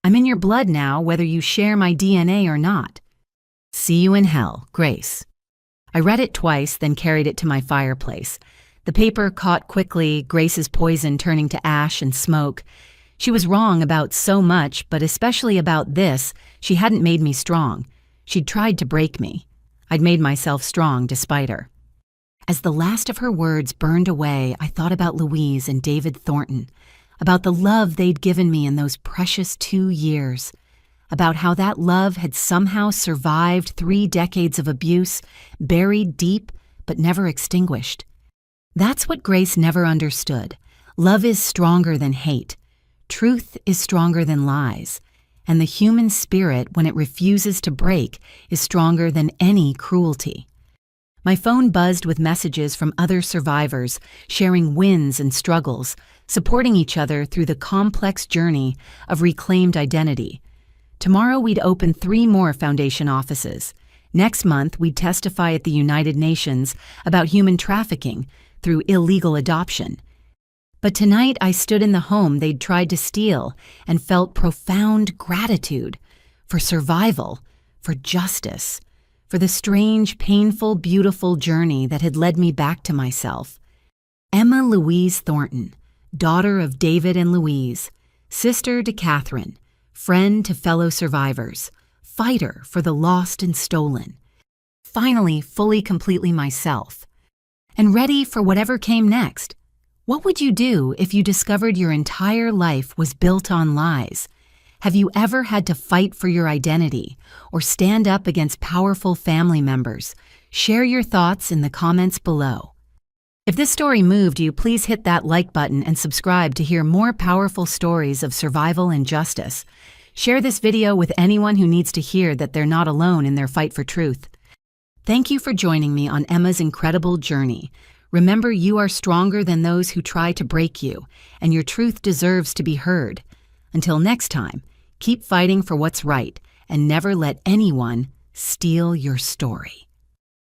I'm in your blood now, whether you share my DNA or not. See you in hell, Grace. I read it twice, then carried it to my fireplace. The paper caught quickly, Grace's poison turning to ash and smoke. She was wrong about so much, but especially about this. She hadn't made me strong. She'd tried to break me. I'd made myself strong despite her. As the last of her words burned away, I thought about Louise and David Thornton, about the love they'd given me in those precious 2 years, about how that love had somehow survived 3 decades of abuse, buried deep but never extinguished. That's what Grace never understood. Love is stronger than hate. Truth is stronger than lies. And the human spirit, when it refuses to break, is stronger than any cruelty. My phone buzzed with messages from other survivors, sharing wins and struggles, supporting each other through the complex journey of reclaimed identity. Tomorrow we'd open 3 more foundation offices. Next month we'd testify at the United Nations about human trafficking through illegal adoption. But tonight I stood in the home they'd tried to steal and felt profound gratitude for survival, for justice, for the strange, painful, beautiful journey that had led me back to myself. Emma Louise Thornton, daughter of David and Louise, sister to Catherine, friend to fellow survivors, fighter for the lost and stolen. Finally, fully, completely myself. And ready for whatever came next. What would you do if you discovered your entire life was built on lies? Have you ever had to fight for your identity or stand up against powerful family members? Share your thoughts in the comments below. If this story moved you, please hit that like button and subscribe to hear more powerful stories of survival and justice. Share this video with anyone who needs to hear that they're not alone in their fight for truth. Thank you for joining me on Emma's incredible journey. Remember, you are stronger than those who try to break you, and your truth deserves to be heard. Until next time, keep fighting for what's right and never let anyone steal your story.